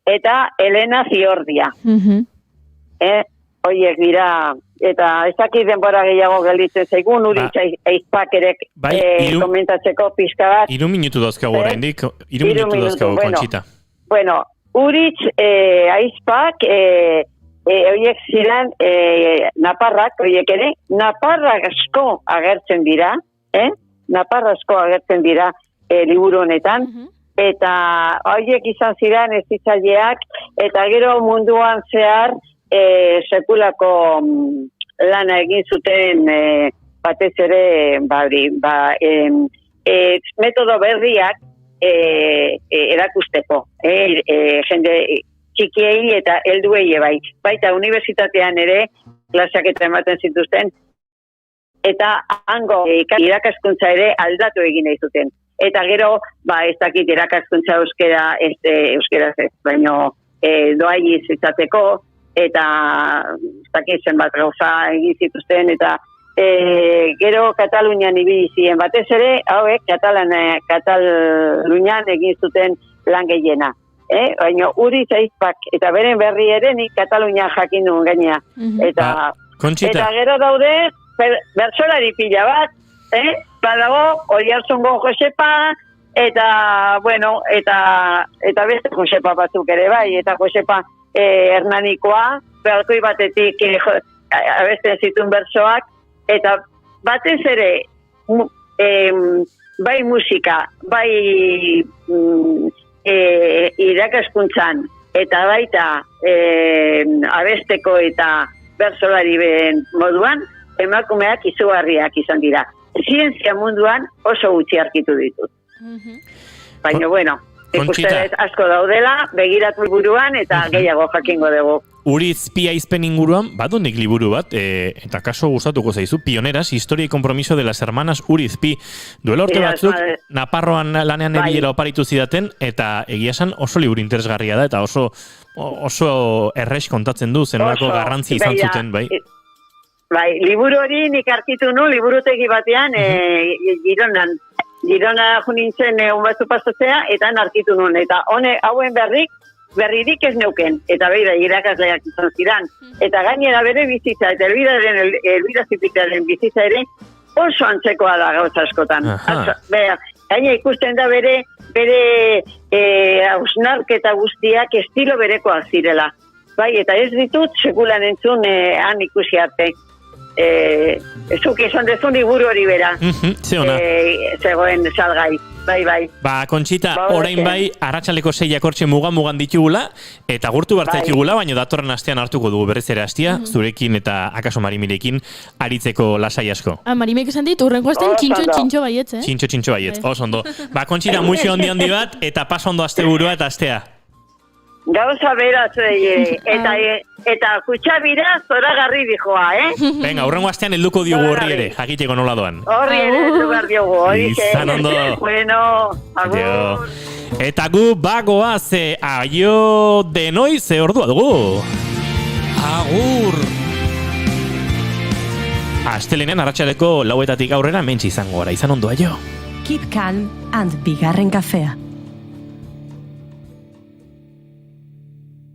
eta Elena Ziordia. Horiek dira, eta ez dakit denbora gehiago gelditzen zaigun, Uritz Aizpak ere komentatzeko pixka bat. 3 minutu dauzkagu oraindik, 3 minutu dauzkagu, Kontxita. Bueno, Uritz Aizpak, horiek ziren naparrak, horiek ere, naparrak asko agertzen dira, liburu honetan, eta horiek izan ziren ez itzaileak, eta gero munduan zehar sekulako lana egin zuten batez ere metodo berriak erakusteko, jende txikiei eta helduei bai. Baita unibertsitatean ere klaseak eta ematen zituzten, eta hango irakaskuntza ere aldatu egin nahi zuten. Eta gero, ez dakit irakaskuntza euskeraz ez, baino doai izateko, eta ez dakit zenbat gauza egin zituzten, eta gero Katalunian ibili ziren batez ere, hauek Katalunian egin zuten lan gehiena. Baina Uritz Aizpak eta beren berri ere nik Katalunia jakin duen gainea. Eta gero daude bertsolari pila bat, badago Oiartzungo Josepa, eta beste Josepa batzuk ere bai, eta Josepa Hernanikoa, balkoi batetik abesten zituen bertsoak, eta batez ere bai musika, bai irakaskuntzan, eta baita abesteko eta bertsolari moduan, emakumeak izugarriak izan dira. Zientzia munduan oso gutxi arkitu ditut. Baina, bueno, ikusten asko daudela, begiratu buruan eta gehiago jakingo dugu. Uritz Aizpen inguruan, badunik liburu bat, eta kaso gustatuko zaizu, Pioneras, historia y compromiso de las hermanas Uritz Pi. Duela urte batzuk, Naparroan lanean ebilera oparitu zidaten, eta egia esan oso liburu interesgarria da, eta oso errex kontatzen du, zenolako garrantzi izan zuten, bai? Bai, liburu hori nik arkitu nu, liburutegi batean, Girona junintzen batzu pasatzea, eta arkitu nun, eta hauen berririk ez neuken, eta beira, irakasleak izan ziren, eta gainera bere bizitza, eta Elbira Zipikaren bizitza ere, oso antzekoa da gauza askotan. Gaina ikusten da bere hausnarketa guztiak estilo berekoak zirela. Bai, eta ez ditut sekulan entzun han ikusi arte. Zuk esan dezun liburu hori bera. Zegoen salgai. Bai. Kontxita, orain bai, arratsaleko 6ak hortxe mugan ditugula, eta gurtu bartzaikigula, baina datorren astean hartuko dugu berriz ere astia, zurekin eta akaso Marimirekin aritzeko lasai asko. Marimek esan dit, urrenko astean txintxo baietz, Txintxo baietz, oso ondo. Kontxita, muixo handi bat, eta paso ondo asteburua eta astea. Gauza beraz, eta kutxabira zoragarri dijoa, Venga, hurrengo astean helduko diogu horri ere, jakiteko nola doan. Horri ere heldu behar diogu, Izan ondo. Bueno, agur. Eta gu bagoaz, aio denoi ze ordua dugu. Agur! Astelenean arratsaldeko 4:00 aurrera mentsi izango gara, izan ondo aio. Keep calm and bigarren kafea.